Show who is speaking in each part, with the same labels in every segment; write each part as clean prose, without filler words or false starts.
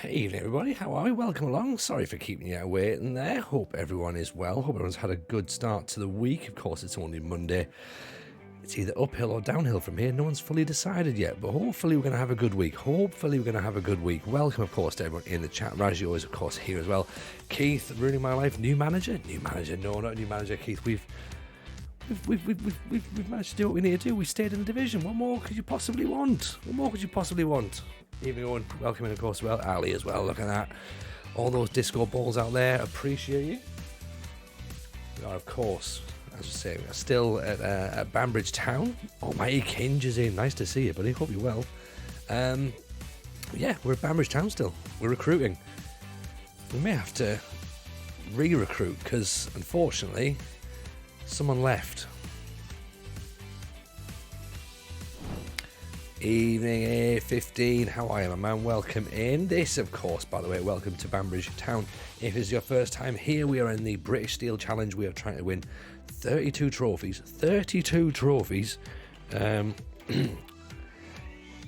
Speaker 1: Evening, everybody. How are we? Welcome along. Sorry for keeping you waiting there. Hope everyone is well. Hope everyone's had a good start to the week. Of course, it's only Monday. It's either uphill or downhill from here. No one's fully decided yet, but hopefully we're going to have a good week. Welcome, of course, to everyone in the chat. Raji is, of course, here as well. Keith, ruining my life. New manager? No, not new manager, Keith. We've managed to do what we need to do. We stayed in the division. What more could you possibly want? Evening, Owen. Welcome in, of course, well. Ali as well. Look at that. All those disco balls out there. Appreciate you. We are, of course, as I say, we are still at Banbridge Town. Oh, Mikey Kinge is in. Nice to see you, buddy. Hope you're well. Yeah, we're at Banbridge Town still. We're recruiting. We may have to re-recruit because, unfortunately, someone left. Evening, Ep8, how are you, my man? Welcome in. This, of course, by the way, welcome to Banbridge Town. If it's your first time here, we are in the British Steel Challenge. We are trying to win 32 trophies. 32 trophies.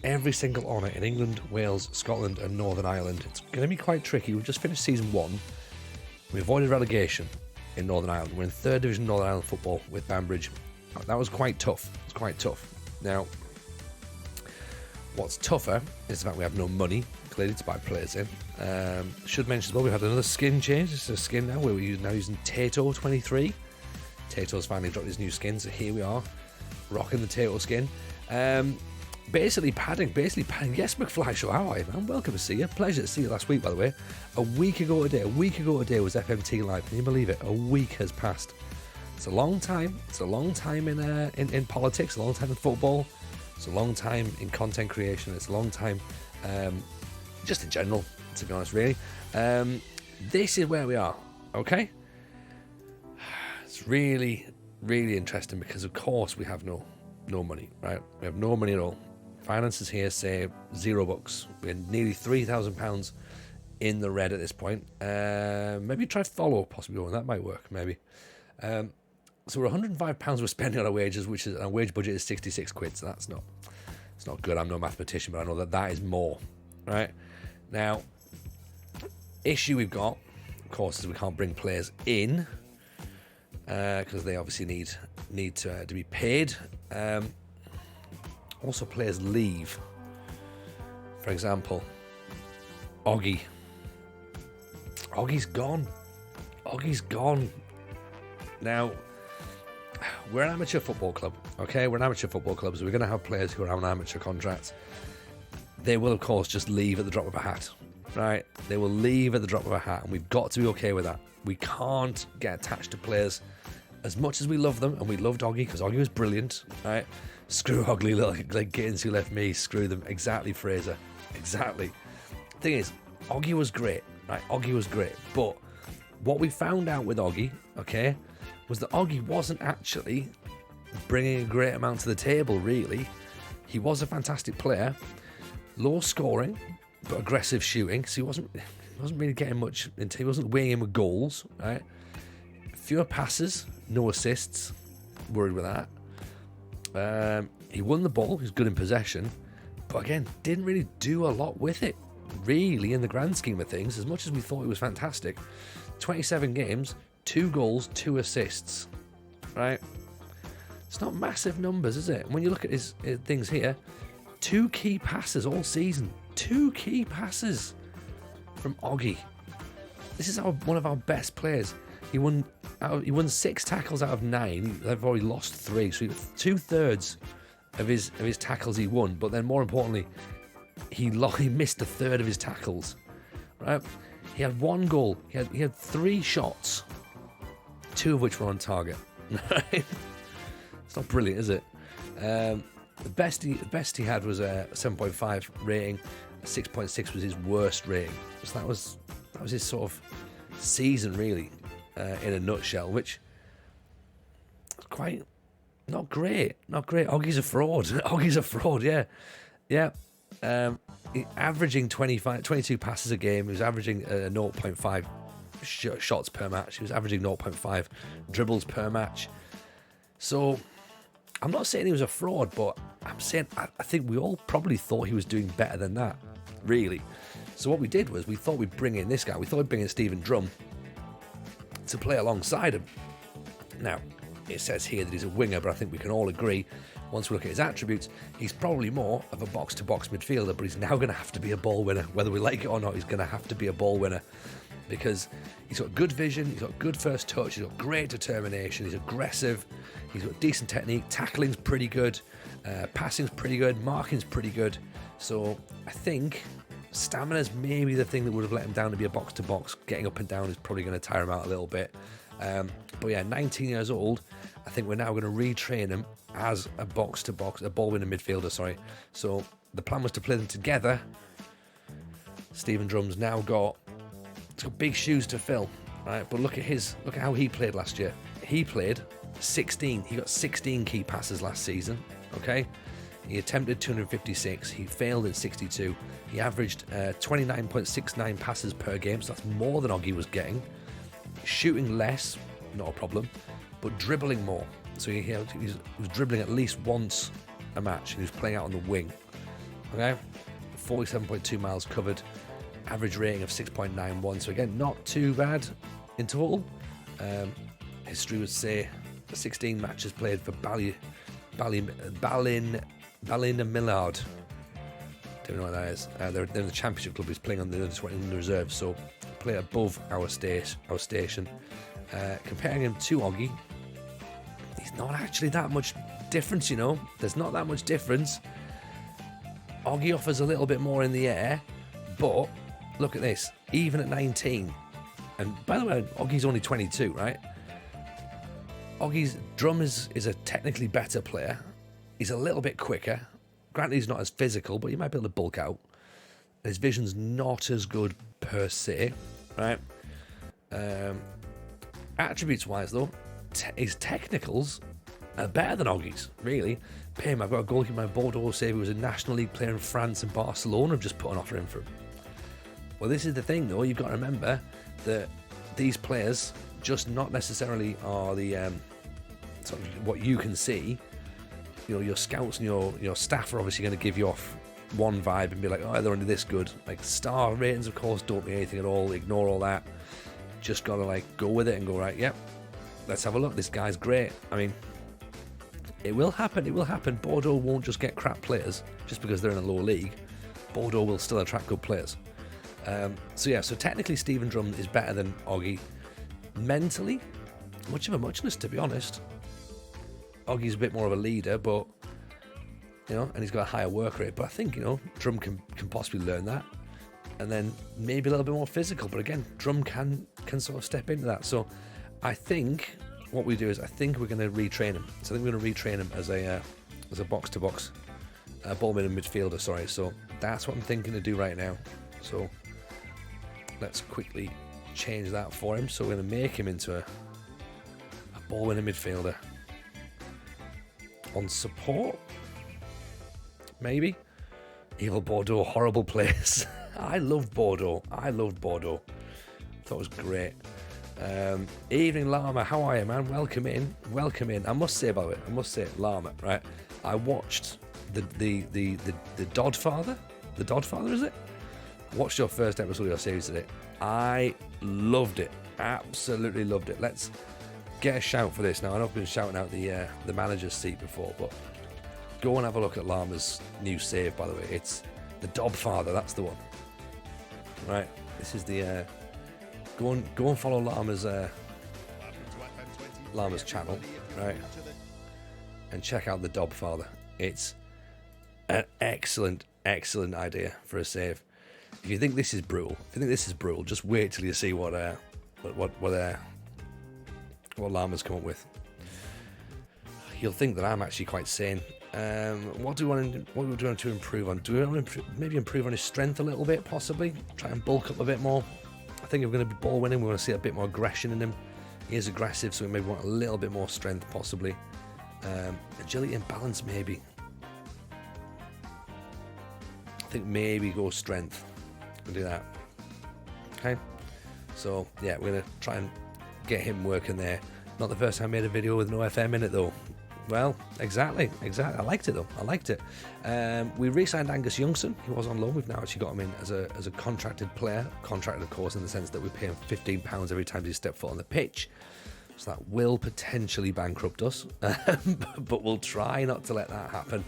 Speaker 1: Every single honour in England, Wales, Scotland and Northern Ireland. It's going to be quite tricky. We've just finished season 1. We avoided relegation in Northern Ireland. We're in 3rd Division Northern Ireland football with Banbridge. That was quite tough. Now, what's tougher is the fact we have no money, clearly, to buy players in. Should mention as well, we've had another skin change. It's a skin now where we're now using Tato23. Tato's finally dropped his new skin, so here we are, rocking the Tato skin. Basically padding. Yes, McFly Show, how are you, man? Welcome to see you. Pleasure to see you last week, by the way. A week ago today was FMT Live. Can you believe it? A week has passed. It's a long time. It's a long time in politics, a long time in football. It's a long time in content creation. It's a long time just in general, to be honest, really. This is where we are, okay? It's really, really interesting because, of course, we have no money, right? We have no money at all. Finances here say $0. We're nearly £3,000 in the red at this point. Maybe try follow, possibly. That might work, maybe. So we're £105 we're spending on our wages, which is our wage budget is 66 quid. So it's not good. I'm no mathematician, but I know that is more, right? Now, issue we've got, of course, is we can't bring players in because they obviously need to be paid. Also, players leave. For example, Oggy. Oggy's gone. Now, we're an amateur football club, okay? We're an amateur football club, so we're going to have players who are on amateur contracts. They will, of course, just leave at the drop of a hat, right? They will leave at the drop of a hat, and we've got to be okay with that. We can't get attached to players as much as we love them, and we loved Oggy because Oggy was brilliant, right? Screw Oggy, like Gittins who left me, screw them. Exactly, Fraser. Exactly. Thing is, Oggy was great, right? Oggy was great, but what we found out with Oggy, okay, was that Oggy wasn't actually bringing a great amount to the table, really. He was a fantastic player, low scoring, but aggressive shooting, so he wasn't really getting much into, he wasn't weighing in with goals, right? Fewer passes, no assists, worried with that. He won the ball, he was good in possession, but again, didn't really do a lot with it, really, in the grand scheme of things, as much as we thought he was fantastic. 27 games, 2 goals, 2 assists, right? It's not massive numbers, is it? When you look at his things here, 2 key passes all season. 2 key passes from Oggy. This is one of our best players. He won 6 tackles out of 9. They've already lost 3, so 2/3 of his tackles he won. But then, more importantly, he missed 1/3 of his tackles. Right? He had 1 goal. He had 3 shots, 2 of which were on target. It's not brilliant, is it? The best he had was a 7.5 rating. 6.6 was his worst rating. So that was his sort of season, really. In a nutshell, which is quite not great. Oggy's a fraud. Yeah. Averaging 22 passes a game. He was averaging 0.5 shots per match. He was averaging 0.5 dribbles per match. So I'm not saying he was a fraud, but I'm saying I think we all probably thought he was doing better than that, really. So what we did was we thought we'd bring in this guy. We thought we'd bring in Stephen Drum to play alongside him. Now, it says here that he's a winger, but I think we can all agree, once we look at his attributes, he's probably more of a box-to-box midfielder, but he's now going to have to be a ball winner. Whether we like it or not, he's going to have to be a ball winner because he's got good vision, he's got good first touch, he's got great determination, he's aggressive, he's got decent technique, tackling's pretty good, passing's pretty good, marking's pretty good. So I think stamina's maybe the thing that would have let him down to be a box-to-box. Getting up and down is probably going to tire him out a little bit. But yeah, 19 years old, I think we're now going to retrain him as a box-to-box, a ball-winning midfielder, sorry. So the plan was to play them together. Stephen Drum's now got big shoes to fill, right? But look at how he played last year. He played 16. He got 16 key passes last season, okay? He attempted 256. He failed at 62. He averaged 29.69 passes per game, so that's more than Oggy was getting. Shooting less, not a problem, but dribbling more. So he was dribbling at least once a match. He was playing out on the wing. Okay, 47.2 miles covered, average rating of 6.91. So again, not too bad in total. History would say 16 matches played for Ballinamillard. Don't know what that is. They're in the Championship club. He's playing on the in the reserve, so play above our station. Comparing him to Oggy, he's not actually that much difference, you know. There's not that much difference. Oggy offers a little bit more in the air, but look at this. Even at 19, and by the way, Oggy's only 22, right? Oggy's Drum is a technically better player. He's a little bit quicker. Granted, he's not as physical, but he might be able to bulk out. His vision's not as good per se, right? Attributes-wise, though, his technicals are better than Oggy's, really. Pay him. I've got a goalkeeper in my Bordeaux save who was a National League player in France and Barcelona. I've just put an offer in for him. Well, this is the thing, though. You've got to remember that these players just not necessarily are the sort of what you can see. You know, your scouts and your staff are obviously going to give you off one vibe and be like, oh, they're only this good. Like, star ratings, of course, don't mean anything at all. Ignore all that. Just got to, like, go with it and go, right, yep, let's have a look. This guy's great. I mean, it will happen. It will happen. Bordeaux won't just get crap players just because they're in a lower league. Bordeaux will still attract good players. So technically Stephen Drum is better than Oggy. Mentally, much of a muchness, to be honest. Oggy's a bit more of a leader, but, you know, and he's got a higher work rate. But I think, you know, Drum can possibly learn that. And then maybe a little bit more physical. But again, Drum can sort of step into that. So I think what we do is I think we're going to retrain him. So I think we're going to retrain him as a box-to-box ballman and midfielder, sorry. So that's what I'm thinking to do right now. So let's quickly change that for him. So we're going to make him into a ball-winning midfielder. On support, maybe. Evil Bordeaux, horrible place. I love Bordeaux. Thought it was great. Evening Llama, how are you, man? Welcome in. I must say, by the way, Llama, right? I watched the Dodfather. The Dodfather, is it? I watched your first episode of your series today. I loved it. Absolutely loved it. Let's get a shout for this now. I know I've been shouting out the manager's seat before, but go and have a look at Llama's new save, by the way. It's the Dodfather, that's the one. Right, this is the go and follow Llama's channel, right? And check out the Dodfather. It's an excellent idea for a save. If you think this is brutal, just wait till you see what Llama's come up with. You'll think that I'm actually quite sane. What do we want to improve on? Do we want to maybe improve on his strength a little bit, possibly? Try and bulk up a bit more. I think if we're going to be ball winning, we want to see a bit more aggression in him. He is aggressive, so we maybe want a little bit more strength, possibly. Agility and balance, maybe. I think maybe go strength. We'll do that. Okay. So yeah, we're going to try and get him working there. Not the first time I made a video with no FM in it, though. Well, exactly. I liked it though. I liked it. We re-signed Angus Youngson. He was on loan. We've now actually got him in as a contracted player. Contracted, of course, in the sense that we pay him £15 every time he steps foot on the pitch. So that will potentially bankrupt us, but we'll try not to let that happen.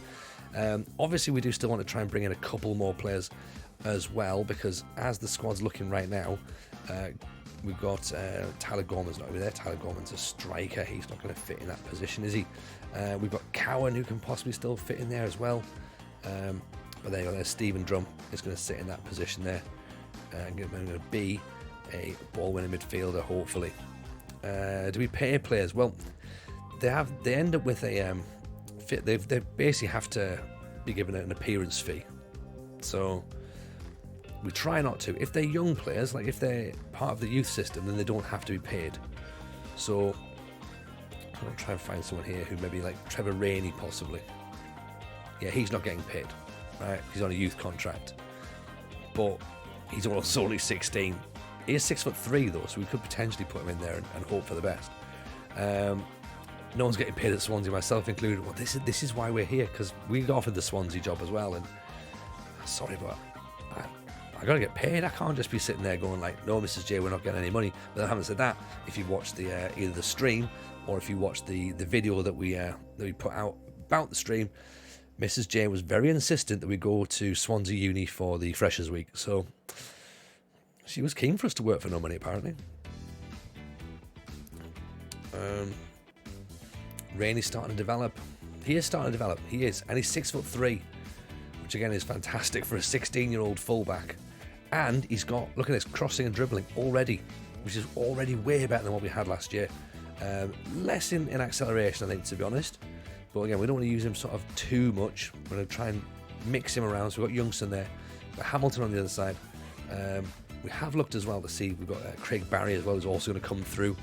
Speaker 1: Obviously, we do still want to try and bring in a couple more players as well, because as the squad's looking right now, we've got Tyler Gorman's not over there. Tyler Gorman's a striker. He's not going to fit in that position, is he? We've got Cowan, who can possibly still fit in there as well. But there you go. There's Stephen Drum is going to sit in that position there. Going to be a ball-winning midfielder, hopefully. Do we pay players? Well, they end up with a they basically have to be given an appearance fee. So we try not to. If they're young players, like if they're part of the youth system, then they don't have to be paid. So I'm going to try and find someone here who maybe like Trevor Rainey, possibly. Yeah, he's not getting paid, right? He's on a youth contract, but he's also only 16. He is 6'3" though, so we could potentially put him in there and hope for the best. No one's getting paid at Swansea, myself included. Well, this is why we're here, because we got offered the Swansea job as well, and sorry, but I gotta get paid. I can't just be sitting there going like, no, Mrs. J, we're not getting any money. But having said that, if you watch the either the stream or if you watch the video that we put out about the stream, Mrs. J was very insistent that we go to Swansea Uni for the Freshers Week. So she was keen for us to work for no money, apparently. Rainey's starting to develop. He is starting to develop. He is, and he's 6'3", which again is fantastic for a 16-year-old fullback. And he's got, look at this, crossing and dribbling already, which is already way better than what we had last year. Less in acceleration, I think, to be honest. But again, we don't want to use him sort of too much. We're going to try and mix him around. So we've got Youngson there, but Hamilton on the other side. We have looked as well to see, we've got Craig Barry as well, who's also going to come through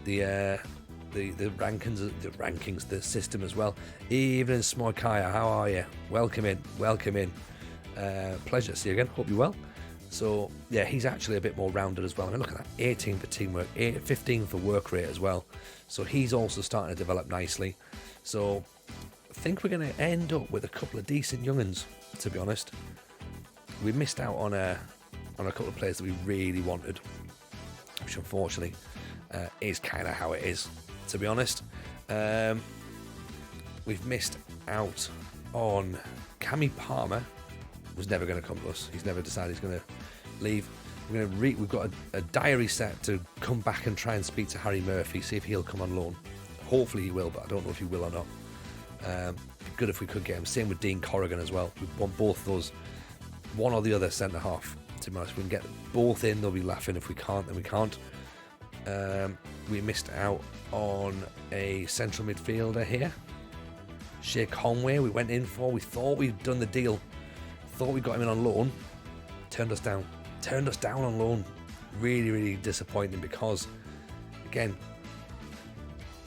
Speaker 1: the rankings, the system as well. Evening, Smoikaya, how are you? Welcome in. Pleasure to see you again. Hope you're well. So yeah, he's actually a bit more rounded as well. I mean, look at that, 18 for teamwork, 15 for work rate as well. So he's also starting to develop nicely. So I think we're going to end up with a couple of decent young'uns, to be honest. We missed out on a couple of players that we really wanted, which unfortunately is kind of how it is, to be honest. We've missed out on Cammy Palmer. Was never going to come to us. He's never decided he's going to leave. We've got a diary set to come back and try and speak to Harry Murphy, see if he'll come on loan. Hopefully he will, but I don't know if he will or not. It'd be good if we could get him. Same with Dean Corrigan as well. We want both of those, one or the other centre half. To be honest, we can get both in. They'll be laughing. If we can't, then we can't. We missed out on a central midfielder here, Shea Conway. We went in for. We thought we'd done the deal. Thought we got him in on loan. Turned us down on loan. Really, really disappointing, because again,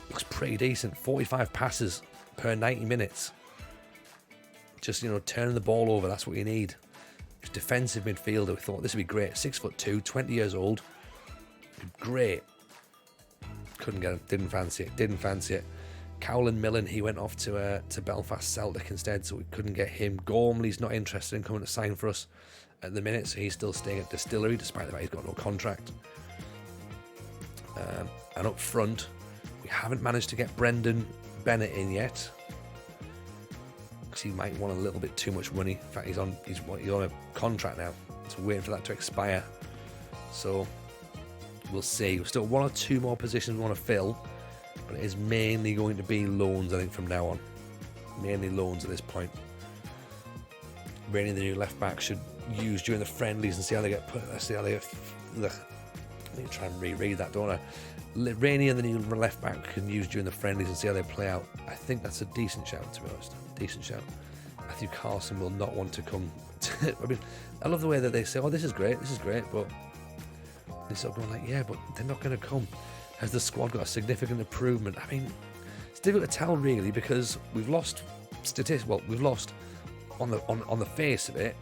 Speaker 1: looks pretty decent. 45 passes per 90 minutes. Just, turning the ball over. That's what you need. Defensive midfielder. We thought this would be great. 6'2", 20 years old. Great. Couldn't get him. Didn't fancy it. Cowlan Millen, he went off to Belfast Celtic instead, so we couldn't get him. Gormley's not interested in coming to sign for us at the minute, so he's still staying at Distillery despite the fact he's got no contract. And up front, we haven't managed to get Brendan Bennett in yet, because he might want a little bit too much money. In fact, he's on a contract now, so we're waiting for that to expire. So we'll see. We've still one or two more positions we want to fill, but it is mainly going to be loans, I think, from now on. Mainly loans at this point. Rainey, the new left back, should use during the friendlies and see how they get put. See how they get. I need to try and reread that, don't I? Rainey and the new left back can use during the friendlies and see how they play out. I think that's a decent shout, to be honest. Decent shout. Matthew Carlson will not want to come. I mean, I love the way that they say, "Oh, this is great," but they're sort of going like, "Yeah, but they're not going to come." Has the squad got a significant improvement? I mean, it's difficult to tell really, because we've lost we've lost on the face of it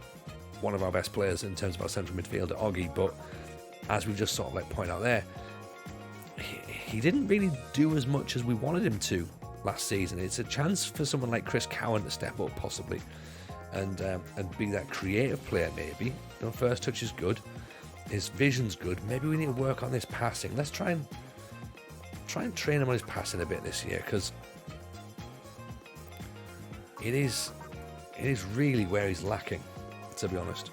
Speaker 1: one of our best players in terms of our central midfielder, Oggy. But as we've just sort of like pointed out there, he didn't really do as much as we wanted him to last season. It's a chance for someone like Chris Cowan to step up possibly and be that creative player maybe. First touch is good. His vision's good. Maybe we need to work on this passing. Let's try and train him on his passing a bit this year, because it is really where he's lacking, to be honest.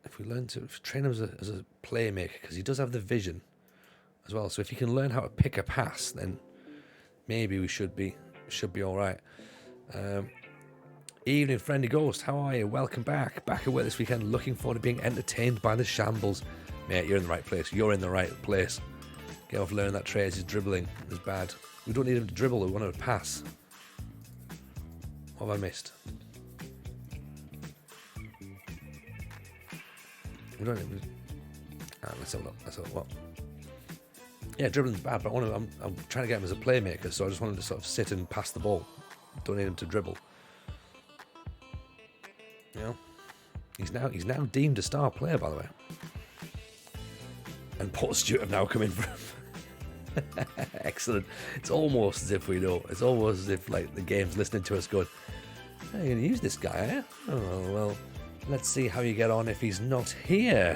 Speaker 1: If we learn to train him as a playmaker, because he does have the vision as well. So if he can learn how to pick a pass, then maybe we should be all right. Evening, friendly ghost. How are you? Welcome back. Back at work this weekend. Looking forward to being entertained by the shambles. Mate, you're in the right place. You're in the right place. Get off learning that trade. His dribbling is bad. We don't need him to dribble. We want him to pass. What have I missed? We don't need... let's have a look. What? Yeah, dribbling's bad, but I'm trying to get him as a playmaker, so I just want him to sort of sit and pass the ball. Don't need him to dribble. He's now deemed a star player, by the way. And Port Stewart have now come in for him. Excellent. It's almost as if we know. It's almost as if like the game's listening to us going, "Hey, you're gonna use this guy, eh? Oh well, let's see how you get on if he's not here."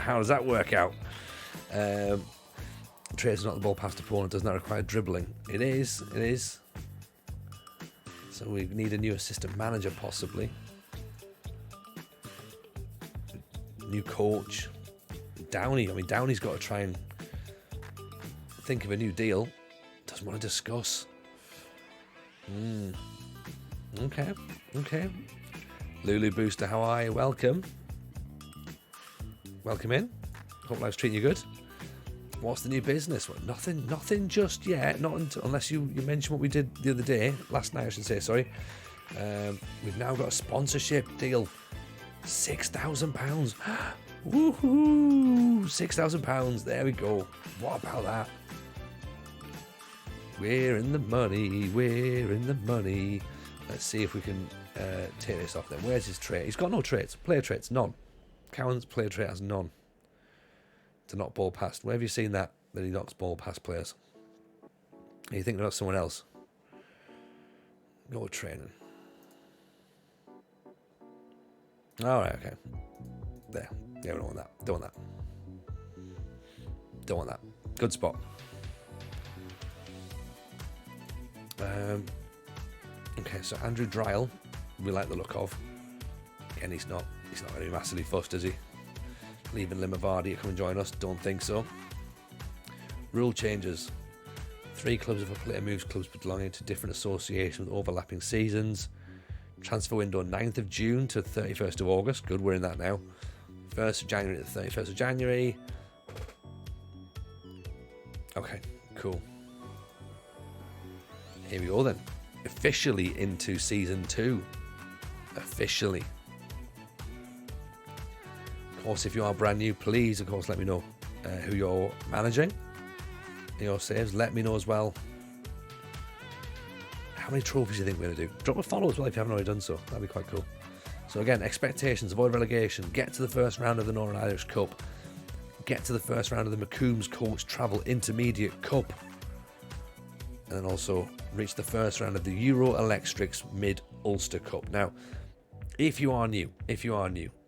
Speaker 1: How does that work out? Trade's not the ball past opponent, does not require dribbling. It is. So we need a new assistant manager, possibly. New coach. Downey. I mean, Downey's got to try and think of a new deal. Doesn't want to discuss. Okay. Lulu Booster, how are you? Welcome in. Hope life's treating you good. What's the new business? Well, nothing just yet. Not unless you mentioned what we did the other day, last night I should say. Sorry. We've now got a sponsorship deal. £6,000. Woohoo! £6,000. There we go. What about that? We're in the money. Let's see if we can take this off then. Where's his trait? He's got no traits. Player traits, none. Cowan's player trait has none. To knock ball past. Where have you seen that he knocks ball past players? You think about someone else? Go with training. Alright, okay. There. Yeah, we don't want that. Don't want that. Good spot. Okay, so Andrew Dryle, we like the look of. Again, he's not going to be massively fussed, is he? Leaving Limavady to come and join us? Don't think so. Rule changes. 3 clubs if a player moves clubs belonging to different associations with overlapping seasons. Transfer window 9th of June to 31st of August. Good, we're in that now. 1st of January to 31st of January. Okay, cool. Here we go then. Officially into season 2. Officially. Of course, if you are brand new, please, of course, let me know who you're managing. Your saves. Let me know as well. How many trophies do you think we're going to do? Drop a follow as well if you haven't already done so. That'd be quite cool. So again, expectations, avoid relegation, get to the first round of the Northern Irish Cup, get to the first round of the McCombs Coach Travel Intermediate Cup, and then also reach the first round of the Euro Electrics Mid Ulster Cup. Now, if you are new,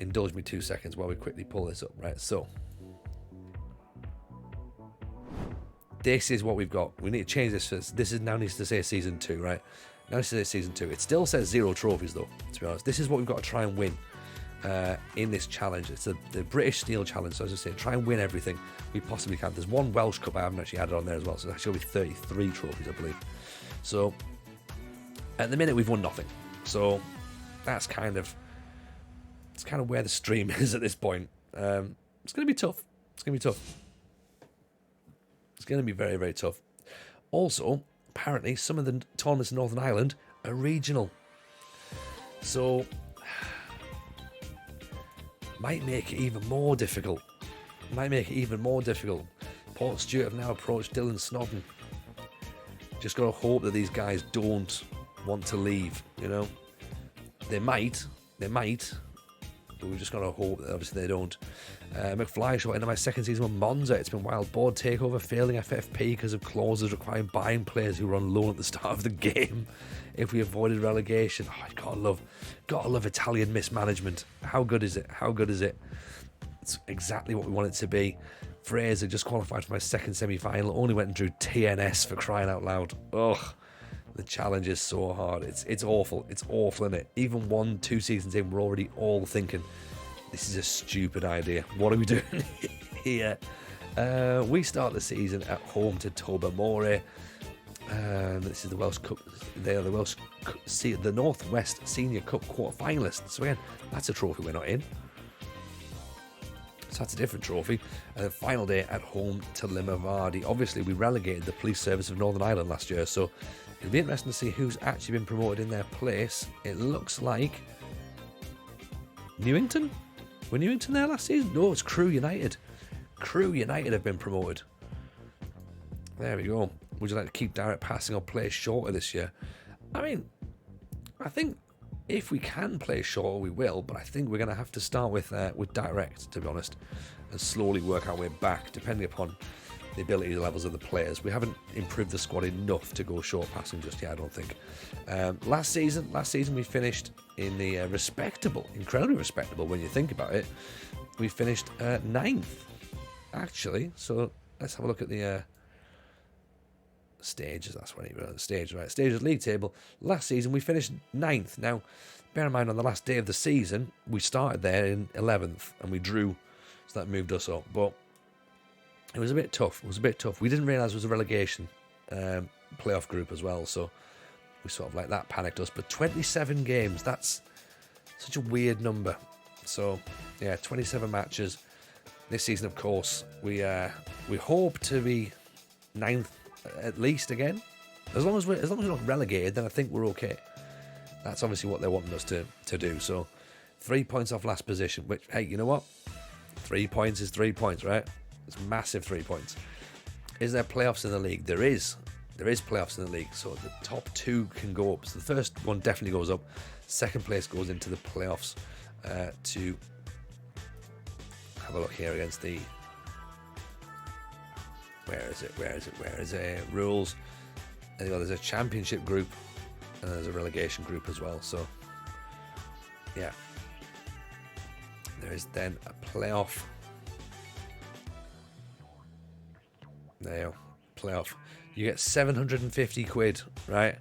Speaker 1: indulge me 2 seconds while we quickly pull this up, right? So, this is what we've got. We need to change this. This now needs to say season 2, right? Now it says season 2. It still says 0 trophies, though, to be honest. This is what we've got to try and win in this challenge. It's the British Steel Challenge. So as I say, try and win everything we possibly can. There's one Welsh Cup I haven't actually added on there as well. So there's actually 33 trophies, I believe. So at the minute, we've won nothing. So that's kind of where the stream is at this point. It's going to be tough. It's going to be very, very tough. Also, apparently, some of the tournaments in Northern Ireland are regional. So, might make it even more difficult. Port Stewart have now approached Dylan Snodden. Just got to hope that these guys don't want to leave, you know. They might, but we've just got to hope that obviously they don't. McFly shot into my second season with Monza. It's been wild. Board takeover, failing FFP because of clauses requiring buying players who were on loan at the start of the game if we avoided relegation. Oh, gotta love Italian mismanagement. How good is it? How good is it? It's exactly what we want it to be. Fraser just qualified for my second semi-final. Only went and drew TNS, for crying out loud. Ugh. The challenge is so hard. It's awful. It's awful, isn't it? Even 1-2 seasons in, we're already all thinking, this is a stupid idea. What are we doing here? We start the season at home to Tobermory. This is the Welsh Cup. They are the Northwest Senior Cup quarter-finalists. So again, that's a trophy we're not in. So that's a different trophy. And then final day at home to Limavady. Obviously, we relegated the Police Service of Northern Ireland last year, so it'll be interesting to see who's actually been promoted in their place. It looks like Newington. Were Newington there last season? No, it's Crewe United. Crewe United have been promoted. There we go. Would you like to keep direct passing or play shorter this year? I mean, I think if we can play shorter, we will, but I think we're going to have to start with direct, to be honest, and slowly work our way back, depending upon the ability levels of the players. We haven't improved the squad enough to go short passing just yet, I don't think. Last season we finished in the respectable, incredibly respectable when you think about it. We finished 9th, actually. So let's have a look at the stages. That's what the stage, right? Stages league table. Last season we finished 9th. Now, bear in mind, on the last day of the season, we started there in 11th and we drew, so that moved us up. But it was a bit tough. We didn't realise it was a relegation playoff group as well, so we sort of like that panicked us. But 27 games, that's such a weird number. So yeah, 27 matches this season. Of course, we hope to be 9th at least again. As long as we're not relegated, then I think we're okay. That's obviously what they're wanting us to do. So 3 points off last position, which, hey, you know what? 3 points is 3 points, right? It's massive 3 points. Is there playoffs in the league? There is playoffs in the league. So the top 2 can go up. So the first one definitely goes up. Second place goes into the playoffs to have a look here against the... Where is it? Rules. And there's a championship group and there's a relegation group as well. So, yeah. There is then a playoff. There you go. Playoff. You get 750 quid, right?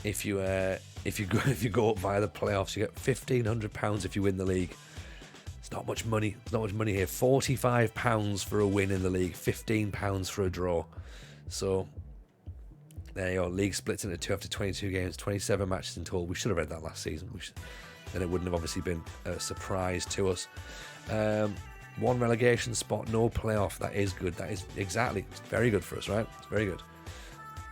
Speaker 1: If you go up via the playoffs, you get £1,500 if you win the league. Not much money. Not much money here. £45 for a win in the league. £15 for a draw. So there you go. League splits into 2 after 22 games. 27 matches in total. We should have read that last season. Then it wouldn't have obviously been a surprise to us. 1 relegation spot, no playoff. That is good. That is exactly. It's very good for us, right? It's very good.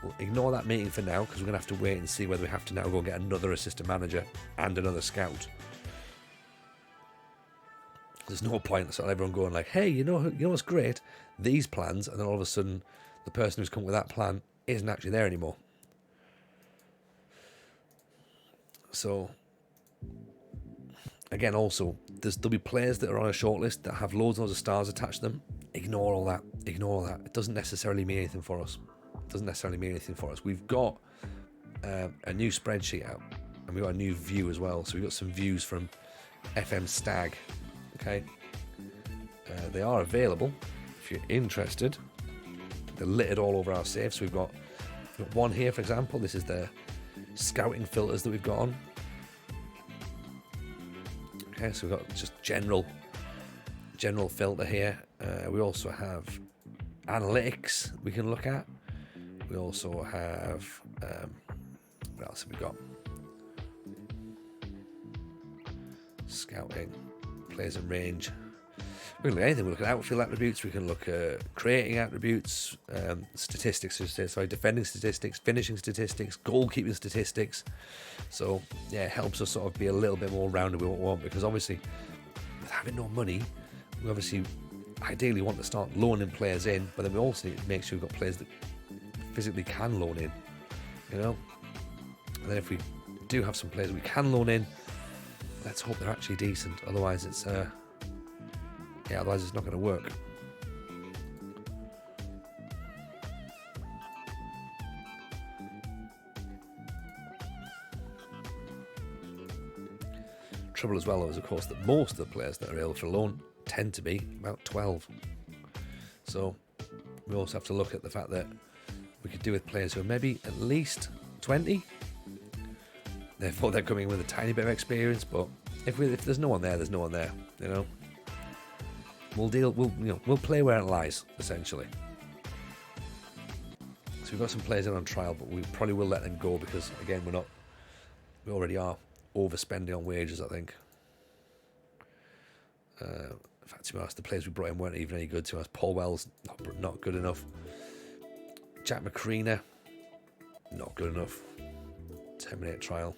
Speaker 1: We'll ignore that meeting for now because we're going to have to wait and see whether we have to now go and get another assistant manager and another scout. There's no point in sort of everyone going like, hey, you know what's great? These plans, and then all of a sudden the person who's come up with that plan isn't actually there anymore. So, again, also, there'll be players that are on a shortlist that have loads and loads of stars attached to them. Ignore all that. It doesn't necessarily mean anything for us. We've got a new spreadsheet out, and we've got a new view as well. So we've got some views from FM Stag. Okay, they are available if you're interested. They're littered all over our safe. So we've got one here, for example. This is the scouting filters that we've got on. Okay, so we've got just general filter here. We also have analytics we can look at. We also have what else have we got? Scouting. Players in range. We can look at anything. We look at outfield attributes. We can look at creating attributes, statistics. Defending statistics, finishing statistics, goalkeeping statistics. So yeah, it helps us sort of be a little bit more rounded with what we want, because obviously with having no money, we obviously ideally want to start loaning players in, but then we also need to make sure we've got players that physically can loan in, you know. And then if we do have some players we can loan in, let's hope they're actually decent. Otherwise, it's otherwise it's not going to work. Trouble as well is, of course, that most of the players that are available for loan tend to be about 12. So we also have to look at the fact that we could do with players who are maybe at least 20. Therefore, they're coming with a tiny bit of experience. But if there's no one there, there's no one there. You know, we'll play where it lies, essentially. So we've got some players in on trial, but we probably will let them go because, again, we already are overspending on wages, I think. In fact, to be honest, the players we brought in weren't even any good to us. Paul Wells, not good enough. Jack McCreena, not good enough. Terminate trial.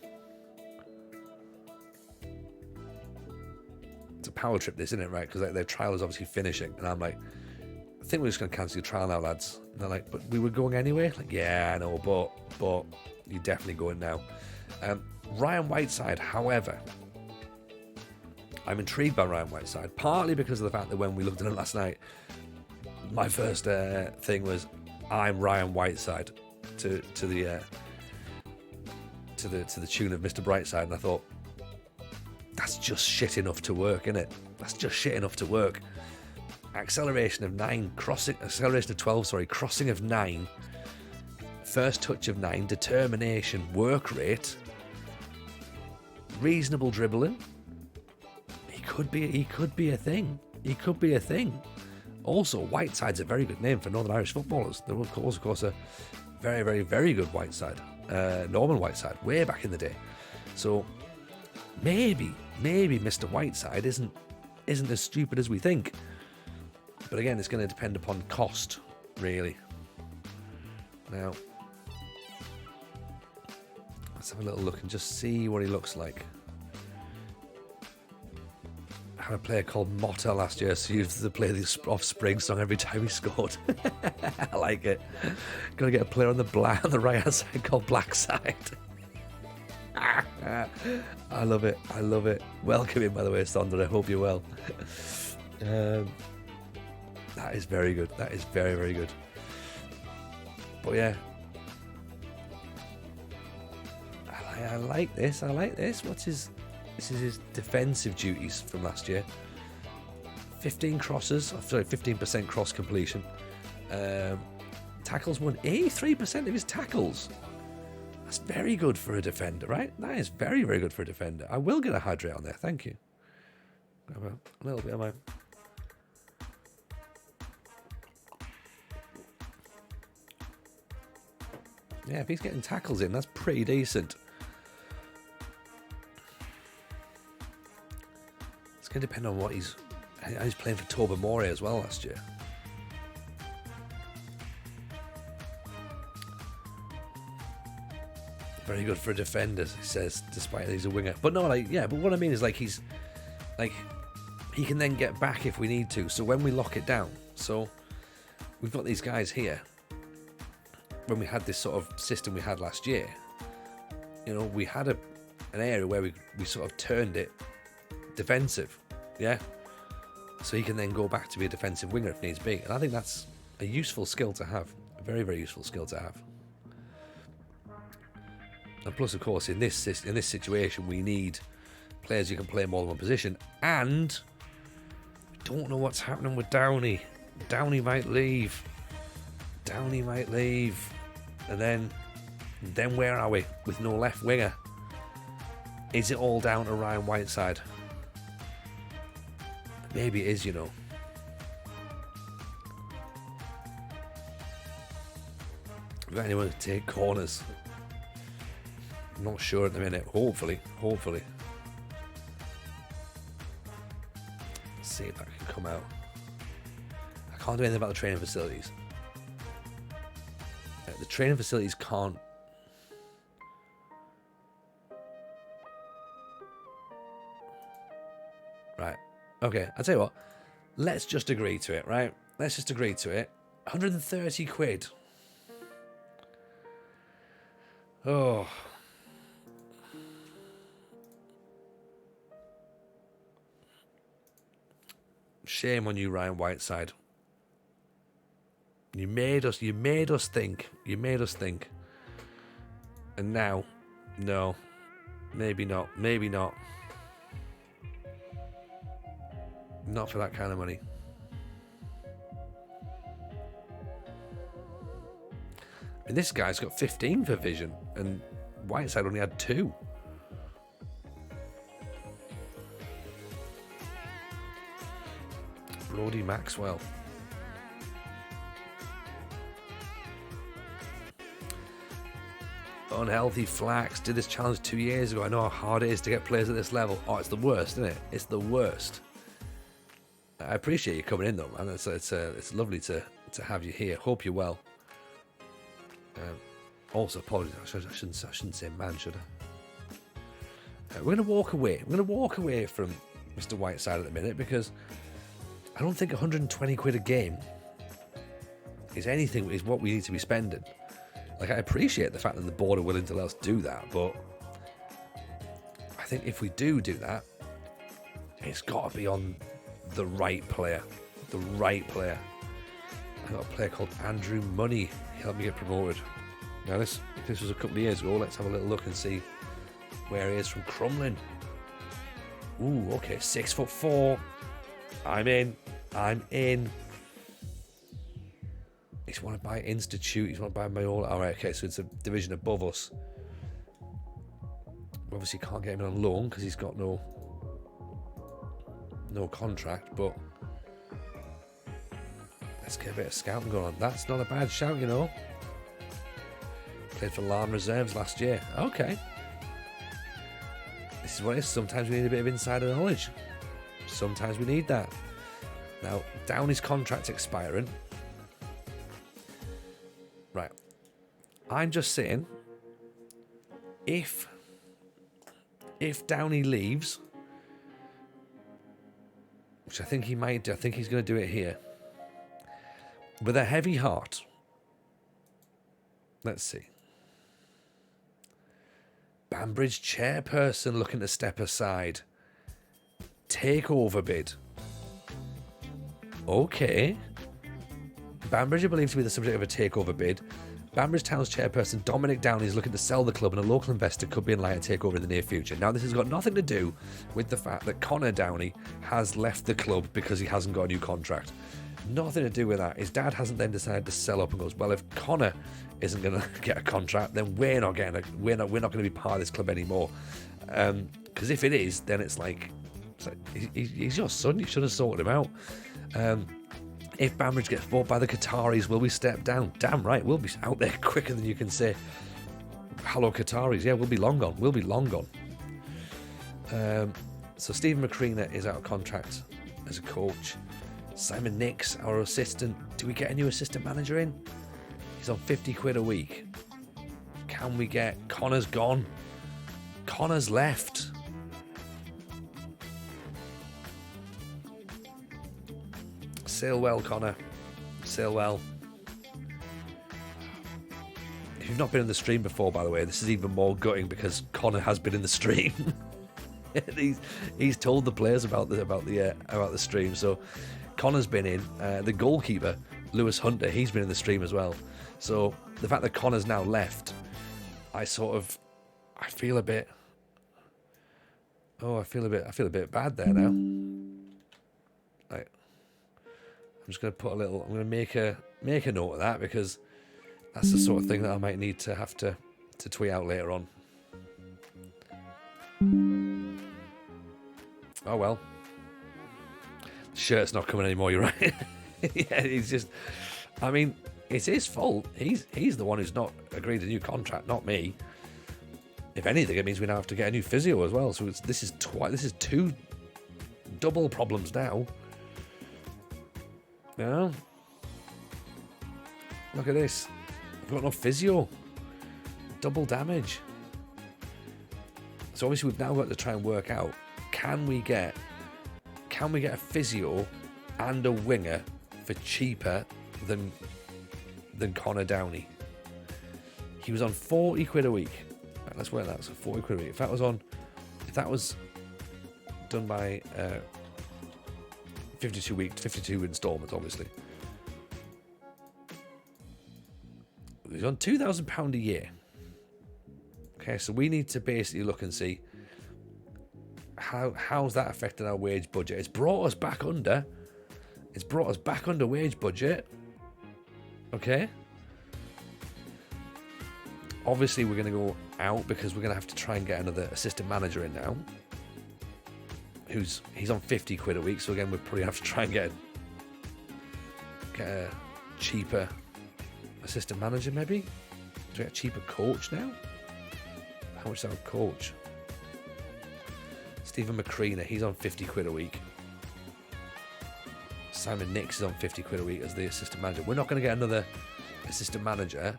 Speaker 1: It's a power trip, this, isn't it, right? Because their trial is obviously finishing, and I'm like, I think we're just going to cancel your trial now, lads. And they're like, but we were going anyway? Like, yeah, I know, but you're definitely going now. Ryan Whiteside, however, I'm intrigued by Ryan Whiteside, partly because of the fact that when we looked at him last night, my first thing was, I'm Ryan Whiteside to the tune of Mr. Brightside, and I thought, that's just shit enough to work, isn't it? That's just shit enough to work. Acceleration of 12, crossing of 9, first touch of 9, determination, work rate, reasonable dribbling. He could be a thing. He could be a thing. Also, Whiteside's a very good name for Northern Irish footballers. There was, of course, a very, very, very good Whiteside, Norman Whiteside, way back in the day. So maybe Mr. Whiteside isn't as stupid as we think. But again, it's going to depend upon cost, really. Now, let's have a little look and just see what he looks like. I had a player called Motta last year, so he used to play the Offspring song every time he scored. I like it. Got to get a player on the right hand side called Blackside. I love it. I love it. Welcome in, by the way, Sonder. I hope you're well. That is very good. That is very, very good. But yeah, I like this. I like this. This is his defensive duties from last year. 15% cross completion. Tackles won 83% of his tackles. That's very good for a defender, right? That is very, very good for a defender. I will get a hydrate on there. Thank you. Grab a little bit of my... Yeah, if he's getting tackles in, that's pretty decent. It's going to depend on what he's playing for Tobermory as well last year. Very good for a defender, he says, despite that he's a winger. But no, but what I mean is he can then get back if we need to. So when we lock it down, so we've got these guys here. When we had this sort of system we had last year, we had an area where we sort of turned it defensive, yeah. So he can then go back to be a defensive winger if needs be, and I think that's a useful skill to have, a very, very useful skill to have. And plus, of course, in this situation, we need players who can play more than one position, and we don't know what's happening with Downey. Downey might leave. And then where are we with no left winger? Is it all down to Ryan Whiteside? Maybe it is, Have you got anyone to take corners? I'm not sure at the minute. Hopefully. Let's see if that can come out. I can't do anything about the training facilities. The training facilities can't. Right. Okay, I'll tell you what. Let's just agree to it, right? Let's just agree to it. 130 quid. Oh. Shame on you, Ryan Whiteside. You made us think. You made us think. And now, no. Maybe not. Maybe not. Not for that kind of money. And this guy's got 15 for vision, and Whiteside only had 2. Brody Maxwell. Unhealthy Flax. Did this challenge 2 years ago. I know how hard it is to get players at this level. Oh, it's the worst, isn't it? It's the worst. I appreciate you coming in though, man. It's lovely to have you here. Hope you're well. Also, apologies. I shouldn't say man, should I? We're going to walk away. We're going to walk away from Mr. Whiteside at the minute because I don't think 120 quid a game is what we need to be spending. Like, I appreciate the fact that the board are willing to let us do that, but I think if we do that, it's got to be on the right player. The right player. I got a player called Andrew Money. He helped me get promoted. Now, if this was a couple of years ago, let's have a little look and see where he is from Crumlin. Ooh, okay, 6'4". I'm in. He's wanted by Institute. He's wanted by Mayola. All right, okay, so it's a division above us. We obviously can't get him on loan because he's got no contract, but let's get a bit of scouting going on. That's not a bad shout, you know. Played for Larne Reserves last year. Okay. This is what it is. Sometimes we need a bit of insider knowledge. Sometimes we need that. Now, Downey's contract's expiring. Right. I'm just saying, if Downey leaves, which I think he might do, I think he's going to do it here, with a heavy heart. Let's see. Banbridge chairperson looking to step aside. Takeover bid. Okay. Banbridge are believed to be the subject of a takeover bid. Banbridge Town's chairperson Dominic Downey is looking to sell the club, and a local investor could be in line to take over in the near future. Now, this has got nothing to do with the fact that Connor Downey has left the club because he hasn't got a new contract. Nothing to do with that. His dad hasn't then decided to sell up and goes, well, if Connor isn't going to get a contract, then we're not going to be part of this club anymore. Because if it is, then it's like he's your son. You should have sorted him out. If Banbridge gets bought by the Qataris, will we step down? Damn right, we'll be out there quicker than you can say, hello Qataris. Yeah, we'll be long gone. We'll be long gone. So Stephen McCreena is out of contract as a coach. Simon Nix, our assistant. Do we get a new assistant manager in? He's on 50 quid a week. Can we get... Connor's gone. Connor's left. Sail well, Connor. Sail well. If you've not been in the stream before, by the way, this is even more gutting because Connor has been in the stream. he's told the players about the stream. So Connor's been in. The goalkeeper, Lewis Hunter, he's been in the stream as well. So the fact that Connor's now left, I feel a bit bad there now. Right. I'm just going to put I'm going to make a note of that because that's the sort of thing that I might need to have to tweet out later on. Oh well. The shirt's not coming anymore, you're right. Yeah, he's just, I mean, it's his fault. He's the one who's not agreed a new contract, not me. If anything, it means we now have to get a new physio as well. So this is 2 double problems now. You know? Look at this. I've got no physio. Double damage. So obviously we've now got to try and work out, can we get a physio and a winger for cheaper than Connor Downey? He was on 40 quid a week. Right, let's work that. So 40 quid a week. If that was done by 52 installments, obviously. He's on £2,000 a year. Okay, so we need to basically look and see how's that affected our wage budget. It's brought us back under wage budget. Okay. Obviously, we're going to go out because we're going to have to try and get another assistant manager in now. He's on 50 quid a week, so again, we'll probably have to try and get a cheaper assistant manager, maybe. Do we get a cheaper coach now? How much is our coach? Stephen McCreena, he's on 50 quid a week. Simon Nix is on 50 quid a week as the assistant manager. We're not going to get another assistant manager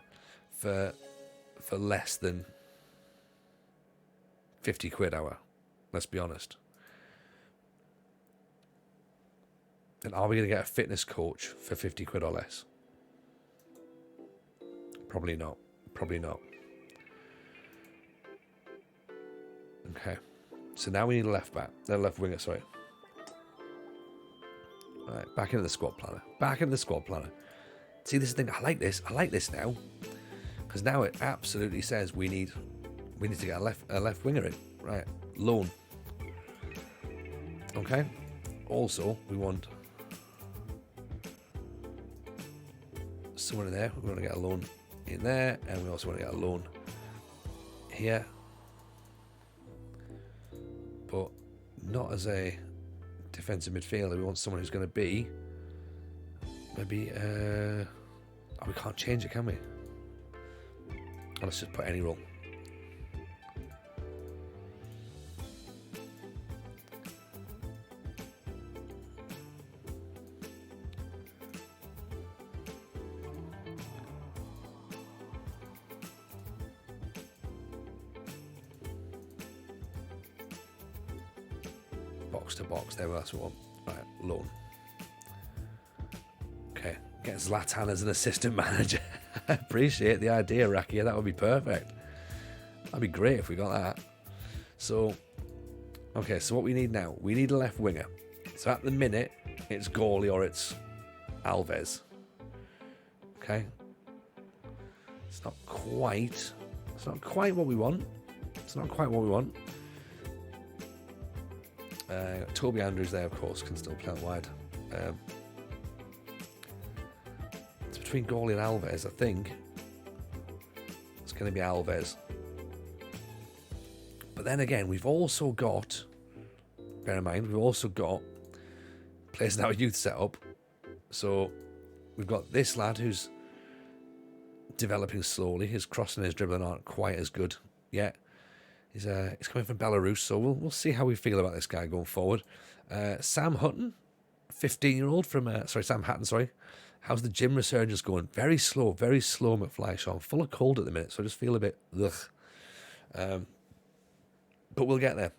Speaker 1: for less than 50 quid hour. Let's be honest. And are we going to get a fitness coach for 50 quid or less? Probably not. Okay. So now we need a left winger, sorry. All right, back into the squad planner. See, this thing, I like this now. Because now it absolutely says we need to get a left winger in. Right, loan. Okay. Also, we want someone in there. We want to get a loan in there, and we also want to get a loan here. But not as a defensive midfielder. We want someone who's going to be maybe. We can't change it, can we? Let's just put any role. Box to box, there, that's what we want. Right, loan. Okay, get Zlatan as an assistant manager. I appreciate the idea, Rakia. That would be perfect. That'd be great if we got that. So, okay, so what we need now, we need a left winger. So at the minute, it's Gawley or it's Alves. Okay. It's not quite what we want. Toby Andrews there, of course, can still play out wide. It's between Gawley and Alves, I think. It's going to be Alves. But then again, we've also got, bear in mind, players in our youth setup. So we've got this lad who's developing slowly. His crossing and his dribbling aren't quite as good yet. He's coming from Belarus, so we'll see how we feel about this guy going forward. Sam Hutton, 15-year-old from Sam Hatton, sorry. How's the gym resurgence going? Very slow, McFly. So I'm full of cold at the minute, so I just feel a bit ugh. But we'll get there.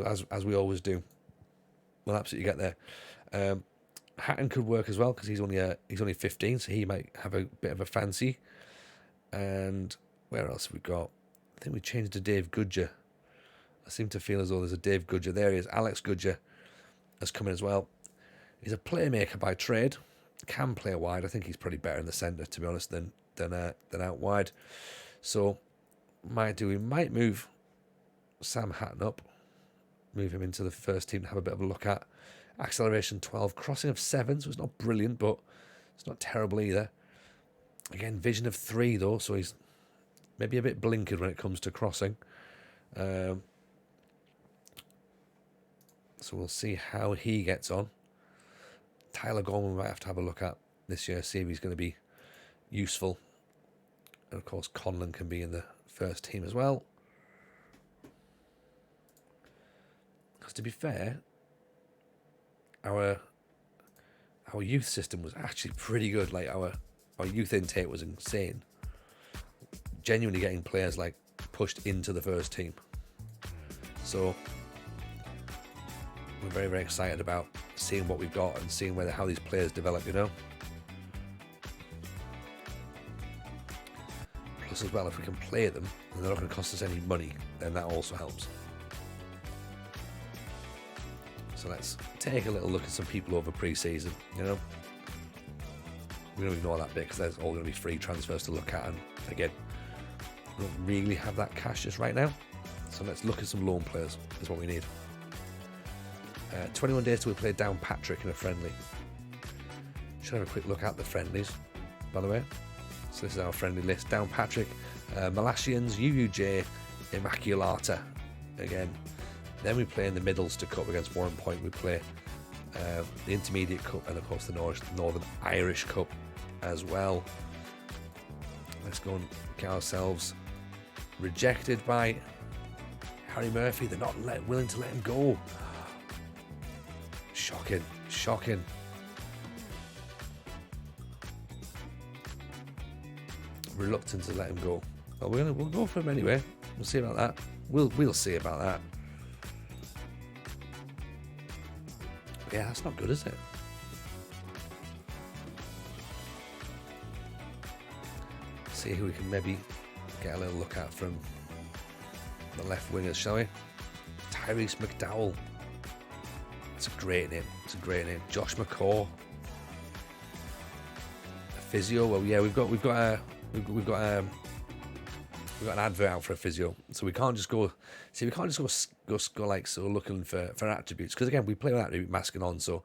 Speaker 1: As we always do. We'll absolutely get there. Hatton could work as well because he's only 15, so he might have a bit of a fancy. And where else have we got? I think we changed to Dave Goodger. I seem to feel as though there's a Dave Goodger. There he is. Alex Goodger has come in as well. He's a playmaker by trade. Can play wide. I think he's probably better in the centre, to be honest, than out wide. So we might move Sam Hatton up, move him into the first team to have a bit of a look at. Acceleration 12, crossing of 7, so it's not brilliant, but it's not terrible either. Again, vision of 3 though, so he's maybe a bit blinkered when it comes to crossing. So we'll see how he gets on. Tyler Gorman we might have to have a look at this year, see if he's going to be useful. And of course, Conlon can be in the first team as well. Because to be fair, our youth system was actually pretty good. Like our youth intake was insane. Genuinely getting players like pushed into the first team. So we're very, very excited about seeing what we've got and seeing how these players develop, you know. Plus as well, if we can play them and they're not going to cost us any money, then that also helps. So So let's take a little look at some people over pre-season, you know. We're going to ignore that bit because there's all going to be free transfers to look at. And again, we don't really have that cash just right now. So let's look at some loan players, is what we need. 21 days till we play Downpatrick in a friendly. Should have a quick look at the friendlies, by the way. So this is our friendly list. Downpatrick, Malassians, UUJ, Immaculata again. Then we play in the Middlester Cup against Warren Point. We play the Intermediate Cup and of course the Northern Irish Cup as well. Let's go and get ourselves rejected by Harry Murphy. They're not willing to let him go. Shocking, shocking. Reluctant to let him go. Well, we'll go for him anyway. We'll see about that. We'll see about that. Yeah, that's not good, is it? See who we can maybe get a little look at from the left wingers, shall we? Tyrese McDowell. It's a great name. It's a great name. Josh McCaw. A physio. Well, yeah, we've got an advert out for a physio, so we can't just go. See, we can't just go like so looking for attributes, because again, we play with attribute masking on. So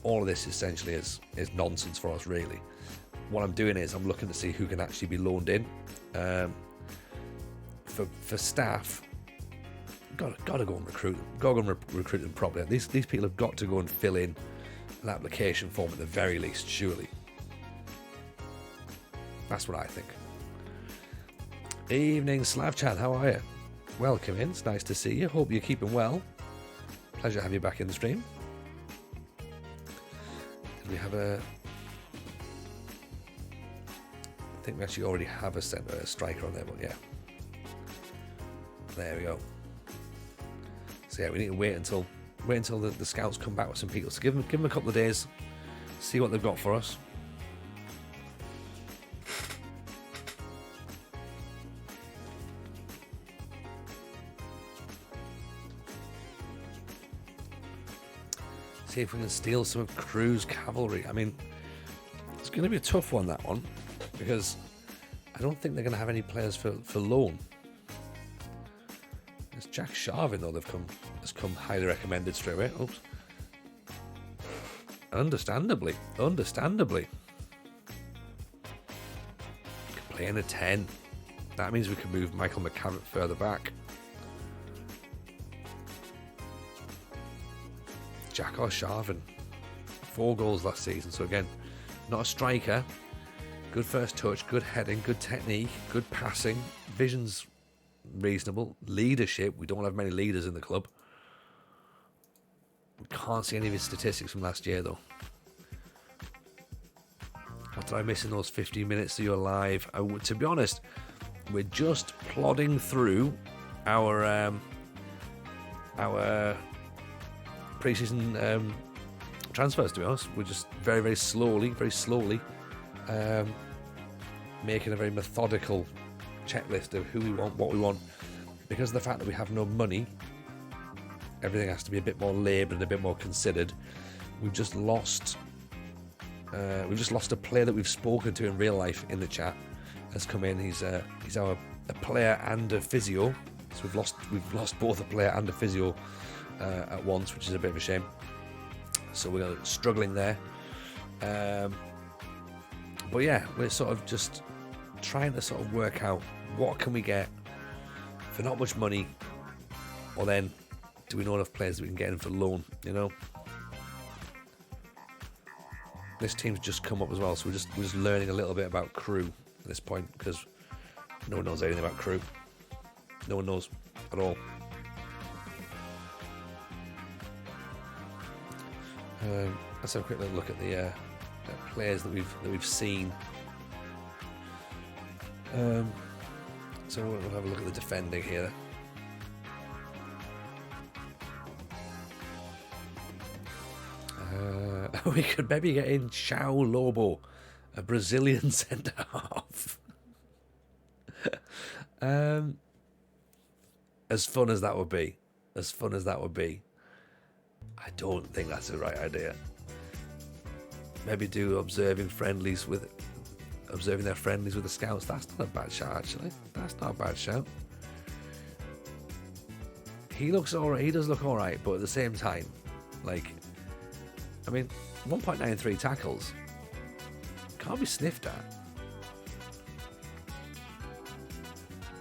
Speaker 1: all of this essentially is nonsense for us, really. What I'm doing is I'm looking to see who can actually be loaned in. For staff, gotta go and recruit them. Gotta go and recruit them properly. These people have got to go and fill in an application form at the very least, surely. That's what I think. Evening, Slav Chan, how are you? Welcome in, it's nice to see you. Hope you're keeping well. Pleasure to have you back in the stream. Did we have I think we actually already have a striker on there, but yeah. There we go. So yeah, we need to wait until the scouts come back with some people. So give them a couple of days, see what they've got for us. See if we can steal some of Crew's cavalry. I mean, it's going to be a tough one, that one, because I don't think they're going to have any players for loan. It's Jack Sharvin, though, has come highly recommended straight away. Oops. Understandably. Can play in a 10. That means we can move Michael McCarrett further back. Jack Sharvin, 4 goals last season. So again, not a striker. Good first touch, good heading, good technique, good passing. Vision's reasonable. Leadership, we don't have many leaders in the club. We can't see any of his statistics from last year, though. What did I miss in those 15 minutes that you're live? To be honest, we're just plodding through our pre-season transfers, to be honest. We're just very slowly making a very methodical checklist of who we want, what we want. Because of the fact that we have no money, everything has to be a bit more laboured and a bit more considered. We've just lost a player that we've spoken to in real life in the chat. Has come in. He's a player and a physio. So we've lost both a player and a physio at once, which is a bit of a shame. So we're struggling there. But yeah, we're sort of just trying to sort of work out what can we get for not much money, or then do we know enough players that we can get in for loan, you know? This team's just come up as well, so we're just learning a little bit about Crew at this point, because no one knows anything about Crew. No one knows at all. Let's have a quick little look at the players that we've seen. So we'll have a look at the defending here. We could maybe get in Chao Lobo, a Brazilian centre half. As fun as that would be, I don't think that's the right idea. Maybe do observing their friendlies with the scouts. That's not a bad shout, actually. That's not a bad shout. He looks alright. He does look alright, but at the same time, 1.93 tackles can't be sniffed at.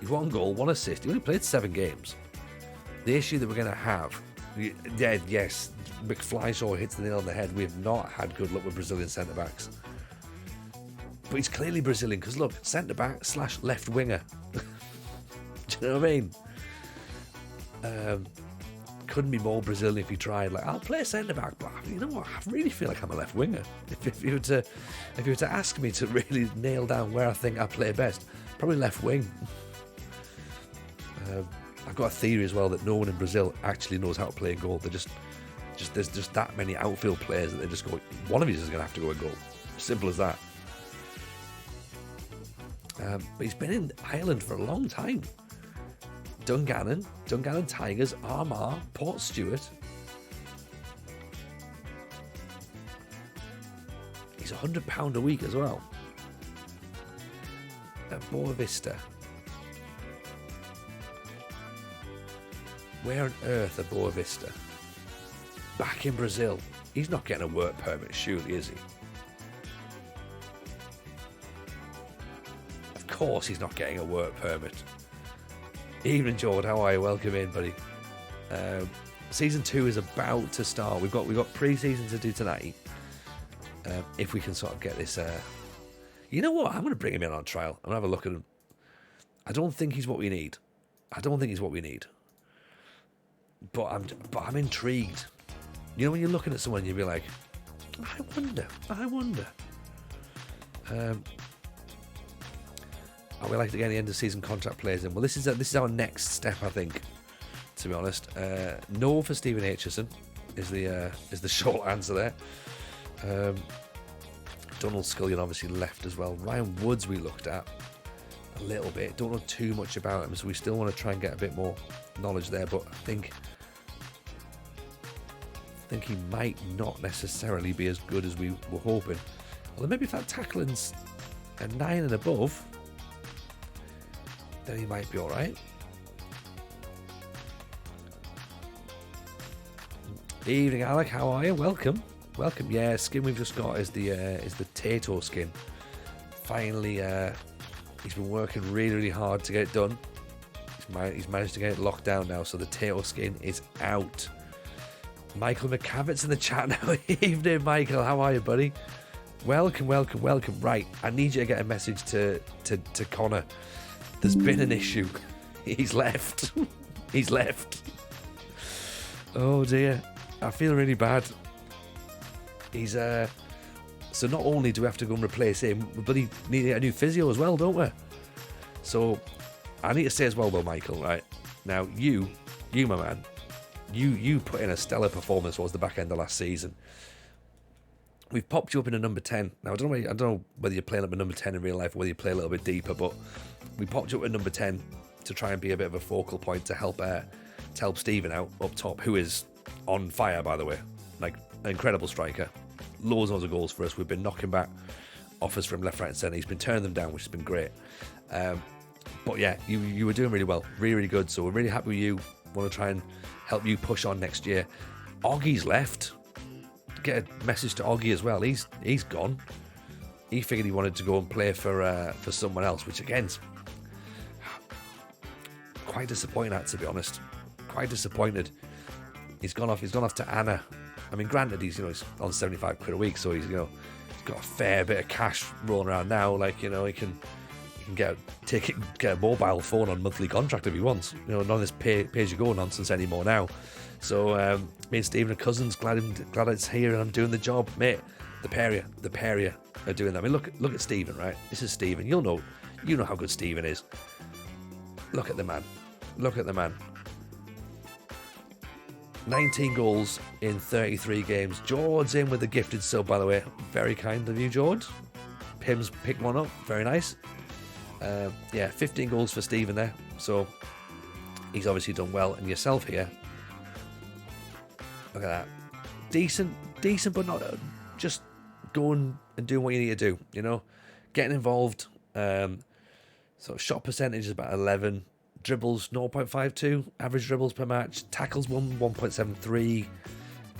Speaker 1: He's 1 goal, 1 assist. He only played 7 games. The issue that we're going to have, yes, McFlyshaw hits the nail on the head. We have not had good luck with Brazilian centre-backs. But he's clearly Brazilian because, look, centre-back / left winger. Do you know what I mean? Couldn't be more Brazilian if he tried. I'll play centre-back, but you know what? I really feel like I'm a left winger. If you were to ask me to really nail down where I think I play best, probably left wing. I've got a theory as well that no one in Brazil actually knows how to play a goal. There's just that many outfield players that they just go, one of you is going to have to go and goal. Simple as that. But he's been in Ireland for a long time. Dungannon Tigers, Armagh, Port Stewart. He's £100 a week as well. At Boa Vista. Where on earth are Boa Vista? Back in Brazil. He's not getting a work permit, surely, is he? Of course he's not getting a work permit. Evening, George. How are you? Welcome in, buddy. Season 2 is about to start. We've got pre-season to do tonight. If we can sort of get this... You know what? I'm going to bring him in on trial. I'm going to have a look at him. I don't think he's what we need. But I'm intrigued. You know when you're looking at someone, you'll be like, I wonder. I would like to get the end of season contract players in. Well, this is our next step, I think. To be honest, no for Stephen Aitchison is the short answer there. Donald Scullion obviously left as well. Ryan Woods we looked at a little bit. Don't know too much about him, so we still want to try and get a bit more knowledge there. But I think he might not necessarily be as good as we were hoping. Although maybe if that tackling's a 9 and above, then he might be all right. Evening, Alec. How are you? Welcome. Yeah, skin we've just got is the Tato skin. Finally, he's been working really, really hard to get it done. He's managed to get it locked down now, so the Tato skin is out. Michael McCavitt's in the chat now. Evening, Michael. How are you, buddy? Welcome. Right, I need you to get a message to Connor. There's been an issue. He's left. Oh dear, I feel really bad. He's so not only do we have to go and replace him, but we need to get a new physio as well, don't we? So I need to say as well though, Michael, right now, you my man, you put in a stellar performance towards the back end of last season. We've popped you up in a number 10. Now I don't know whether you're playing up a number 10 in real life or whether you play a little bit deeper, but we popped you up at number 10 to try and be a bit of a focal point to help Stephen out up top, who is on fire, by the way. Like, an incredible striker. Loads of goals for us. We've been knocking back offers from left, right and centre. He's been turning them down, which has been great. But yeah, you were doing really well. Really, really good. So we're really happy with you. Want to try and help you push on next year. Oggie's left. Get a message to Oggie as well. He's gone. He figured he wanted to go and play for someone else, which again, quite disappointed at, to be honest. Quite disappointed. He's gone off to Anna. I mean, granted, he's on 75 quid a week, so he's got a fair bit of cash rolling around now. Like, he can get a mobile phone on monthly contract if he wants. None of this pay as you go nonsense anymore now. So me and Stephen are cousins. Glad it's here and I'm doing the job, mate. The pair are doing that. I mean, look at Stephen, right? This is Stephen. You know how good Stephen is. Look at the man. 19 goals in 33 games. George's in with a gifted sub, by the way. Very kind of you, George. Pim's picked one up. Very nice. 15 goals for Stephen there. So he's obviously done well. And yourself here. Look at that. decent, but not just going and doing what you need to do. You know, getting involved. Sort of shot percentage is about 11. Dribbles 0.52. Average dribbles per match. Tackles 1.73.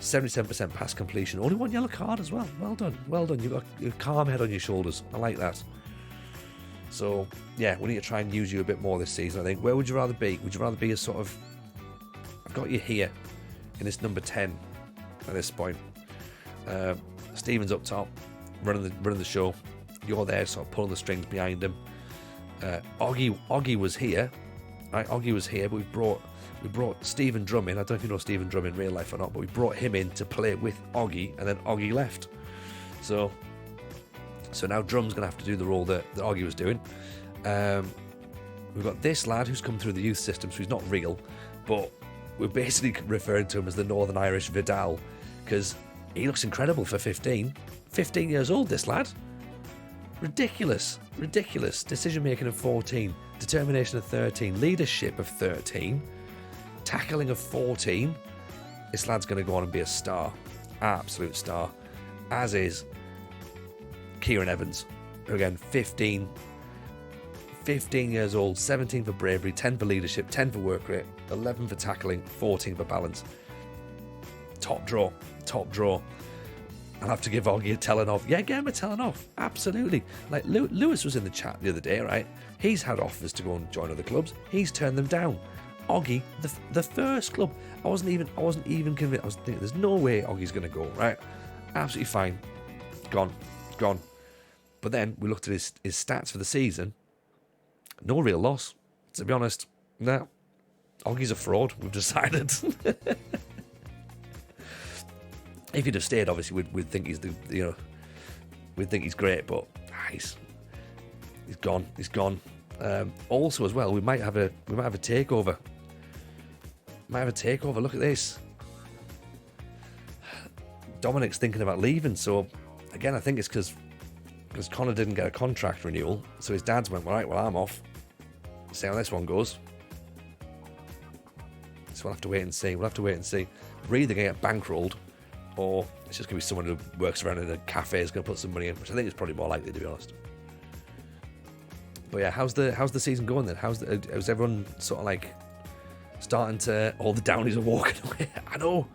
Speaker 1: 77% pass completion. Only one yellow card as well. Well done. You've got a calm head on your shoulders. I like that. So, yeah, we need to try and use you a bit more this season, I think. Where would you rather be? Would you rather be a sort of... I've got you here in this number 10 at this point. Stephen's up top, running the show. You're there sort of pulling the strings behind him. Oggy was here. Right, Oggy was here, but we brought Stephen Drum in. I don't know if you know Stephen Drum in real life or not, but we brought him in to play with Oggy, and then Oggy left. So now Drum's going to have to do the role that Oggy was doing. We've got this lad who's come through the youth system, so he's not real, but we're basically referring to him as the Northern Irish Vidal, because he looks incredible for 15. 15 years old, this lad. Ridiculous. Decision making of 14. Determination of 13. Leadership of 13. Tackling of 14. This lad's going to go on and be a star. Absolute star. As is Kieran Evans, who again, 15 years old, 17 for bravery, 10 for leadership, 10 for work rate, 11 for tackling, 14 for balance. Top draw. I'll have to give Oggy a telling off. Yeah, get him a telling off. Absolutely. Like Lewis was in the chat the other day, right? He's had offers to go and join other clubs. He's turned them down. Oggy, the first club, I wasn't even convinced. I was thinking, there's no way Oggy's going to go, right? Absolutely fine. Gone. But then we looked at his stats for the season. No real loss, to be honest. No. Oggy's a fraud, we've decided. If he'd have stayed, obviously we'd think we'd think he's great, but he's gone. Also, as well, we might have a takeover. Look at this. Dominic's thinking about leaving, so again, I think it's because Connor didn't get a contract renewal, so his dad's went, right, well, I'm off. See how this one goes. So we'll have to wait and see. We're either going to get bankrolled, or it's just going to be someone who works around in a cafe is going to put some money in, which I think is probably more likely, to be honest. But yeah, how's the season going then? How's everyone sort of like starting to... All the Downies are walking away. I know.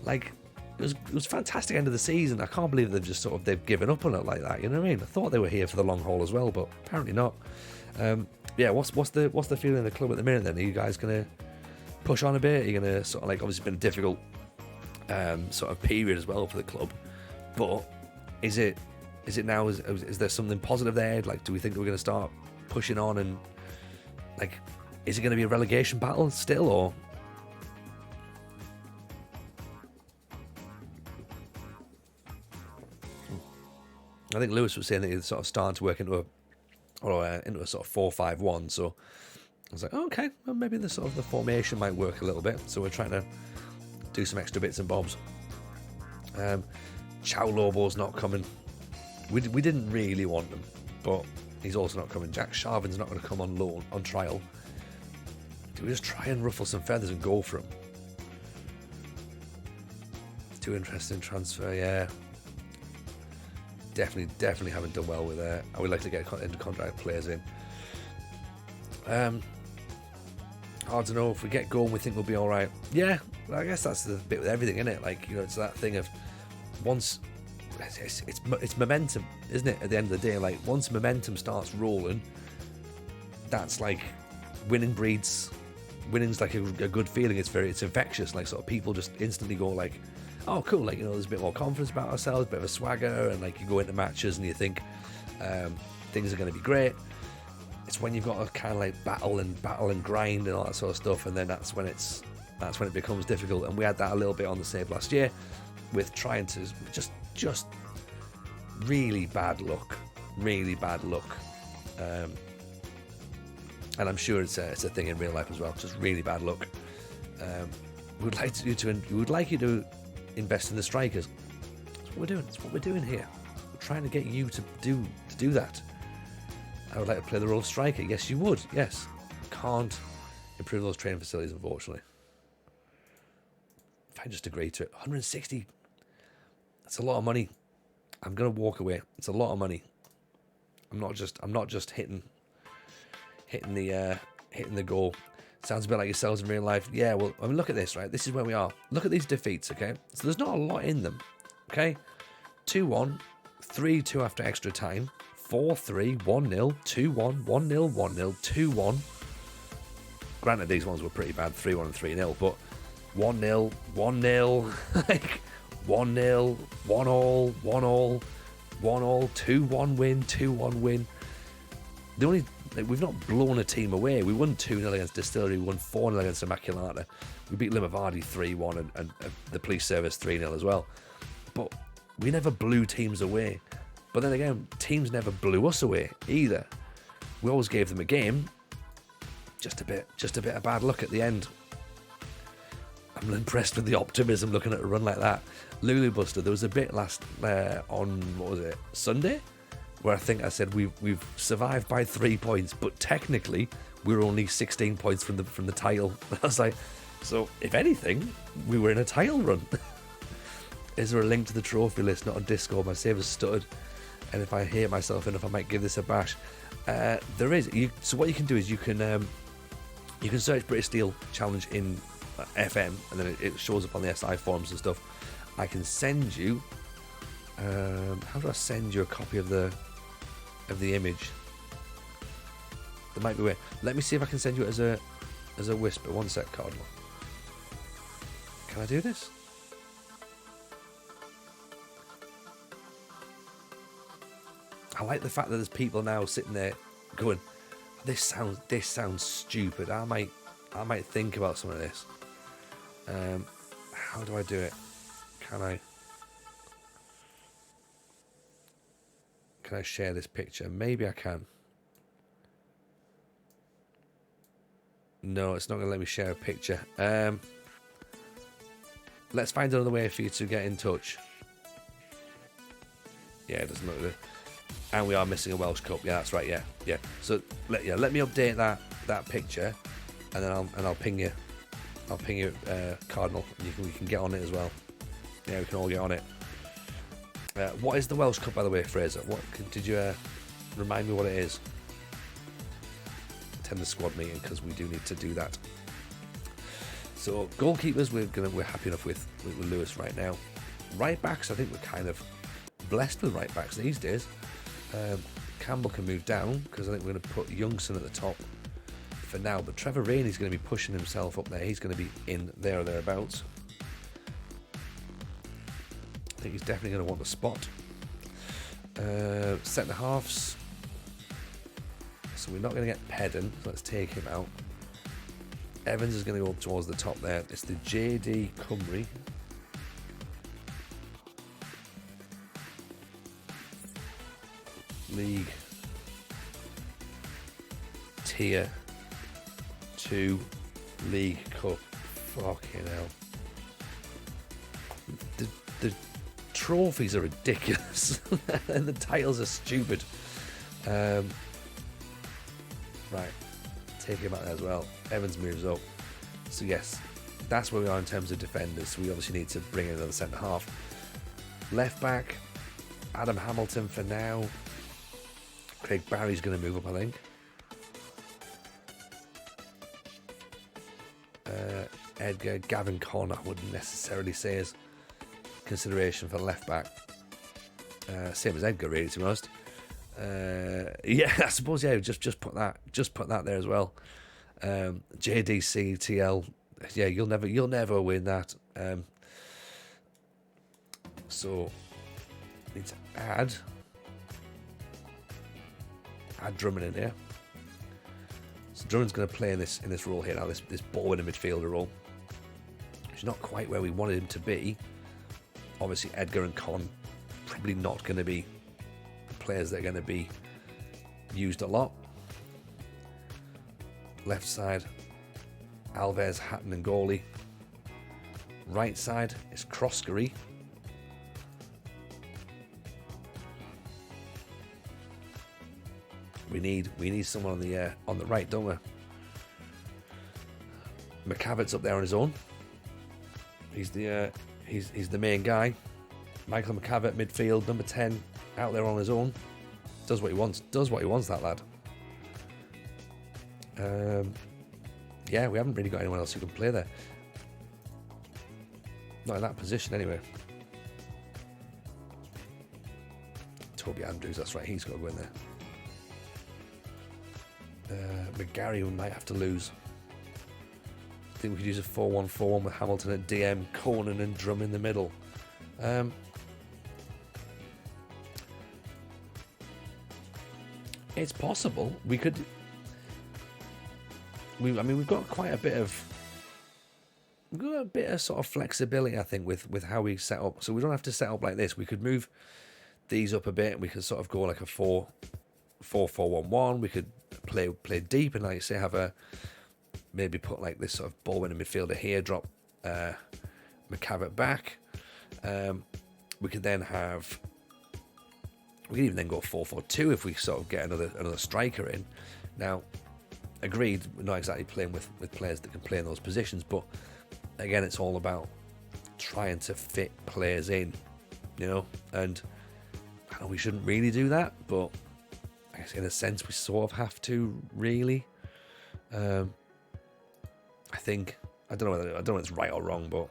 Speaker 1: Like, it was fantastic end of the season. I can't believe they've given up on it like that. You know what I mean? I thought they were here for the long haul as well, but apparently not. Yeah, what's the feeling in the club at the minute then? Are you guys going to push on a bit? Are you going to sort of like... Obviously, it's been a difficult sort of period as well for the club, but is it now? Is there something positive there? Like, do we think we're going to start pushing on, and like, is it going to be a relegation battle still, or? I think Lewis was saying that he's sort of starting to work into a sort of 4-5-1. So I was like, oh, okay, well, maybe the formation might work a little bit. So we're trying to do some extra bits and bobs. Chow Lobo's not coming. We didn't really want him, but he's also not coming. Jack Sharvin's not going to come on loan, on trial. Do we just try and ruffle some feathers and go for him? Too interesting transfer, yeah. Definitely haven't done well with that. I would like to get into contract players in. Hard to know. If we get going, we think we'll be all right. Yeah, I guess that's the bit with everything, isn't it? Like, you know, it's that thing of once it's momentum, isn't it? At the end of the day, like once momentum starts rolling, that's like winning's like a good feeling. It's infectious. Like, sort of people just instantly go like, oh, cool. Like, you know, there's a bit more confidence about ourselves, a bit of a swagger, and like you go into matches and you think things are going to be great. It's when you've got to kind of like battle and grind and all that sort of stuff, and then that's when it becomes difficult. And we had that a little bit on the save last year with trying to just really bad luck. And I'm sure it's a thing in real life as well. Just really bad luck. We would like you to invest in the strikers. That's what we're doing. That's what we're doing here. We're trying to get you to do that. I would like to play the role of striker. Yes, you would. Yes. Can't improve those training facilities, unfortunately. if I just agree to it, 160. That's a lot of money. I'm gonna walk away. It's a lot of money. I'm not just hitting the goal. Sounds a bit like yourselves in real life. Yeah, well, I mean, look at this, right? This is where we are. Look at these defeats, okay? So there's not a lot in them, okay? 2-1, 3-2 after extra time, 4-3, 1-0, 2-1, 1-0, 1-0, 2-1. Granted, these ones were pretty bad, 3-1 and 3-0, but 1-0, 1-0, like 1-0, 1-1, 1-1, 1-1, 2-1 win, 2-1 win. The only... we've not blown a team away. We won 2-0 against Distillery. We won 4-0 against Immaculata. We beat Limavady 3-1 and the police service 3-0 as well. But we never blew teams away. But then again, teams never blew us away either. We always gave them a game. Just a bit of bad luck at the end. I'm impressed with the optimism looking at a run like that. Lulu Buster, there was a bit last on, what was it, Sunday? Where I think I said we've survived by 3 points, but technically we were only 16 points from the title. I was like, so if anything, we were in a title run. Is there a link to the trophy list? Not on Discord. My save has stuttered, and if I hate myself enough, I might give this a bash. There is. So what you can do is you can search British Steel Challenge in FM, and then it shows up on the SI forums and stuff. I can send you. How do I send you a copy of the image? There might be a way. Let me see if I can send you it as a whisper. One sec, Cardinal. Can I do this? I like the fact that there's people now sitting there going, this sounds stupid. I might think about some of this. How do I do it? Can I share this picture? Maybe I can. No, it's not going to let me share a picture. Let's find another way for you to get in touch. Yeah, it doesn't look good. And we are missing a Welsh Cup. Yeah, that's right. Yeah. So let me update that picture, and then I'll ping you. I'll ping you, Cardinal, and we can get on it as well. Yeah, we can all get on it. What is the Welsh Cup, by the way, Fraser? Did you remind me what it is? Attend the squad meeting, because we do need to do that. So goalkeepers, we're happy enough with Lewis right now. Right backs, I think we're kind of blessed with right backs these days. Campbell can move down, because I think we're going to put Youngson at the top for now. But Trevor Rainey's going to be pushing himself up there. He's going to be in there or thereabouts. I think he's definitely going to want a spot. Centre halves. So we're not going to get Pedden. So let's take him out. Evans is going to go up towards the top there. It's the JD Cymru. League Tier 2 League Cup. Fucking hell. The trophies are ridiculous and the titles are stupid. Right, take him out there as well. Evans moves up. So yes, that's where we are in terms of defenders. So we obviously need to bring in another centre half. Left back, Adam Hamilton for now. Craig Barry's going to move up, I think. Edgar, Gavin Conn, I wouldn't necessarily say is consideration for left back. Same as Edgar, really, to be honest. Yeah, I suppose. Yeah, just put that there as well. JDC TL. Yeah, you'll never win that. So need to add Drummond in here. So Drummond's going to play in this role here now. This ball-winning midfielder role. He's not quite where we wanted him to be. Obviously, Edgar and Con probably not going to be the players that are going to be used a lot. Left side, Alves, Hatton and Gawley. Right side is Croskery. We need someone on the right, don't we? McCavitt's up there on his own. He's the main guy. Michael McCavitt, midfield, number 10, out there on his own. Does what he wants. That lad. Yeah, we haven't really got anyone else who can play there. Not in that position, anyway. Toby Andrews, that's right. He's got to go in there. McGarry, we might have to lose. I think we could use a 4-1-4-1 with Hamilton at DM, Conan and Drum in the middle. It's possible. We could... we've got quite a bit of... We've got a bit of sort of flexibility, I think, with how we set up. So we don't have to set up like this. We could move these up a bit. We could sort of go like a 4-4-1-1. We could play deep and, like I say, have a... Maybe put like this sort of ball winning midfielder here, drop McCavitt back. We could then have... We could even then go 4-4-2 if we sort of get another striker in. Now, agreed, we're not exactly playing with players that can play in those positions, but again, it's all about trying to fit players in, you know. And I know we shouldn't really do that, but I guess in a sense we sort of have to, really. I think I don't know if it's right or wrong, but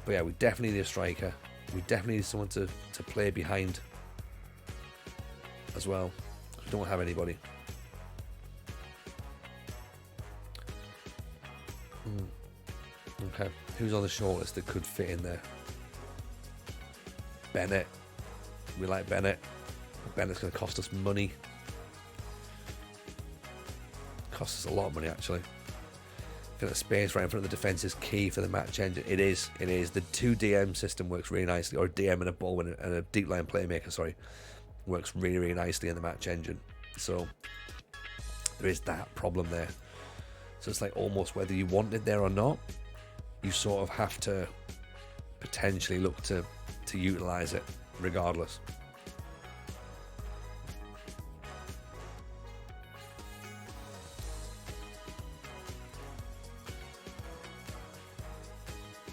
Speaker 1: yeah, we definitely need a striker. We definitely need someone to play behind as well. We don't have anybody. Okay, who's on the shortlist that could fit in there? Bennett. We like Bennett. Bennett's going to cost us money. Costs us a lot of money, actually. I think the space right in front of the defence is key for the match engine. It is. The 2 DM system works really nicely, or DM and a ball and a deep line playmaker, works really, really nicely in the match engine. So there is that problem there. So it's like almost whether you want it there or not, you sort of have to potentially look to utilise it regardless.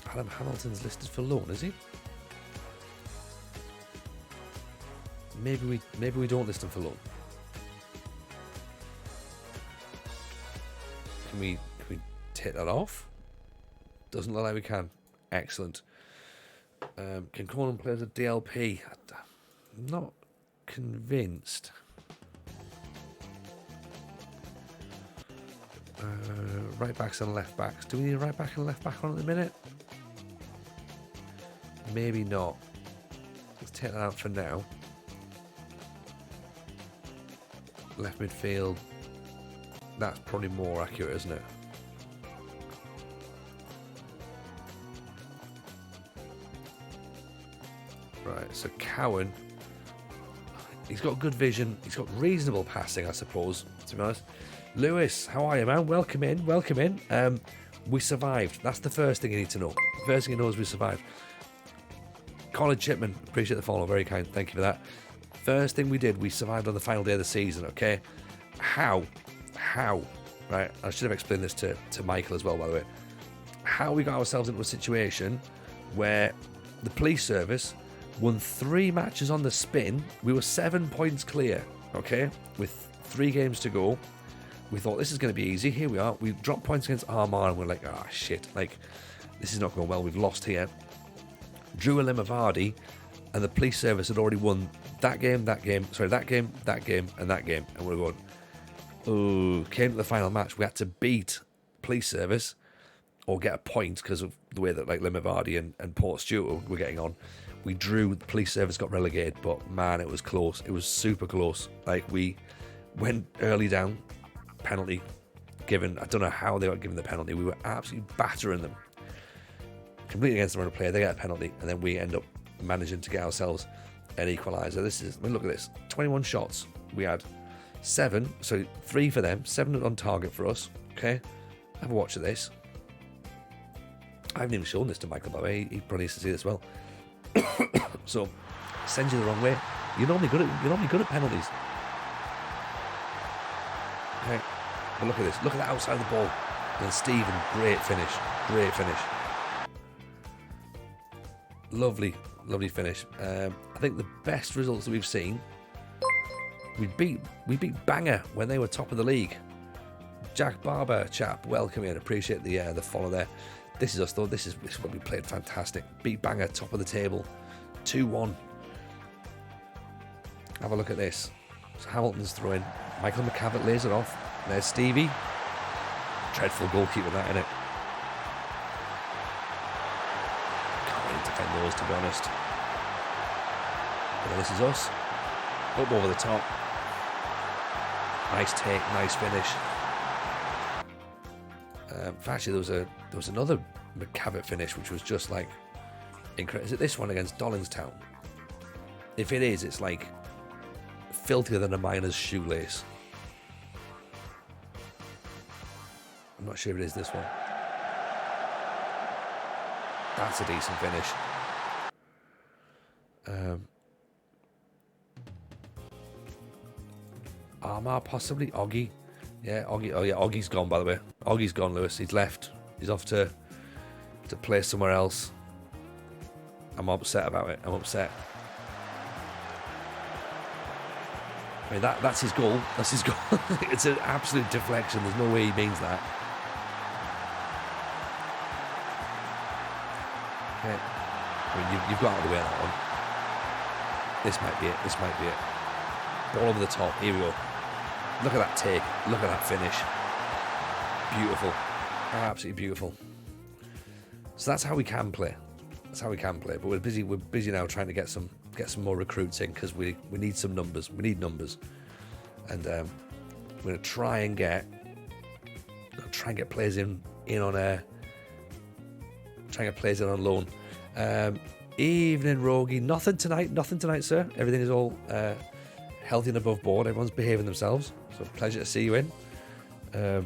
Speaker 1: Adam Hamilton's listed for loan, is he? Maybe we don't list him for loan. Can we take that off? Doesn't look like we can. Excellent. Can Conan play as a DLP? I'm not convinced. Right backs and left backs. Do we need a right back and left back on at the minute? Maybe not. Let's take that out for now. Left midfield. That's probably more accurate, isn't it? Right, so Cowan, he's got good vision. He's got reasonable passing, I suppose, to be honest. Lewis, how are you, man? Welcome in. We survived. That's the first thing you need to know. First thing you know is we survived. Colin Chipman, appreciate the follow, very kind, thank you for that. First thing we did, we survived on the final day of the season, okay? How? Right, I should have explained this to Michael as well, by the way. How we got ourselves into a situation where the police service won 3 matches on the spin. We were 7 points clear, okay? With 3 games to go. We thought, this is going to be easy. Here we are. We dropped points against Armagh and we're like, shit. Like, this is not going well. We've lost here. Drew a Limavardi, and the police service had already won that game, and that game. And we're going, oh, came to the final match. We had to beat police service or get a point because of the way that like Limavardi and Port Stewart were getting on. We drew, the police service got relegated, but man, it was close. It was super close. Like, we went early down, penalty given. I don't know how they got given the penalty. We were absolutely battering them. Completely against the run of play, they get a penalty, and then we end up managing to get ourselves an equaliser. Look at this, 21 shots. We had 7, so 3 for them, 7 on target for us. Okay, have a watch of this. I haven't even shown this to Michael, by the way. He probably needs to see this as well. So, send you the wrong way. You're normally good at penalties. Okay, but look at this. Look at the outside of the ball. And Stephen, great finish. Lovely finish. I think the best results that we've seen, we beat Bangor when they were top of the league. Jack Barber, chap, welcome in. Appreciate the follow there. This is us though. This is what we played fantastic. Beat Bangor, top of the table, 2-1. Have a look at this. So Hamilton's throwing. Michael McCavitt lays it off. There's Stevie. Dreadful goalkeeper, that, innit? Can't really defend those, to be honest. But this is us. Up over the top. Nice take, nice finish. Actually, there was another McCavitt finish, which was just like incredible. Is it this one against Dollingstown? If it is, it's like filthier than a miner's shoelace. I'm not sure if it is this one. That's a decent finish. Armar, possibly. Oggy. Yeah, Oggy. Oh, yeah, Oggy's gone, by the way. Oggy's gone, Lewis. He's left. He's off to play somewhere else. I'm upset about it. I'm upset. I mean, that's his goal. That's his goal. It's an absolute deflection. There's no way he means that. Okay. I mean, you've got out of the way on that one. This might be it. Ball over the top. Here we go. Look at that take. Look at that finish. Beautiful. Absolutely beautiful. So that's how we can play. But we're busy now trying to get some more recruits in, because we need some numbers. We need numbers. And we're going to try and get players in on loan. Evening, Rogie. Nothing tonight, sir. Everything is all healthy and above board. Everyone's behaving themselves. So pleasure to see you in. The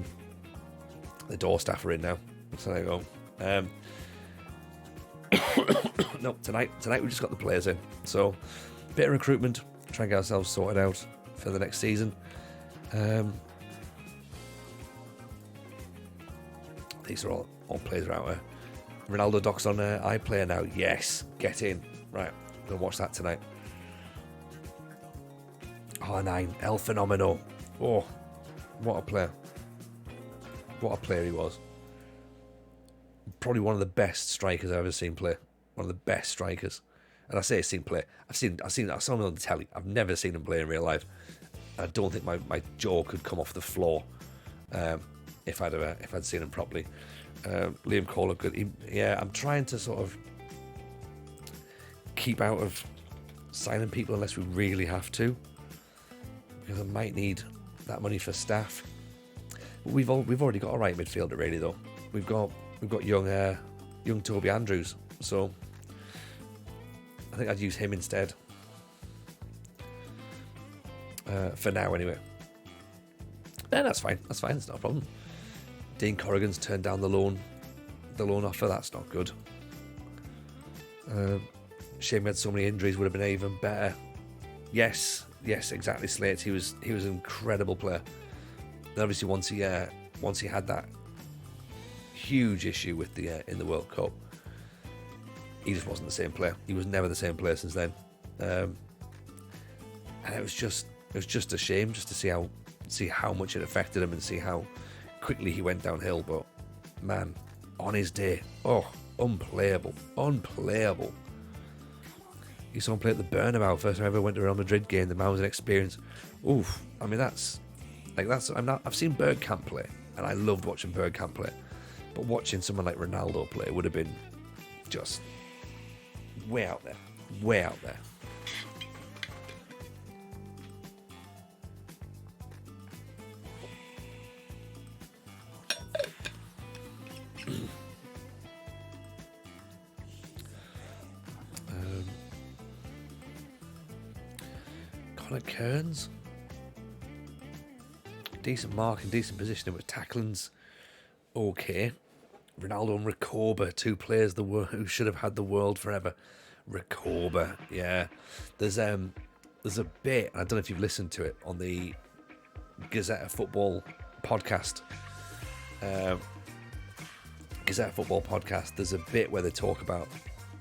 Speaker 1: door staff are in now. So there you go. No, tonight we just got the players in. So bit of recruitment, try and get ourselves sorted out for the next season. These are all players are out there. Ronaldo Doc's on iPlayer now. Yes, get in. Right, I'm gonna watch that tonight. R9, El Fenomeno. Oh, what a player. What a player he was. Probably one of the best strikers I've ever seen play. One of the best strikers. And I say seen play. I saw him on the telly. I've never seen him play in real life. I don't think my jaw could come off the floor if I'd seen him properly. Liam Kohler, good. I'm trying to sort of keep out of signing people unless we really have to, because I might need that money for staff. But we've already got a right midfielder, really, though. We've got young Toby Andrews, so I think I'd use him instead for now, anyway. Yeah, that's fine. It's not a problem. Dean Corrigan's turned down the loan offer. That's not good. Shame we had so many injuries. Would have been even better. Yes, exactly. Slates. He was an incredible player. And obviously, once he had that huge issue with the in the World Cup, he just wasn't the same player. He was never the same player since then. And it was just a shame just to see how much it affected him and see how quickly he went downhill. But man, on his day, unplayable. You saw him play at the Bernabeu. First time I ever went to a Real Madrid game. The man was an experience. Oof. I mean, I've seen Bergkamp play, and I loved watching Bergkamp play. But watching someone like Ronaldo play would have been just way out there. Connor Kearns, decent mark and decent positioning with tackling's okay. Ronaldo and Recoba, two players who should have had the world forever. Recoba, yeah. There's a bit, I don't know if you've listened to it, on the Gazette of Football podcast, Gazette Football podcast, there's a bit where they talk about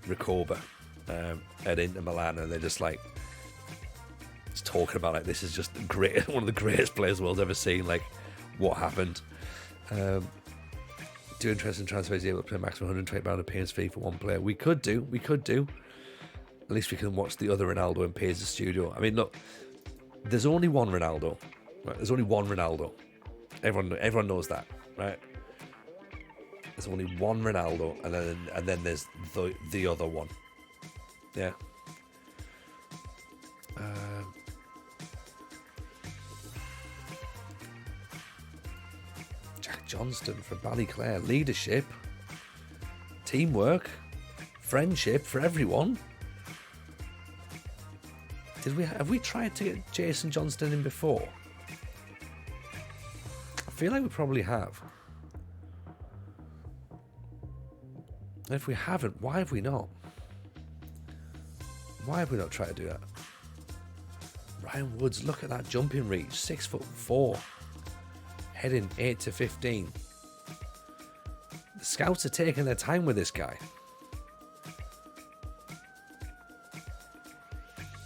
Speaker 1: Recoba at Inter Milan, and they're just like talking about like this is just great, one of the greatest players the world's ever seen. Like, what happened? Do interesting transfers, able to pay maximum £120 appearance fee for one player. We could do. At least we can watch the other Ronaldo in Piers' studio. I mean, look, there's only one Ronaldo. Right? There's only one Ronaldo. Everyone knows that, right? There's only one Ronaldo, and then there's the other one. Yeah. Jack Johnston from Ballyclare. Leadership, teamwork, friendship for everyone. Have we tried to get Jason Johnston in before? I feel like we probably have. And if we haven't, why have we not? Why have we not tried to do that? Ryan Woods, look at that jumping reach, 6'4", heading 8 to 15. The scouts are taking their time with this guy.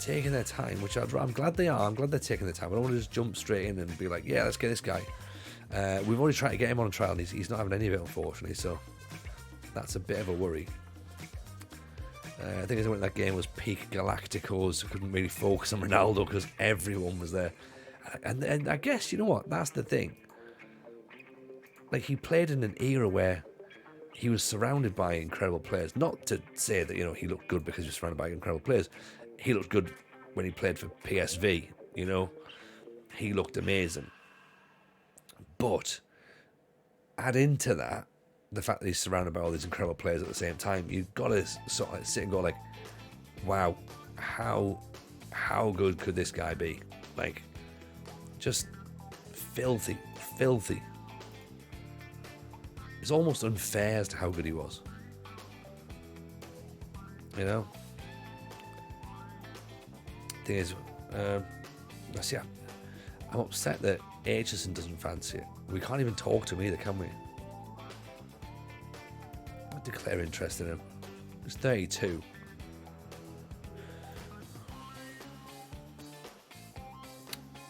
Speaker 1: Taking their time, which I'm glad they are. I'm glad they're taking their time. I don't want to just jump straight in and be like, yeah, let's get this guy. We've already tried to get him on a trial, and he's not having any of it, unfortunately, so that's a bit of a worry. I think when that game was peak Galacticos. Couldn't really focus on Ronaldo because everyone was there. And I guess, you know what, that's the thing. Like, he played in an era where he was surrounded by incredible players. Not to say that, you know, he looked good because he was surrounded by incredible players. He looked good when he played for PSV, you know. He looked amazing. But add into that the fact that he's surrounded by all these incredible players at the same time. You've got to sort of sit and go like, wow, how good could this guy be? Like, just filthy. It's almost unfair as to how good he was. You know? Thing is, I'm upset that Aitchison doesn't fancy it. We can't even talk to him either, can we? I'd declare interest in him. He's 32.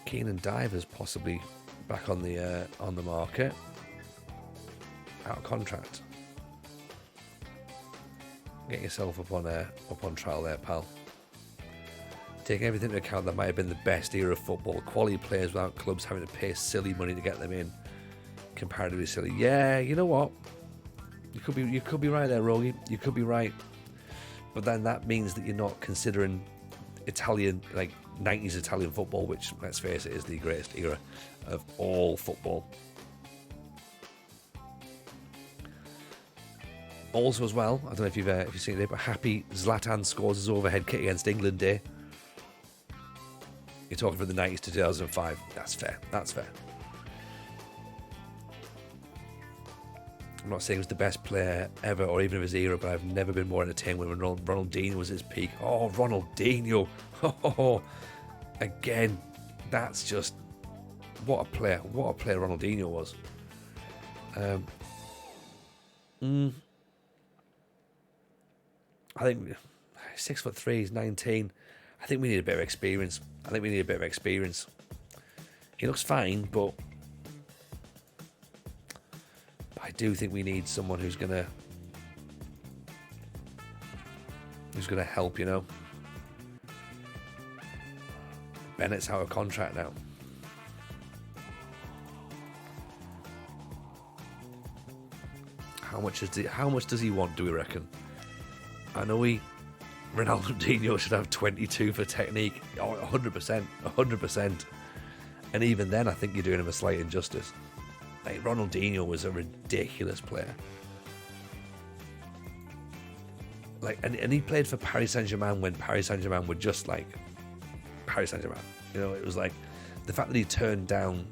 Speaker 1: Keenan Divers possibly back on the market. Out of contract. Get yourself up on trial there, pal. Taking everything into account, that might have been the best era of football. Quality players without clubs having to pay silly money to get them in. Comparatively silly. Yeah, you know what? You could be right there, Rogie. You could be right. But then that means that you're not considering Italian, like 90s Italian football, which, let's face it, is the greatest era of all football. Also as well, I don't know if you've seen it, but happy Zlatan scores his overhead kick against England Day. You're talking from the 90s to 2005. That's fair. I'm not saying he was the best player ever or even of his era, but I've never been more entertained when Ronaldinho was at his peak. Oh, Ronaldinho. Oh, again, that's just... What a player Ronaldinho was. I think 6'3", he's 19. I think we need a bit of experience. He looks fine, but I do think we need someone who's gonna help, you know. Bennett's out of contract now. How much does he want, do we reckon? I know Ronaldinho should have 22 for technique. Oh, 100%. And even then, I think you're doing him a slight injustice. Like, Ronaldinho was a ridiculous player. Like, and he played for Paris Saint-Germain when Paris Saint-Germain were just like Paris Saint-Germain. You know, it was like the fact that he turned down.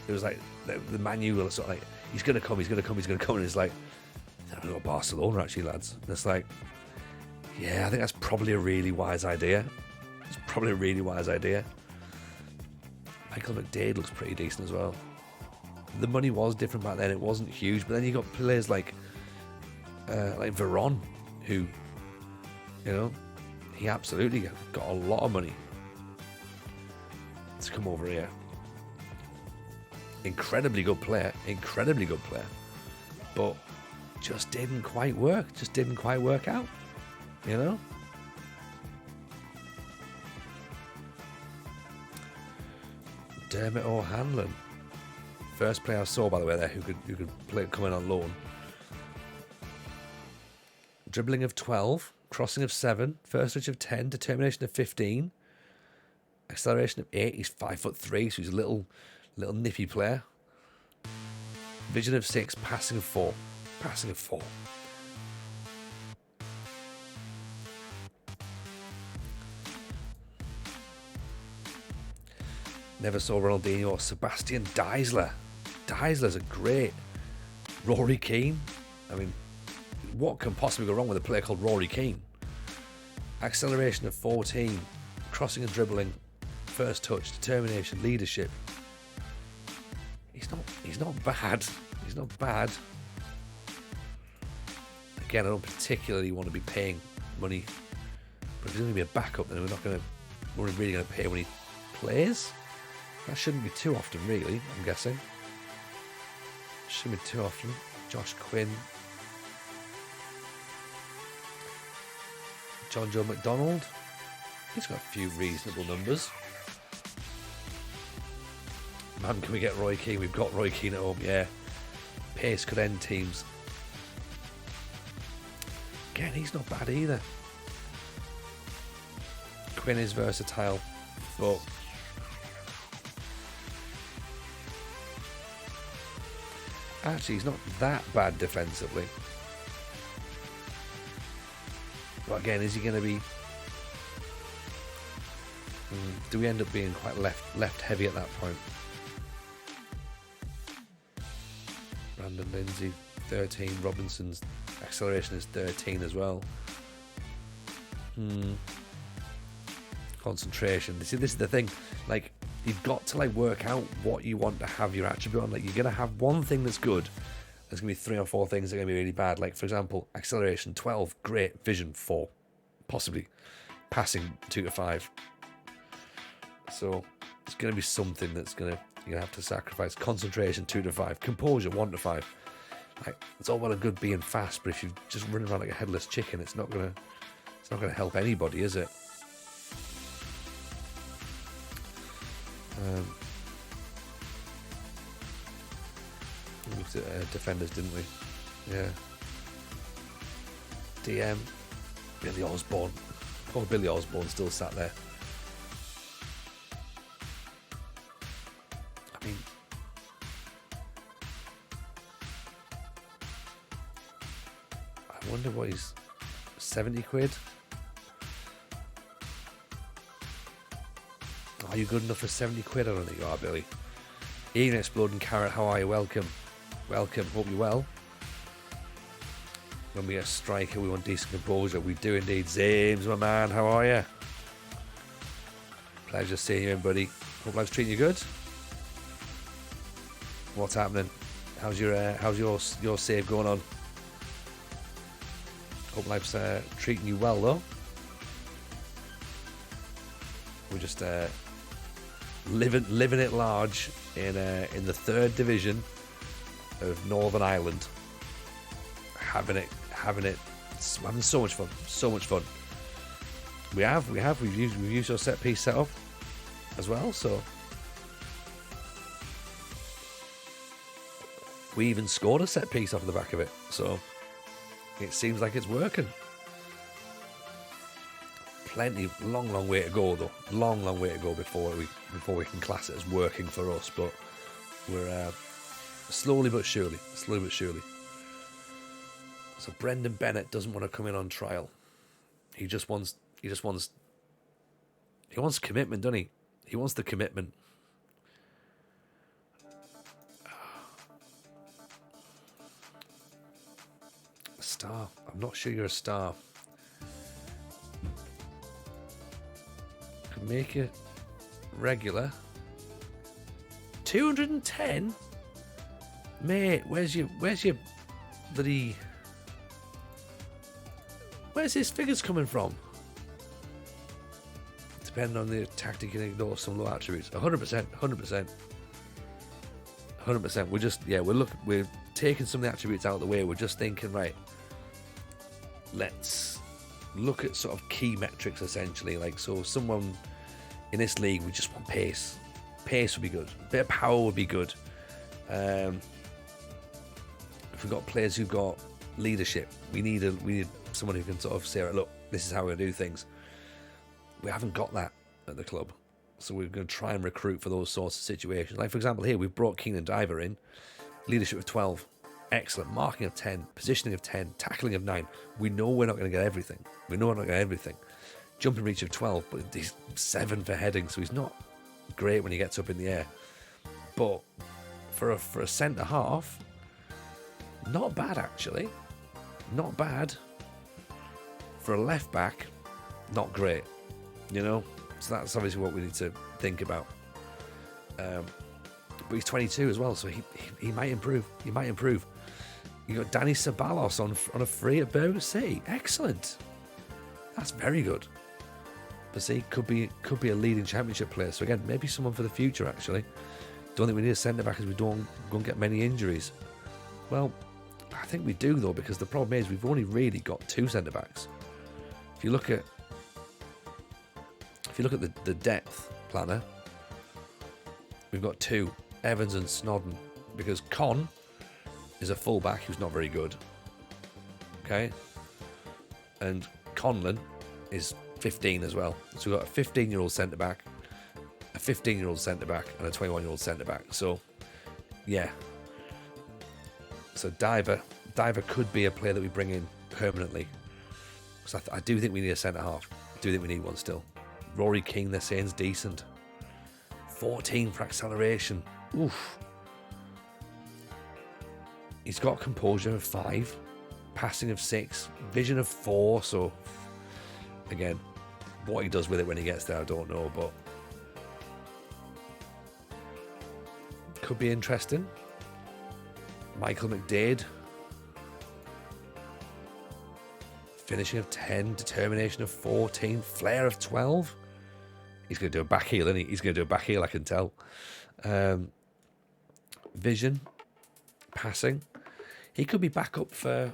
Speaker 1: It was like the manual sort of like, he's gonna come. And it's like, I don't know, Barcelona actually, lads. And it's like, yeah, I think that's probably a really wise idea. Michael McDade looks pretty decent as well. the money was different back then. It wasn't huge, but then you got players like Veron, who, he absolutely got a lot of money to come over here. Incredibly good player, but just didn't quite work. Just didn't quite work out, Dermot O'Hanlon, first player I saw, by the way, there who could play, come in on loan. Dribbling of 12, crossing of 7, first touch of 10, determination of 15, acceleration of 8. He's 5'3", so he's a little nippy player. Vision of 6, passing of 4. Never saw Ronaldinho or Sebastian Deisler. Deisler's a great. Rory Keane. I mean, what can possibly go wrong with a player called Rory Keane? Acceleration of 14, crossing and dribbling, first touch, determination, leadership. He's not bad. He's not bad. Again, I don't particularly want to be paying money, but if he's going to be a backup, then we're really going to pay when he plays. That shouldn't be too often, really, I'm guessing. Shouldn't be too often. Josh Quinn. John Joe McDonald. He's got a few reasonable numbers. Man, can we get Roy Keane? We've got Roy Keane at home, yeah. Pace could end teams. Again, he's not bad either. Quinn is versatile, but actually, he's not that bad defensively. But again, is he going to be... do we end up being quite left heavy at that point? Brandon Lindsay, 13. Robinson's acceleration is 13 as well. Concentration. This is the thing. Like, you've got to work out what you want to have your attribute on. Like, you're going to have one thing that's good. There's going to be 3 or 4 things that are going to be really bad. Like, for example, acceleration 12, great. Vision 4, possibly. Passing 2 to 5. So it's going to be something that's you're going to have to sacrifice. Concentration 2 to 5. Composure 1 to 5. Like, it's all well and good being fast, but if you just run around like a headless chicken, it's not going to help anybody, is it? We looked at defenders, didn't we? Yeah. DM, Billy Osborne. Poor Billy Osborne still sat there. I mean, I wonder what he's... 70 quid? Are you good enough for 70 quid? I don't think you are, Billy. Ian Exploding Carrot, how are you? Welcome. Hope you're well. When we get a striker, we want decent composure. We do indeed. Zames, my man, how are you? Pleasure seeing you in, buddy. Hope life's treating you good. What's happening? How's your save going on? Hope life's treating you well, though. We're just living it large in the 3rd division of Northern Ireland, having so much fun. We've used your set piece setup as well, so we even scored a set piece off the back of it, so it seems like it's working. Long way to go though. Long way to go before we can class it as working for us. But we're slowly but surely. So Brendan Bennett doesn't want to come in on trial. He wants commitment, doesn't he? He wants the commitment. A star. I'm not sure you're a star. Make it regular. 210? Mate, where's your bloody... Where's his figures coming from? Depending on the tactic, you can ignore some low attributes. 100%, 100%. 100%. We're just, we're taking some of the attributes out of the way. We're just thinking, right, let's look at sort of key metrics, essentially. Like, so someone in this league, we just want pace. Pace would be good. A bit of power would be good. If we've got players who've got leadership, we need someone who can sort of say, right, look, this is how we do things. We haven't got that at the club, so we're going to try and recruit for those sorts of situations. Like, for example, here we've brought Keenan Diver in, leadership of 12, excellent, marking of 10, positioning of 10, tackling of 9. We know we're not going to get everything. Jumping reach of 12, but he's 7 for heading, so he's not great when he gets up in the air. But for a centre half, not bad actually, not bad. For a left back, not great. So that's obviously what we need to think about. But he's 22 as well, so he might improve. You got Danny Ceballos on a free at Birmingham City. Excellent. That's very good. But see, could be a leading championship player. So again, maybe someone for the future. Actually, don't think we need a centre back as we don't get many injuries. Well, I think we do though, because the problem is we've only really got 2 centre backs. If you look at the depth planner, we've got 2, Evans and Snodden, because Con is a full-back who's not very good. Okay? And Conlon is 15 as well. So we've got a 15-year-old centre-back, a 15-year-old centre-back, and a 21-year-old centre-back. So, yeah. So Diver could be a player that we bring in permanently. So I do think we need a centre-half. I do think we need one still. Rory King, they're saying, is decent. 14 for acceleration. Oof. He's got composure of 5, passing of 6, vision of 4. So, again, what he does with it when he gets there, I don't know, but could be interesting. Michael McDade. Finishing of 10, determination of 14, flair of 12. He's going to do a back heel, isn't he? He's going to do a back heel, I can tell. Vision, passing. He could be back up for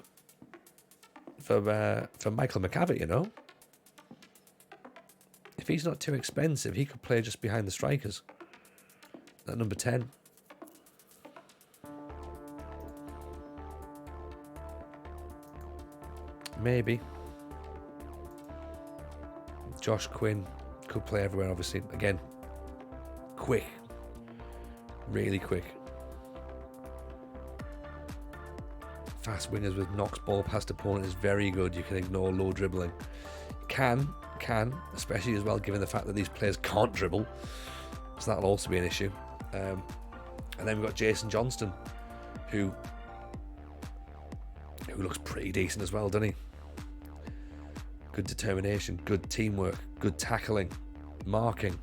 Speaker 1: Michael McCavitt, If he's not too expensive, he could play just behind the strikers. At number 10. Maybe. Josh Quinn could play everywhere, obviously. Again, quick. Really quick. Fast wingers with knocks ball past opponent is very good. You can ignore low dribbling. Can, especially as well, given the fact that these players can't dribble. So that'll also be an issue. And then we've got Jason Johnston, who looks pretty decent as well, doesn't he? Good determination, good teamwork, good tackling, marking.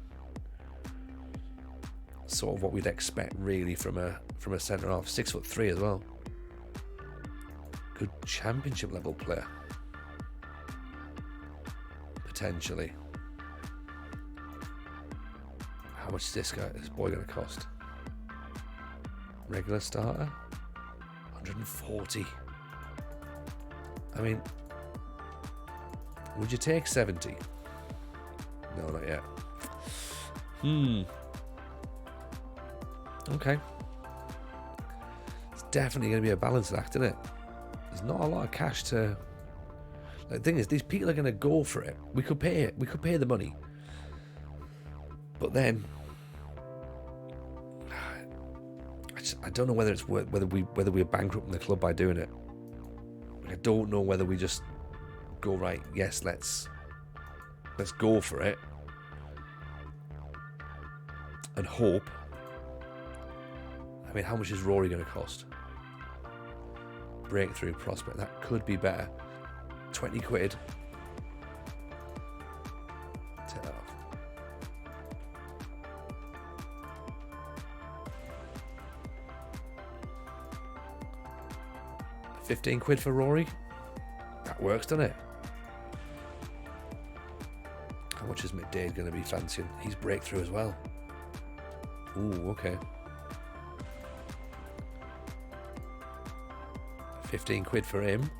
Speaker 1: Sort of what we'd expect really from a centre half. 6'3" as well. Good championship level player. Potentially. How much is this boy going to cost? Regular starter? 140. I mean, would you take 70? No, not yet. Okay. It's definitely going to be a balancing act, isn't it? There's not a lot of cash to... The thing is, these people are going to go for it. We could pay it. We could pay the money. But then... I don't know whether it's whether we're bankrupting the club by doing it. I don't know whether we just go, right, yes, let's go for it and hope. I mean, how much is Rory going to cost? Breakthrough prospect, that could be better. 20 quid. Take that off. 15 quid for Rory. That works, doesn't it? How much is McDade going to be fancying? He's breakthrough as well. Ooh, okay. 15 quid for him.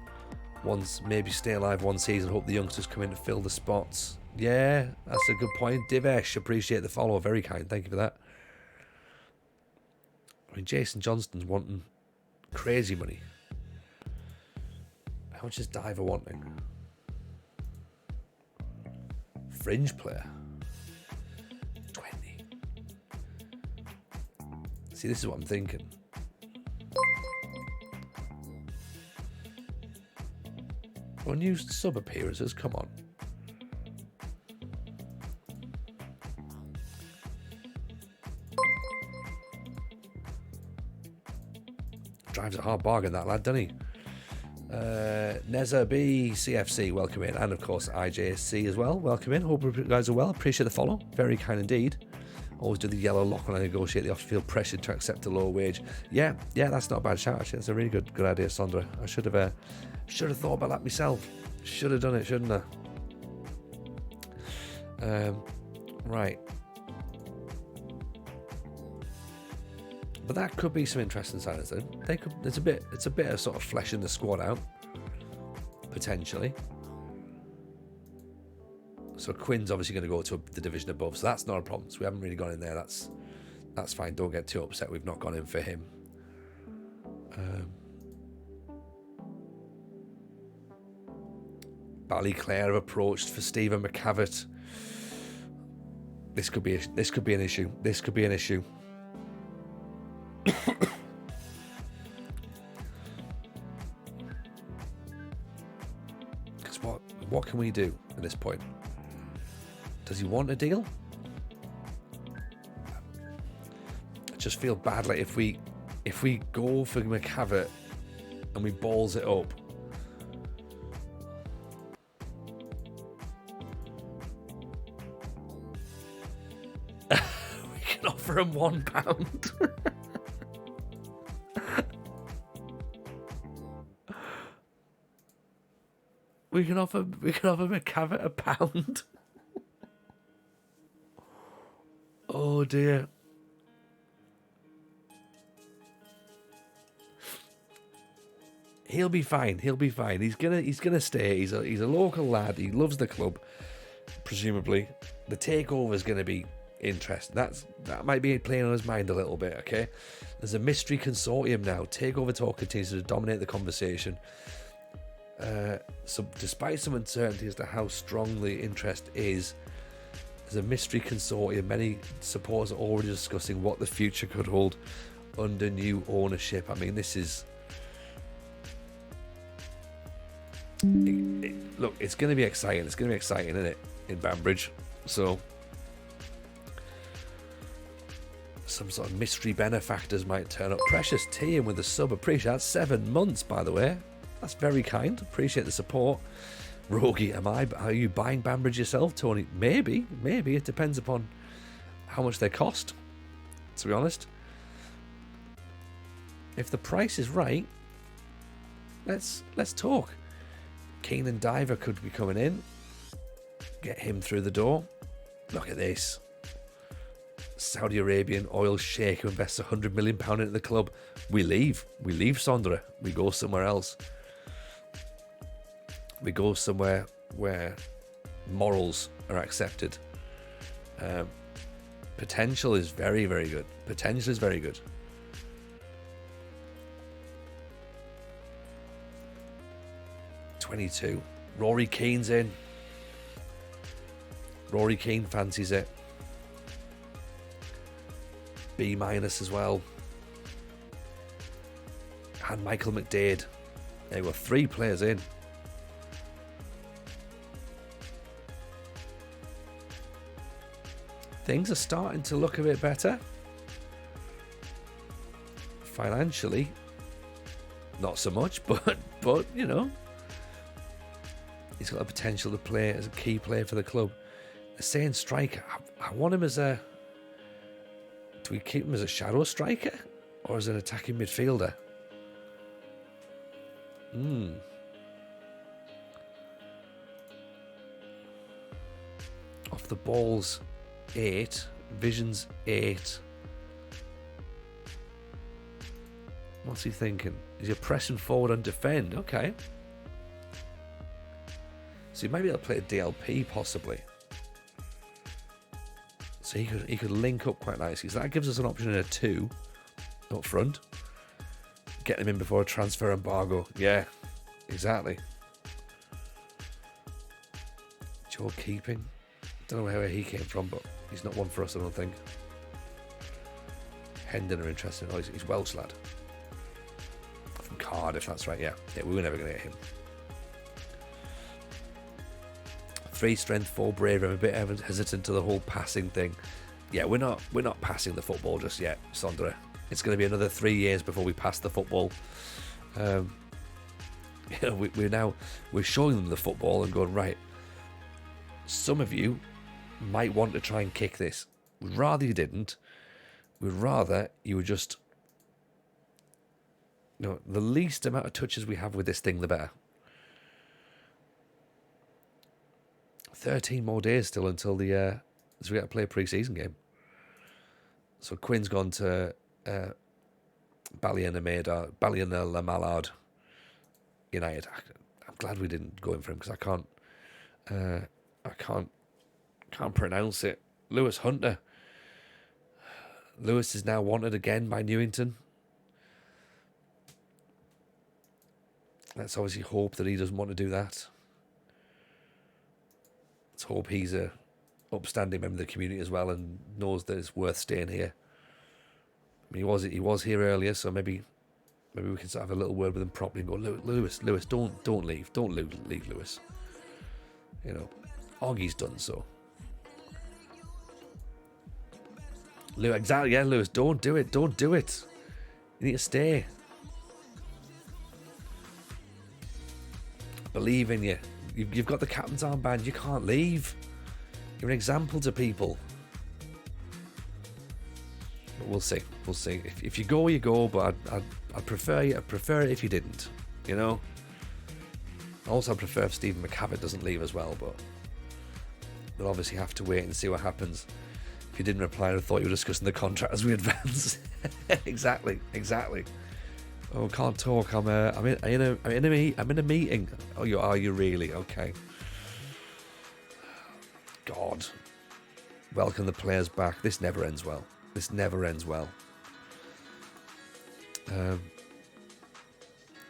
Speaker 1: Once, maybe stay alive one season. Hope the youngsters come in to fill the spots. Yeah, that's a good point. Divesh, appreciate the follow. Very kind. Thank you for that. I mean, Jason Johnston's wanting crazy money. How much is Diver wanting? Fringe player. 20. See, this is what I'm thinking. Unused sub appearances, come on. Drives a hard bargain, that lad, doesn't he? Neza B, CFC, welcome in. And of course, IJSC as well, welcome in. Hope you guys are well. Appreciate the follow. Very kind indeed. Always do the yellow lock when I negotiate the off-field pressure to accept a lower wage. Yeah, that's not a bad shout, actually. That's a really good idea, Sondra. I should have thought about that myself. Should have done it, shouldn't I? Right. But that could be some interesting signings then. It's a bit of sort of fleshing the squad out, potentially. So Quinn's obviously going to go to the division above, so that's not a problem. So we haven't really gone in there. That's fine. Don't get too upset. We've not gone in for him. Ballyclare have approached for Stephen McCavitt. This could be an issue. This could be an issue. Because what can we do at this point? Does he want a deal? I just feel bad, like if we go for McCavitt and we balls it up, we can offer him £1. We can offer McCavitt £1. Oh dear. He'll be fine. He's gonna stay. He's a local lad. He loves the club. Presumably, the takeover is gonna be interesting. That might be playing on his mind a little bit. Okay, there's a mystery consortium now. Takeover talk continues to dominate the conversation. So, despite some uncertainty as to how strong the interest is, there's a mystery consortium. Many supporters are already discussing what the future could hold under new ownership. I mean, this is... look, it's going to be exciting. It's going to be exciting, isn't it, in Banbridge? So, some sort of mystery benefactors might turn up. Precious T with a sub. Appreciate that. 7 months, by the way. That's very kind. Appreciate the support. Rogie, are you buying Banbridge yourself, Tony? Maybe. It depends upon how much they cost, to be honest. If the price is right, let's talk. Keenan Diver could be coming in. Get him through the door. Look at this. Saudi Arabian oil sheikh who invests £100 million into the club. We leave Sondra. We go somewhere else. We go somewhere where morals are accepted. Potential is very, very good. 22. Rory Keane's in. Rory Keane fancies it. B- as well. And Michael McDade. There were 3 players in. Things are starting to look a bit better. Financially, not so much, but you know, he's got the potential to play as a key player for the club. They're saying striker. I want him as a... Do we keep him as a shadow striker or as an attacking midfielder? Off the ball's 8. Vision's 8. What's he thinking? Is he pressing forward and defend? Okay. So he might be able to play a DLP possibly. So he could link up quite nicely. So that gives us an option in a 2 up front. Get him in before a transfer embargo. Yeah, exactly. Joe Keeping. Don't know where he came from, but he's not one for us, I don't think. Hendon are interesting. Oh, he's Welsh lad. From Cardiff, that's right, yeah. We were never going to get him. 3 strength, 4 bravery. I'm a bit hesitant to the whole passing thing. Yeah, we're not passing the football just yet, Sondra. It's going to be another 3 years before we pass the football. We're showing them the football and going, right, some of you might want to try and kick this. We'd rather you didn't. We'd rather you were just, the least amount of touches we have with this thing, the better. 13 more days still until as we get to play a pre-season game. So Quinn's gone to Ballina Mallard United. I'm glad we didn't go in for him because I can't pronounce it. Lewis Hunter. Lewis is now wanted again by Newington. Let's obviously hope that he doesn't want to do that. Let's hope he's a upstanding member of the community as well and knows that it's worth staying here. I mean, he was here earlier, so maybe we can sort of have a little word with him properly and go, Lewis, don't leave, leave Lewis. Oggie's done so. Exactly, yeah, Lewis, don't do it. You need to stay. I believe in you. You've got the captain's armband. You can't leave. You're an example to people. But we'll see. If you go, you go. But I'd prefer it if you didn't. Also, I prefer if Stephen McCavitt doesn't leave as well. But we'll obviously have to wait and see what happens. If you didn't reply, I thought you were discussing the contract as we advance. Exactly. Oh, can't talk. I'm in a meeting. Oh, are you really? Okay. God. Welcome the players back. This never ends well.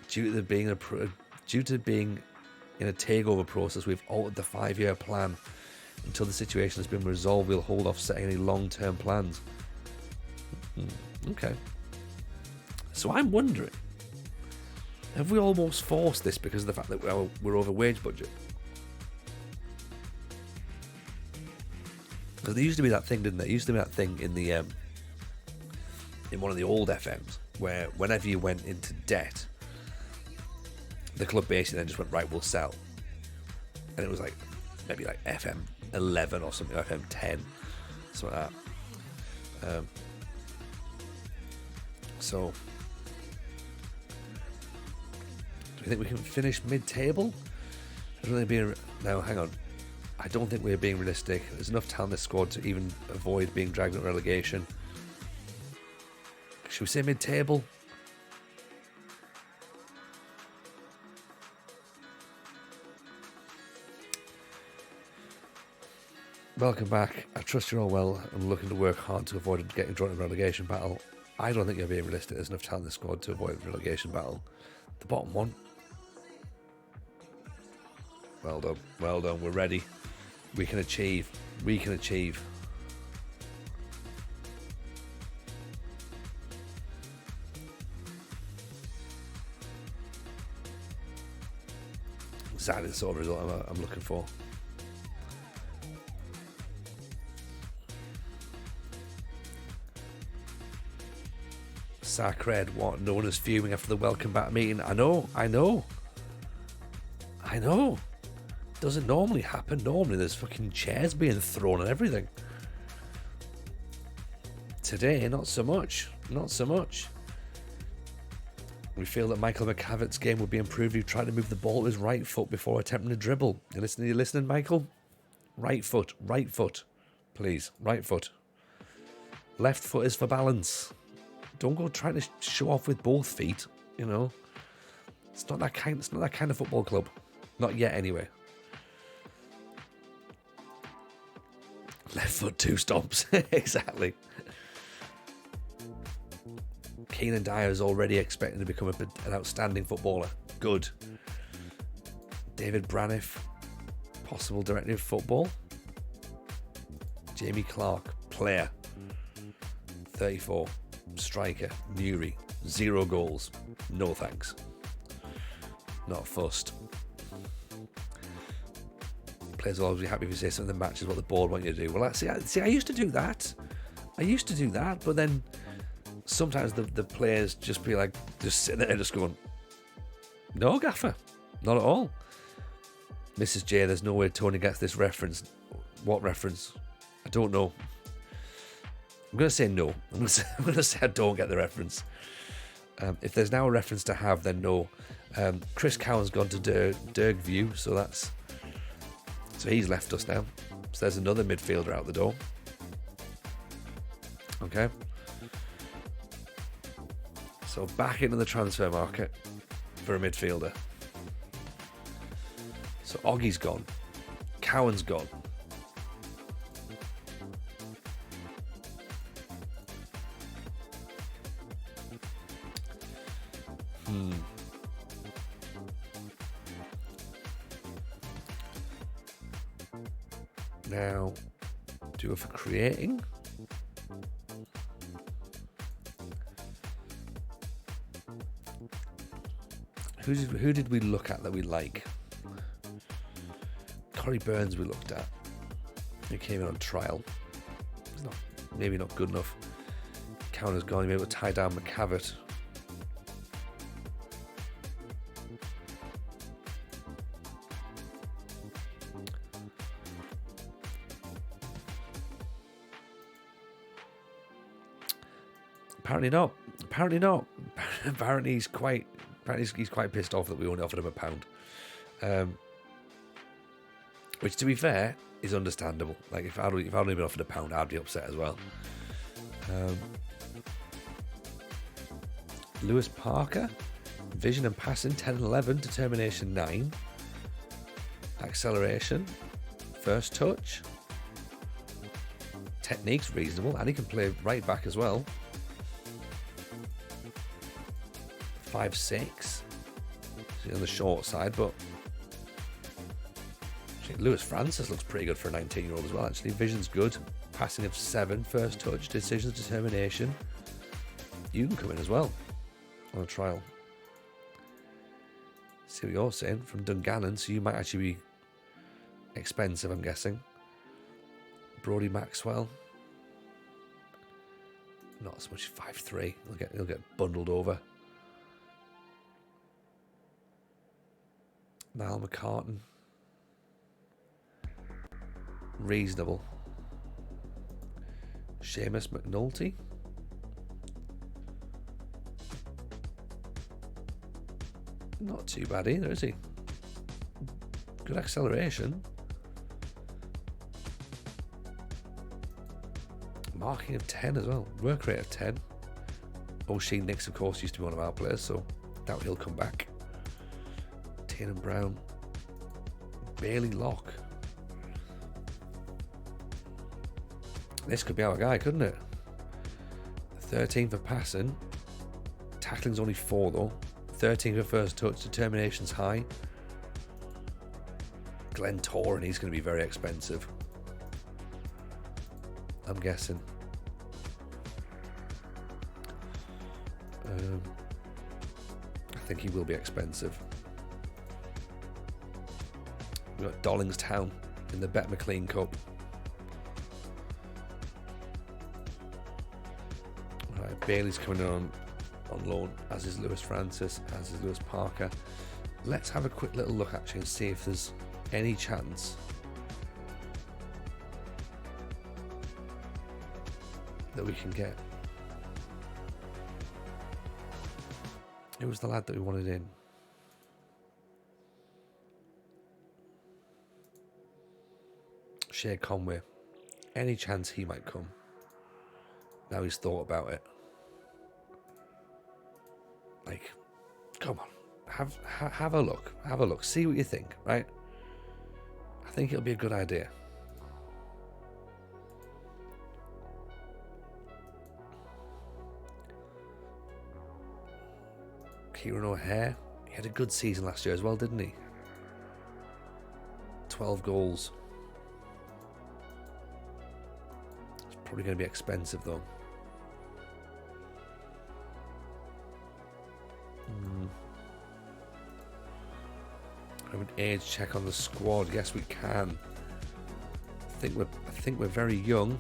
Speaker 1: Due to being in a takeover process, we've altered the 5-year plan. Until the situation has been resolved, we'll hold off setting any long-term plans. Okay. So I'm wondering, have we almost forced this because of the fact that we're over wage budget? Because there used to be that thing, didn't there? There used to be that thing in one of the old FMs where whenever you went into debt, the club basically then just went, right, we'll sell. And it was like, maybe like FM11 or something, or FM10, something like that. So, do we think we can finish mid-table? No, hang on. I don't think we're being realistic. There's enough talent in this squad to even avoid being dragged into relegation. Should we say mid-table? Welcome back. I trust you're all well and looking to work hard to avoid getting drawn in a relegation battle. I don't think you're being realistic. There's enough talent in the squad to avoid a relegation battle. The bottom one. Well done. We're ready. We can achieve. Exactly the sort of result I'm looking for. Sacred, what? No one is fuming after the welcome back meeting. I know. Doesn't normally happen. Normally there's fucking chairs being thrown and everything. Today, not so much. We feel that Michael McCavitt's game would be improved if he tried to move the ball with his right foot before attempting to dribble. You listening, Michael? Right foot, please, right foot. Left foot is for balance. Don't go trying to show off with both feet. You know, it's not that kind of football club. Not yet, anyway. Left foot, 2 stomps. Exactly. Keenan Dyer is already expecting to become an outstanding footballer. Good. David Braniff, possible director of football. Jamie Clark, player. 34. Striker, Newry. 0 goals. No thanks. Not fussed. Players will always be happy if you say something that matches what the board want you to do. Well, I used to do that. But then sometimes the players just be like, just sitting there just going, no, gaffer, not at all. Mrs. J, there's no way Tony gets this reference. What reference? I don't know. I'm going to say no. I'm going to say I don't get the reference. If there's now a reference to have, then no. Chris Cowan's gone to Derg View, so he's left us now. So there's another midfielder out the door. Okay. So back into the transfer market for a midfielder. So Oggy's gone. Cowan's gone. Now, do it for creating. Who did we look at that we like? Corey Burns we looked at. He came in on trial. He's maybe not good enough. Counter's gone. He made able to tie down McCavitt. Apparently not. Apparently he's quite pissed off that we only offered him £1. Which, to be fair, is understandable. Like, if I'd only been offered £1, I'd be upset as well. Lewis Parker, vision and passing 10 and 11, determination 9, acceleration, first touch, technique's reasonable, and he can play right back as well. 5'6", so on the short side, but Lewis Francis looks pretty good for a 19-year-old as well. Actually, vision's good, passing of 7, first touch, decisions, determination. You can come in as well on a trial. See what you're saying from Dungannon, so you might actually be expensive, I'm guessing. Brodie Maxwell, not as much. 5'3", he'll get bundled over. Niall McCartan, reasonable. Seamus McNulty, not too bad either, is he? Good acceleration. Marking of 10 as well. Work rate of 10. O'Sheen Nix, of course, used to be one of our players, so doubt he'll come back. Tannen Brown, Bailey Locke. This could be our guy, couldn't it? 13 for passing. Tackling's only 4 though. 13 for first touch. Determination's high. Glenn Toran, he's going to be very expensive, I'm guessing. I think he will be expensive. We've got Dollingstown in the Bet McLean Cup. Right, Bailey's coming on loan, as is Lewis Francis, as is Lewis Parker. Let's have a quick little look actually and see if there's any chance that we can get. Who was the lad that we wanted in? Shea Conway. Any chance he might come? Now he's thought about it. Like, come on. Have a look. Have a look. See what you think, right? I think it'll be a good idea. Kieran O'Hare. He had a good season last year as well, didn't he? 12 goals. It's probably going to be expensive though. Have an age check on the squad. Yes, we can. I think we're very young.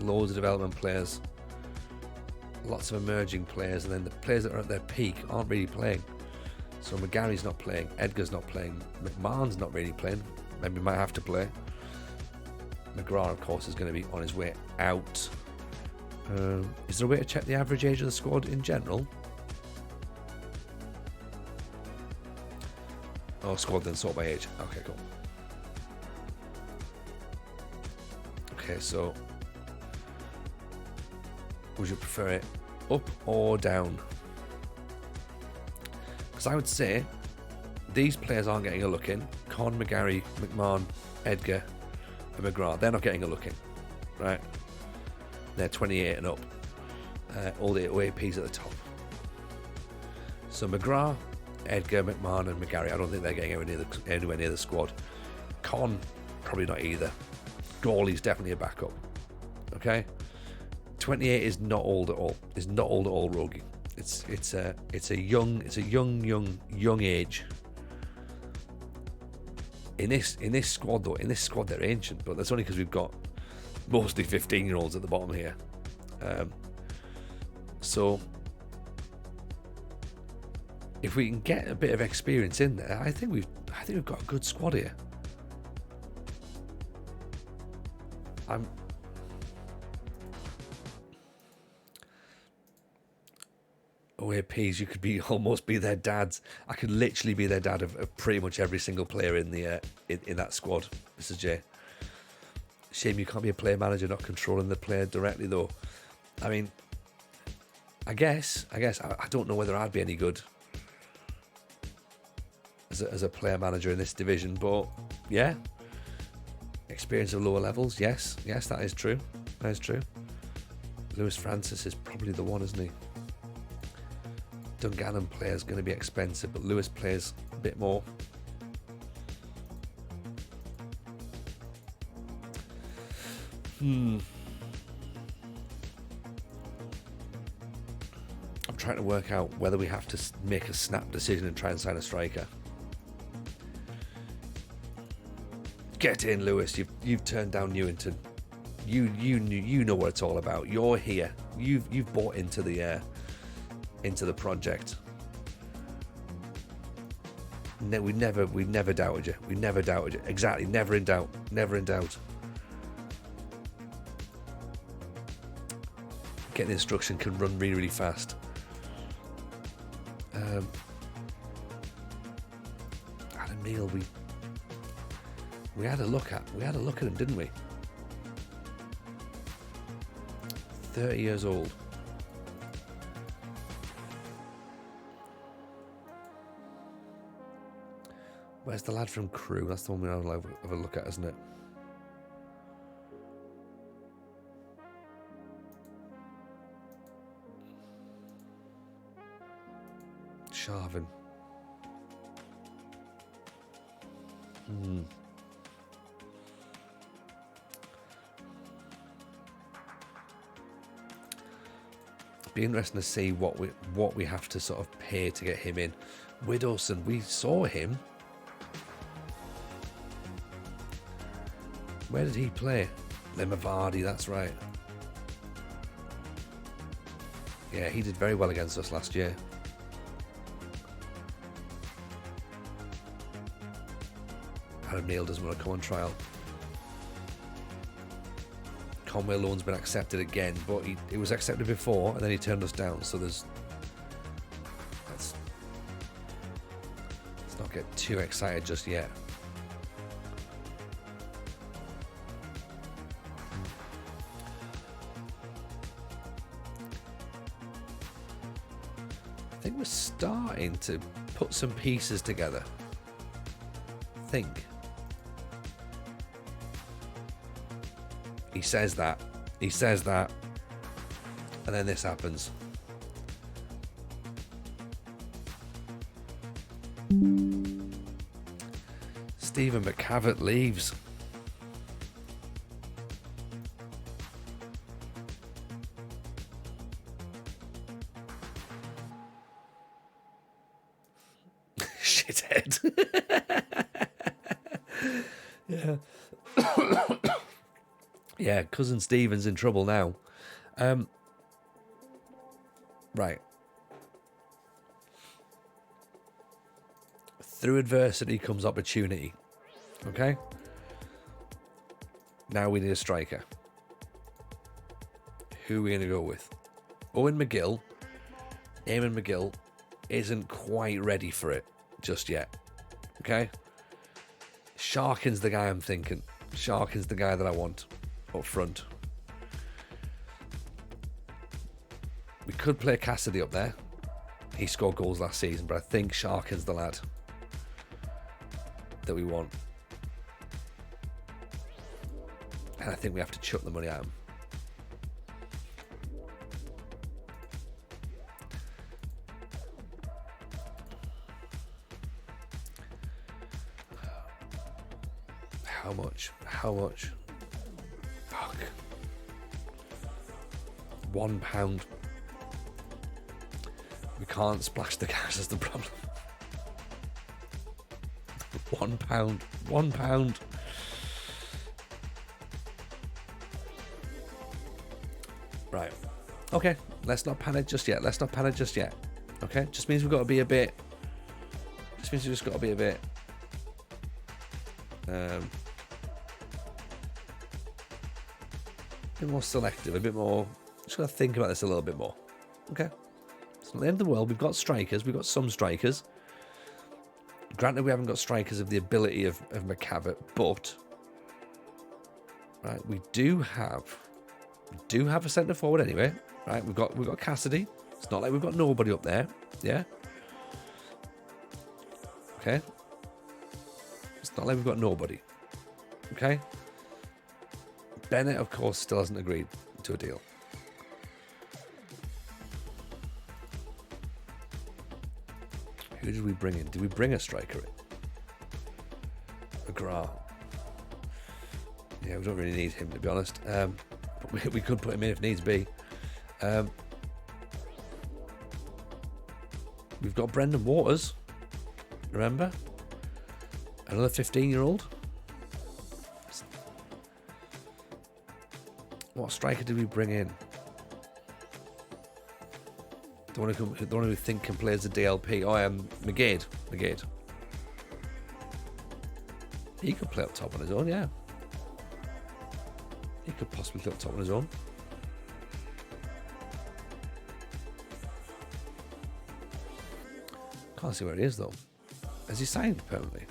Speaker 1: Loads of development players, lots of emerging players, and then the players that are at their peak aren't really playing. So McGarry's not playing, Edgar's not playing, McMahon's not really playing. Maybe he might have to play. McGrath, of course, is going to be on his way out. Is there a way to check the average age of the squad in general? Oh, squad then sort by age. Okay, cool. Okay, so would you prefer it up or down? Because I would say these players aren't getting a look in. Con, McGarry, McMahon, Edgar, and McGrath, they're not getting a look in, right? They're 28 and up. All the OAPs at the top. So McGrath, Edgar, McMahon, and McGarry, I don't think they're getting anywhere near the squad. Con, probably not either. Gawley's definitely a backup. Okay, 28 is not old at all. It's not old at all, Rogie. It's a young age. In this squad though, they're ancient, but that's only because we've got mostly 15-year-olds at the bottom here. So if we can get a bit of experience in there, I think we've got a good squad here. OAPs, you could almost be their dads. I could literally be their dad of pretty much every single player in the in that squad, Mr. J. Shame you can't be a player manager, not controlling the player directly though. I mean, I guess I don't know whether I'd be any good as a player manager in this division, but yeah, experience of lower levels, yes, that is true. Lewis Francis is probably the one, isn't he? Dungannon player is going to be expensive, but Lewis plays a bit more. I'm trying to work out whether we have to make a snap decision and try and sign a striker. Get in, Lewis. You've turned down Newington. You know what it's all about. You're here. You've bought into the project. No, we never doubted you. We never doubted you. Exactly. Never in doubt. Getting instruction can run really, really fast. Adam Neal, we had a look at him, didn't we? 30 years old. Where's the lad from Crewe? That's the one we'll have a look at, isn't it? Sharvin. Be interesting to see what we have to sort of pay to get him in. Widowson, we saw him. Where did he play? Limavady, that's right. Yeah, he did very well against us last year. Adam Neal doesn't want to come on trial. Conway loan's been accepted again, but it was accepted before and then he turned us down. So let's not get too excited just yet. I think we're starting to put some pieces together. I think. He says that, and then this happens. Stephen McCavett leaves. Shithead. Yeah. Yeah, cousin Stephen's in trouble now. Right. Through adversity comes opportunity. Okay? Now we need a striker. Who are we going to go with? Eamon McGill isn't quite ready for it just yet. Okay? Sharkin's the guy I'm thinking. Sharkin's the guy that I want up front. We could play Cassidy up there. He scored goals last season, but I think Sharkin's the lad that we want. And I think we have to chuck the money at him. How much? Fuck. £1. We can't splash the cash, that's the problem. £1. Right. Okay, let's not panic just yet. Okay, just means we've got to be a bit. Just means we've just got to be a bit. A bit more selective, a bit more. Just got to think about this a little bit more. Okay, it's not the end of the world. We've got strikers. We've got some strikers. Granted, we haven't got strikers of the ability of McCavett, but right, we do have a centre forward anyway. Right, we've got Cassidy. It's not like we've got nobody up there. Yeah. Okay. It's not like we've got nobody. Okay. Bennett, of course, still hasn't agreed to a deal. Who did we bring in? Did we bring a striker in? McGrath. Yeah, we don't really need him, to be honest. But we could put him in if needs be. We've got Brendan Waters. Remember? Another 15-year-old. What striker did we bring in? The one who we think can play as a DLP. Oh, McGade. He could play up top on his own, yeah. He could possibly play up top on his own. Can't see where he is though. Has he signed permanently?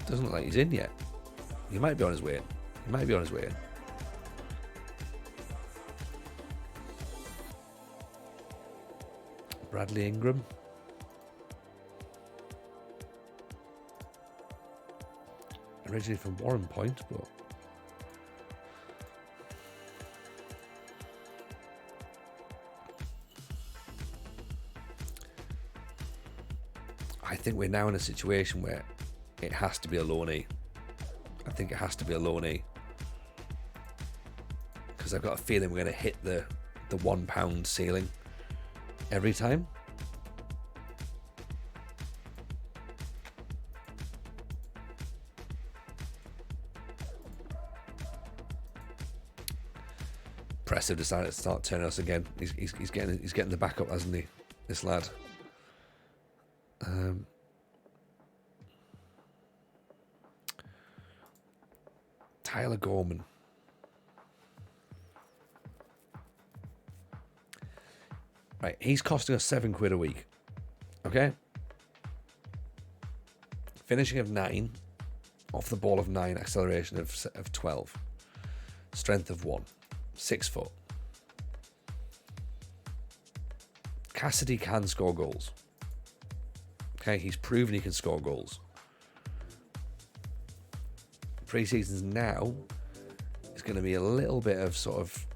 Speaker 1: Doesn't look like he's in yet. He might be on his way in. Bradley Ingram. Originally from Warren Point, but I think we're now in a situation where it has to be a loanee. I think it has to be a loanee because I've got a feeling we're going to hit the £1 ceiling every time. Press have decided to start turning us again. He's getting the backup, hasn't he? This lad. Tyler Gorman. Right, he's costing us £7 a week. Okay? Finishing of 9. Off the ball of 9. Acceleration of 12. Strength of 1. 6 foot. Cassidy can score goals. Okay, he's proven he can score goals. Pre-seasons now is going to be a little bit of sort of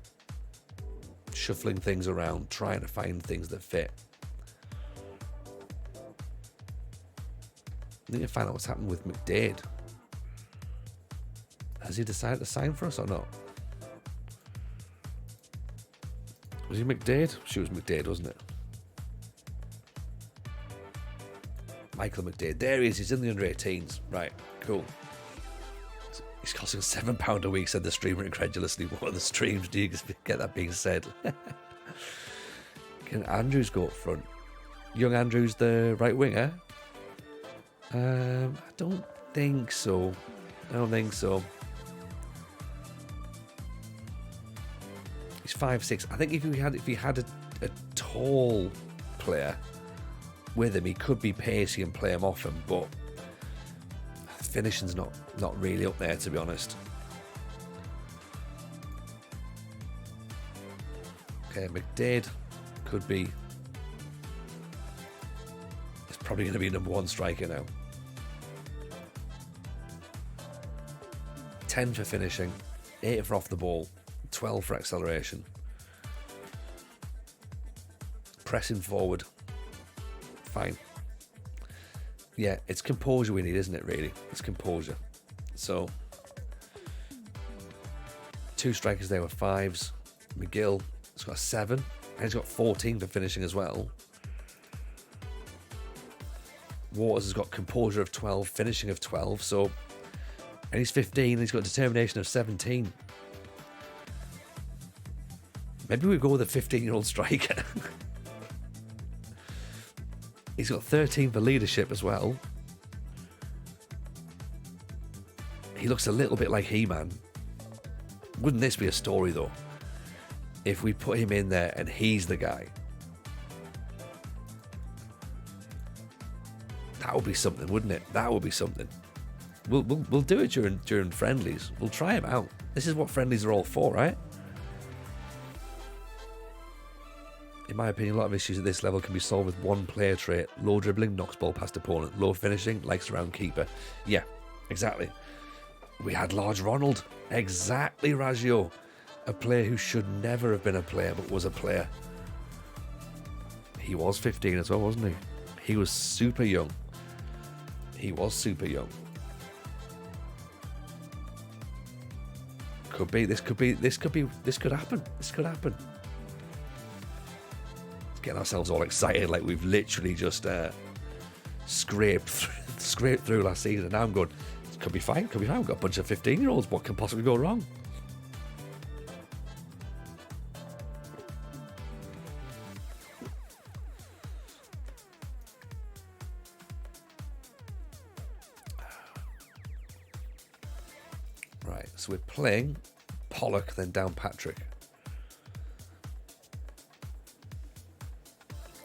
Speaker 1: shuffling things around, trying to find things that fit. I need to find out what's happened with McDade. Has he decided to sign for us or not? Was he McDade? She was McDade, wasn't it? Michael McDade. There he is. He's in the under 18s. Right, cool. He's costing £7 a week, said the streamer incredulously. What are the streams do you get that being said? Can Andrews go up front? Young Andrews, the right winger? I don't think so. He's 5'6". I think if he had a tall player with him, he could be pacey and play him off him, but finishing's not really up there, to be honest. Okay, McDade could be. It's probably going to be number 1 striker now. 10 for finishing, 8 for off the ball, 12 for acceleration. Pressing forward. Fine. Yeah, it's composure we need, isn't it, really? It's composure. So, 2 strikers there were 5s. McGill has got a 7. And he's got 14 for finishing as well. Waters has got composure of 12, finishing of 12. So, and he's 15 and he's got determination of 17. Maybe we go with a 15-year-old striker. He's got 13 for leadership as well. He looks a little bit like He-Man. Wouldn't this be a story, though? If we put him in there and he's the guy. That would be something, wouldn't it? That would be something. We'll do it during friendlies. We'll try him out. This is what friendlies are all for, right? In my opinion, a lot of issues at this level can be solved with one player trait. Low dribbling, knocks ball past opponent. Low finishing, likes around keeper. Yeah, exactly. We had Large Ronald. Exactly, Raggio. A player who should never have been a player, but was a player. He was 15 as well, wasn't he? He was super young. This could happen. Getting ourselves all excited like we've literally just scraped through last season, and now I'm going, it could be fine. We've got a bunch of 15-year-olds. What can possibly go wrong? Right, so we're playing Pollock, then down Patrick.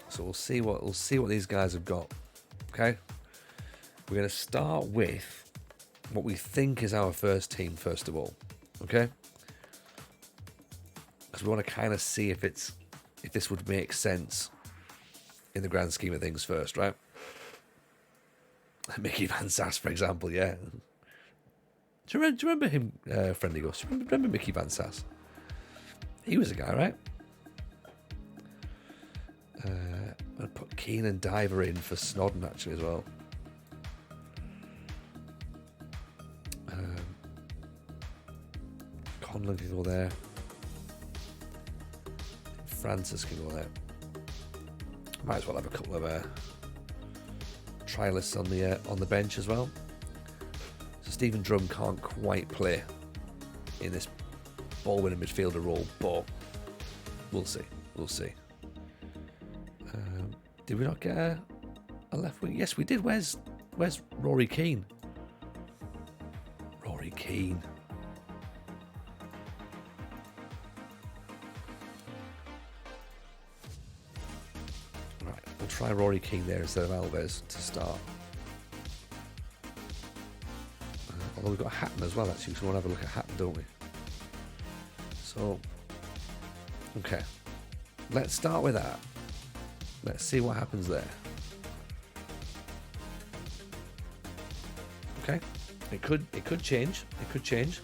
Speaker 1: So we'll see what these guys have got. Okay, we're going to start with what we think is our first team first of all. Okay, because we want to kind of see if this would make sense in the grand scheme of things first, right? Mickey Van Sass, for example, yeah. Do you remember him, Friendly Ghost? Do you remember Mickey Van Sass? He was a guy, right? I'm going to put Keenan Diver in for Snodden, actually, as well. Conlon can go there. Francis can go there. Might as well have a couple of trialists on the bench as well. So Stephen Drum can't quite play in this ball-winning midfielder role, but we'll see. Did we not get a left wing? Yes, we did. Where's Rory Keane? try Rory Keane there instead of Alves to start. Although we've got Hatton as well, actually, so we want to have a look at Hatton, don't we? So, okay. Let's start with that. Let's see what happens there. Okay. It could change. It could change.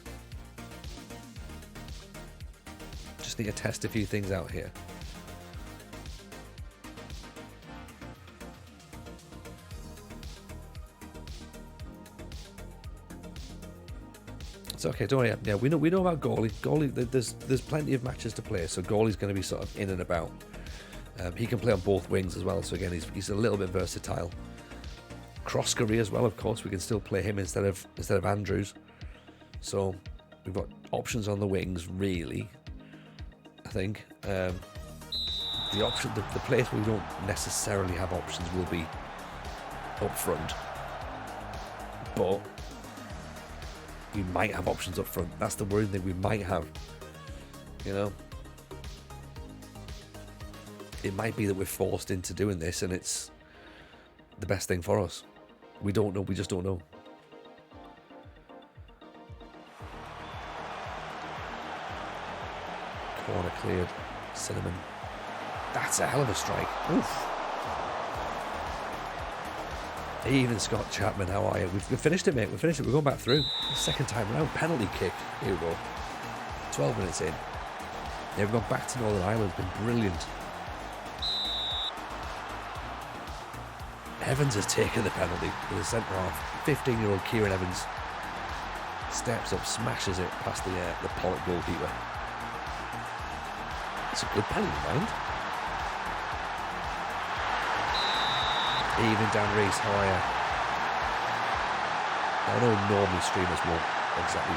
Speaker 1: Just need to test a few things out here. It's okay, don't worry. Yeah, we know about goalie. Goalie, there's plenty of matches to play, so goalie's going to be sort of in and about. He can play on both wings as well, so again, he's a little bit versatile. Croskery as well, of course. We can still play him instead of Andrews. So we've got options on the wings, really. I think the place where we don't necessarily have options will be up front, but we might have options up front. That's the worrying thing. We might have, it might be that we're forced into doing this, and it's the best thing for us. We don't know. We just don't know. Corner cleared. Cinnamon. That's a hell of a strike. Oof. Even Scott Chapman, how are you? We've finished it, mate. We've finished it. We're going back through. Second time round. Penalty kick. Here we go. 12 minutes in. Yeah, we've gone back to Northern Ireland. It's been brilliant. Evans has taken the penalty with the centre half. 15-year-old Kieran Evans steps up, smashes it past the Pollock goalkeeper. It's a good penalty, mind. Evening, Dan Rees, how are you? I know normally streamers won't exactly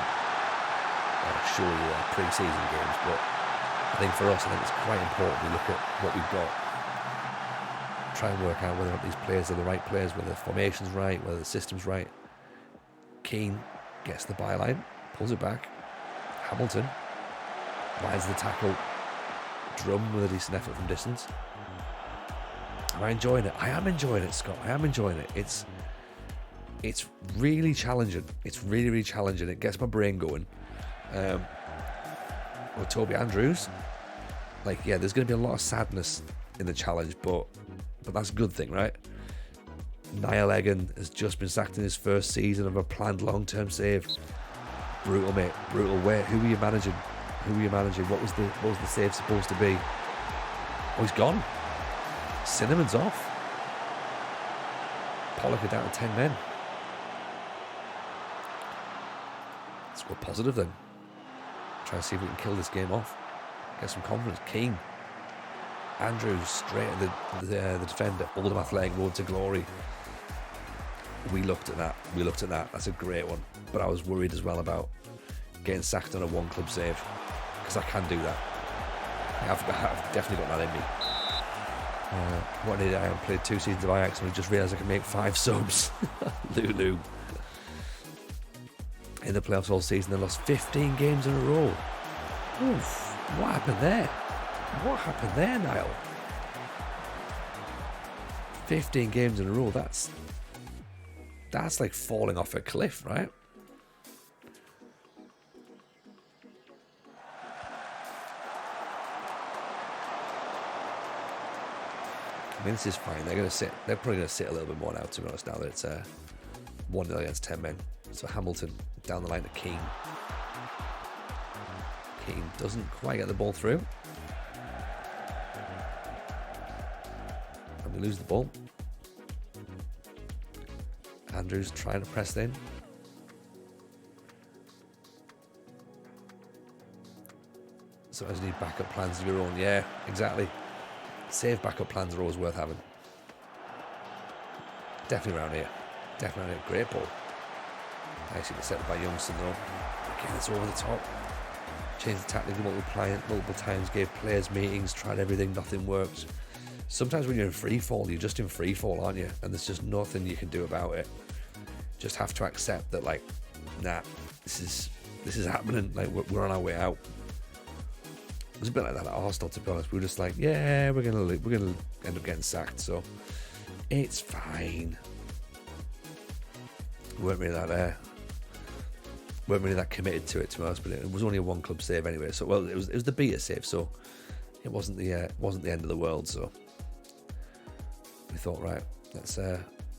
Speaker 1: show you pre-season games, but I think for us, it's quite important we look at what we've got. Try and work out whether or not these players are the right players, whether the formation's right, whether the system's right. Keane gets the byline, pulls it back. Hamilton lines the tackle. Drum with a decent effort from distance. Am I enjoying it? I am enjoying it, Scott. I am enjoying it. It's really challenging. It's really, really challenging. It gets my brain going. With Toby Andrews, there's going to be a lot of sadness in the challenge, but that's a good thing, right? Niall Egan has just been sacked in his first season of a planned long-term save. Brutal, mate. Brutal. Who were you managing? What was the save supposed to be? Oh, he's gone. Cinnamon's off. Pollock are down to 10 men. Let's go positive then. Try and see if we can kill this game off. Get some confidence. Keane. Andrews straight at the defender. Oldham Athletic Road to glory. We looked at that. That's a great one. But I was worried as well about getting sacked on a one-club save, because I can do that. I've definitely got that in me. What did I played 2 seasons of Ajax and we just realised I can make 5 subs. Lulu. In the playoffs all season, they lost 15 games in a row. Oof. What happened there? Niall? 15 games in a row, that's like falling off a cliff, right? I mean, this is fine. They're probably going to sit a little bit more now, to be honest, now that it's 1-0 against 10 men. So Hamilton down the line to Keane. Keane doesn't quite get the ball through. And we lose the ball. Andrews trying to press in. Sometimes you need backup plans of your own. Yeah, exactly. Safe backup plans are always worth having. Definitely around here. Great ball. Nicely set by Youngson though. Again, it's over the top. Changed the tactic multiple times, gave players meetings, tried everything, nothing worked. Sometimes when you're in free fall, you're just in free fall, aren't you? And there's just nothing you can do about it. Just have to accept that, this is happening. We're on our way out. It was a bit like that at Arsenal, to be honest. We were just like, yeah, we're gonna end up getting sacked, so it's fine. We weren't really that committed to it, to be honest. But it was only a one club save anyway. So it was the beta save, so it wasn't the end of the world. So we thought, right, let's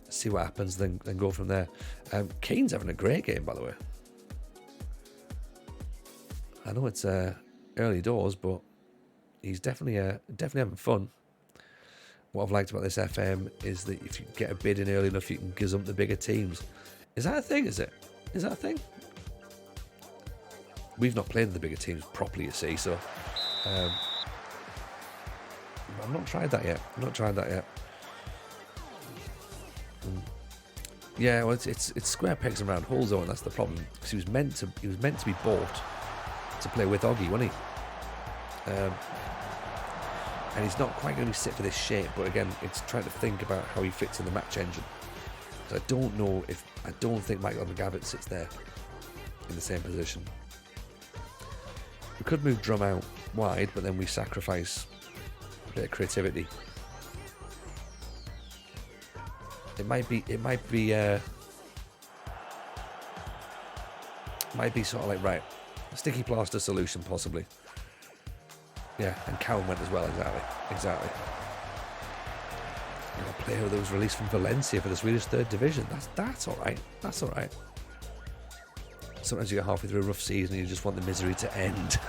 Speaker 1: see what happens, then go from there. Keane's having a great game, by the way. I know it's early doors, but he's definitely having fun. What I've liked about this FM is that if you get a bid in early enough, you can gazump the bigger teams. Is that a thing? Is that a thing? We've not played the bigger teams properly, you see, so I've not tried that yet. Yeah, well, it's square pegs and round holes, though, and that's the problem. Because he was meant to be bought to play with Oggy, wasn't he? And he's not quite going to sit for this shape. But again, it's trying to think about how he fits in the match engine. So I don't think Michael McGavitt sits there in the same position. We could move Drum out wide, but then we sacrifice a bit of creativity. It might be sort of like, right, sticky plaster solution possibly. Yeah, and Cowan went as well, exactly. A player that was released from Valencia for the Swedish third division. That's all right. Sometimes you get halfway through a rough season and you just want the misery to end.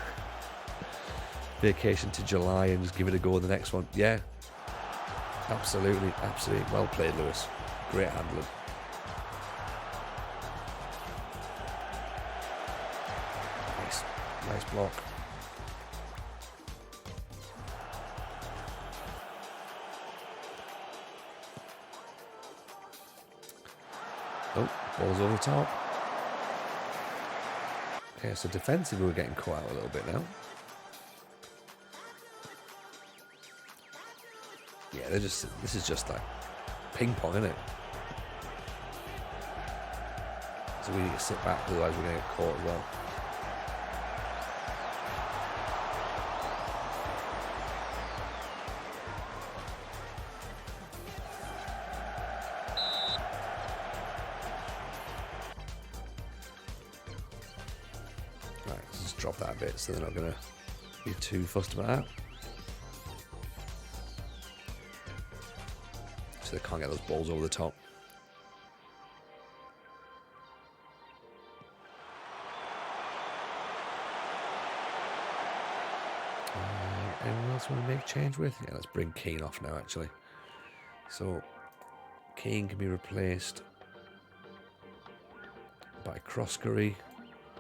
Speaker 1: Vacation to July and just give it a go the next one. Yeah, absolutely. Well played, Lewis. Great handling. Nice block. Oh, ball's over the top. Okay, so defensively we're getting caught out a little bit now. Yeah, this is just like ping pong, isn't it? So we need to sit back, otherwise we're going to get caught as well. Right, let's just drop that a bit so they're not going to be too fussed about that. So they can't get those balls over the top. Anyone else want to make a change with? Yeah, let's bring Keane off now, actually. So Keane can be replaced by Croskery.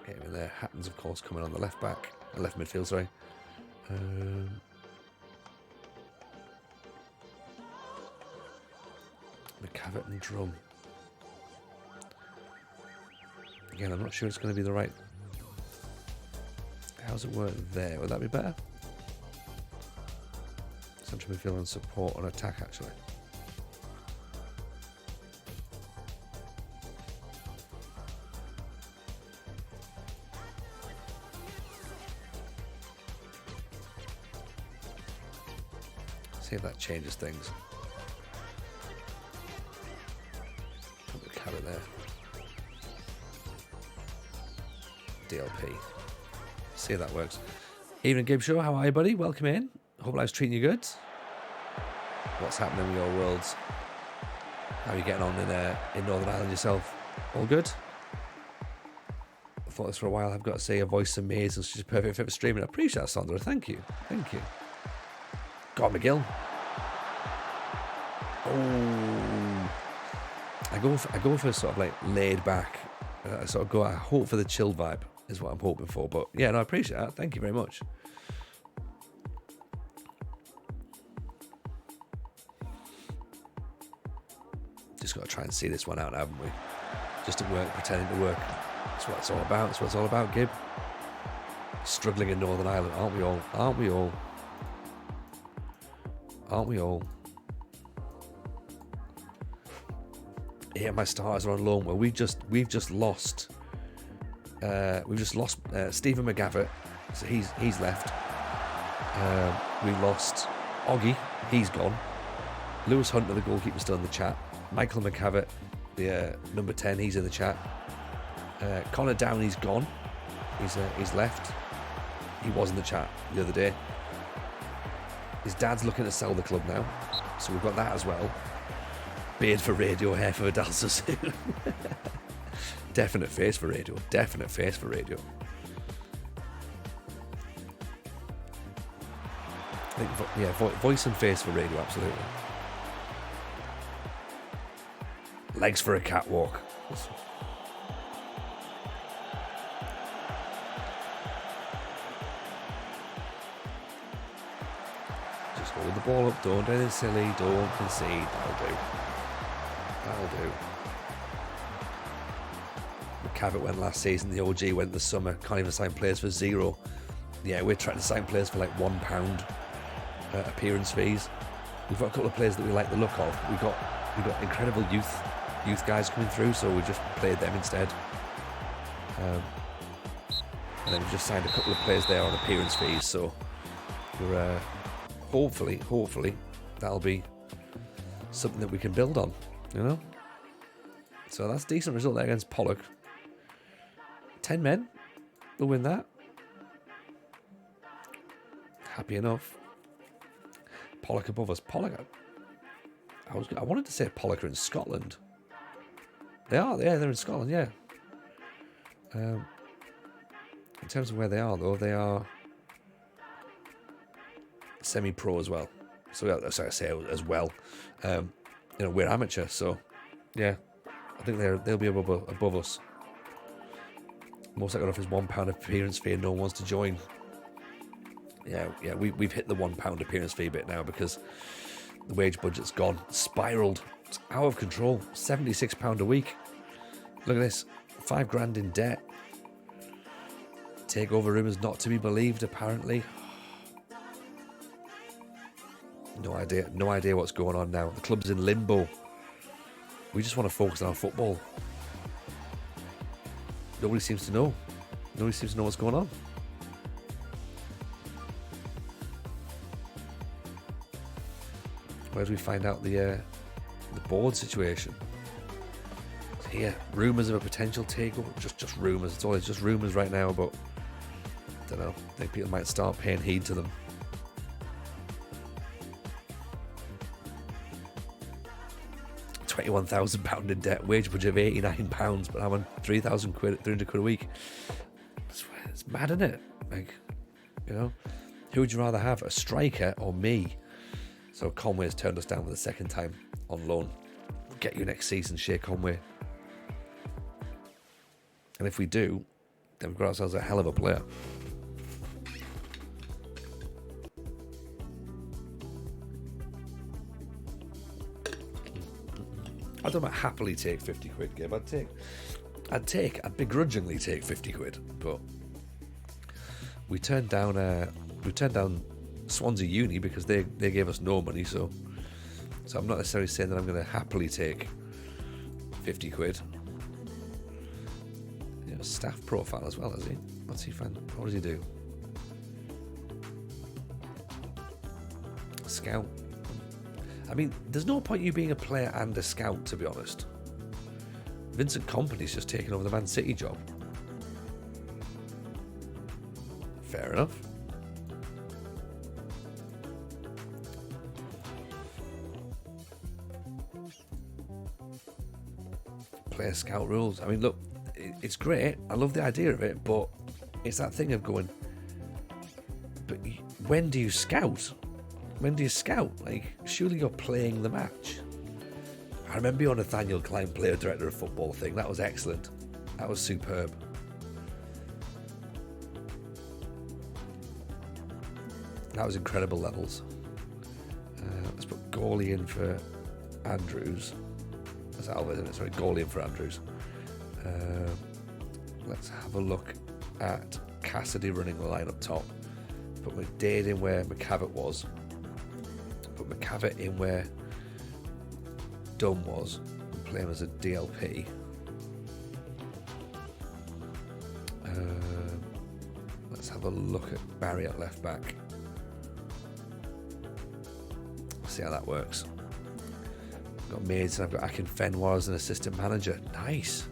Speaker 1: Get him in there. Hatton's, of course, coming on the left midfield, sorry. McCavitt and Drum. Again, I'm not sure it's going to be the right... How's it work there? Would that be better? Central midfield and support on attack, actually. See if that changes things. Put the carrot there. DLP. See if that works. Evening, Gibb Show. How are you, buddy? Welcome in. Hope life's treating you good. What's happening with your worlds? How are you getting on in Northern Ireland yourself? All good? I thought this for a while. I've got to say, your voice is amazing. She's perfect fit for streaming. I appreciate that, Sandra. Thank you. God, McGill. Oh, I go for sort of like laid back. I hope for the chill vibe is what I'm hoping for. But yeah, no, I appreciate that. Thank you very much. Just got to try and see this one out, haven't we? Just at work, pretending to work. That's what it's all about. That's what it's all about, Gib. Struggling in Northern Ireland, aren't we all? Aren't we all? Aren't we all? Yeah, my starters are on loan. Well, we've just lost. Stephen McGavitt. So he's left. We lost Oggy, he's gone. Lewis Hunter, the goalkeeper, still in the chat. Michael McCavitt, the number 10, he's in the chat. Connor Downey's gone. He's left. He was in the chat the other day. His dad's looking to sell the club now, so we've got that as well. Beard for radio, hair for Vidal Sassoon. Definite face for radio. Definite face for radio. I think, yeah, voice and face for radio, absolutely. Legs for a catwalk. Just hold the ball up, don't do anything silly, don't concede, that'll do. That'll do. McCavitt went last season, the OG went this summer, can't even sign players for $0. Yeah, we're trying to sign players for like £1 appearance fees. We've got a couple of players that we like the look of. We've got incredible youth guys coming through, so we just played them instead. And then we've just signed a couple of players there on appearance fees, so we're hopefully that'll be something that we can build on, you know. So that's a decent result there against Pollock. 10 men will win that. Happy enough. Pollock above us. Pollock. I wanted to say Pollock are in Scotland. They are. Yeah, they're in Scotland. Yeah. In terms of where they are, though, they are semi-pro as well. So sorry, I say as well. You know, we're amateur, so yeah, I think they'll be above us. Most likely off is £1 appearance fee, and no one wants to join. Yeah, we've hit the £1 appearance fee bit now because the wage budget's gone, spiraled. It's out of control. £76 a week. Look at this, £5,000 in debt. Takeover rumours not to be believed, apparently. No idea what's going on now. The club's in limbo. We just want to focus on our football. Nobody seems to know. Nobody seems to know what's going on. Where do we find out the board situation? Here, rumours of a potential takeover. Just rumours. It's always just rumours right now, but I don't know. I think people might start paying heed to them. £21,000 in debt, wage budget of £89, but I'm on £300 quid a week. It's mad, isn't it? Like, you know, who would you rather have, a striker or me? So Conway's turned us down for the second time on loan. We'll get you next season, Shea Conway. And if we do, then we've got ourselves a hell of a player. I don't happily take 50 quid, Gabe. I'd begrudgingly take 50 quid, but we turned down Swansea Uni because they gave us no money, so I'm not necessarily saying that I'm going to happily take 50 quid. You know, staff profile as well, has he? What's he find? What does he do? Scout. I mean, there's no point you being a player and a scout, to be honest. Vincent Kompany's just taken over the Man City job. Fair enough. Player scout rules. I mean, look, it's great. I love the idea of it, but it's that thing of going, but when do you scout? When do you scout? Like, surely you're playing the match. I remember your Nathaniel Klein, player director of football thing. That was excellent. That was superb. That was incredible levels. Let's put goalie in for Andrews. That's Alves, isn't it? Sorry, goalie in for Andrews. Let's have a look at Cassidy running the line up top. Put McDade in where McCavitt was. Put McCavitt in where Dunn was and play him as a DLP. Let's have a look at Barry at left back. see how that works. I've got Maids and I've got Akin Fenwa as an assistant manager. Nice.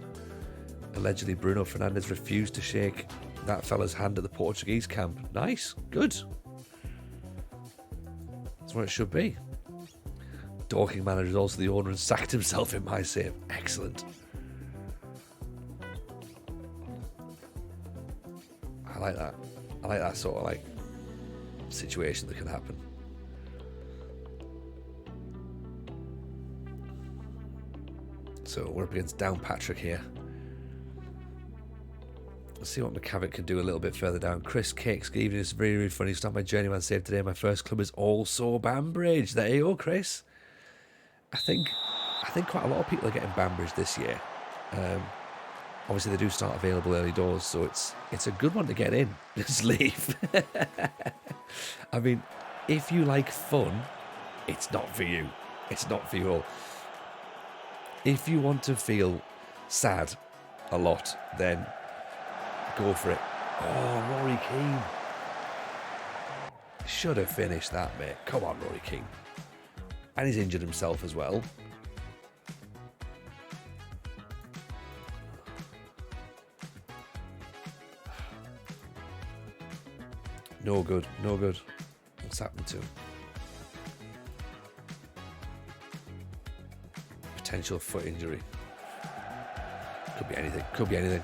Speaker 1: Allegedly, Bruno Fernandes refused to shake that fella's hand at the Portuguese camp. Nice. Good. That's what it should be. Dorking manager is also the owner and sacked himself in my save. Excellent. I like that. I like that sort of like situation that can happen. So we're up against Down Patrick here. Let's see what McCavick can do a little bit further down. Chris Cakes, good evening. It's very, very funny. Start my journeyman save today. My first club is also Banbridge. There you go, Chris. I think quite a lot of people are getting Banbridge this year. Obviously, they do start available early doors, so it's a good one to get in. Just leave. I mean, if you like fun, it's not for you. It's not for you all. If you want to feel sad a lot, then go for it. Oh, Rory Keane. Should have finished that, mate. Come on, Rory Keane. And he's injured himself as well. No good, no good. What's happened to him? Potential foot injury. Could be anything, could be anything.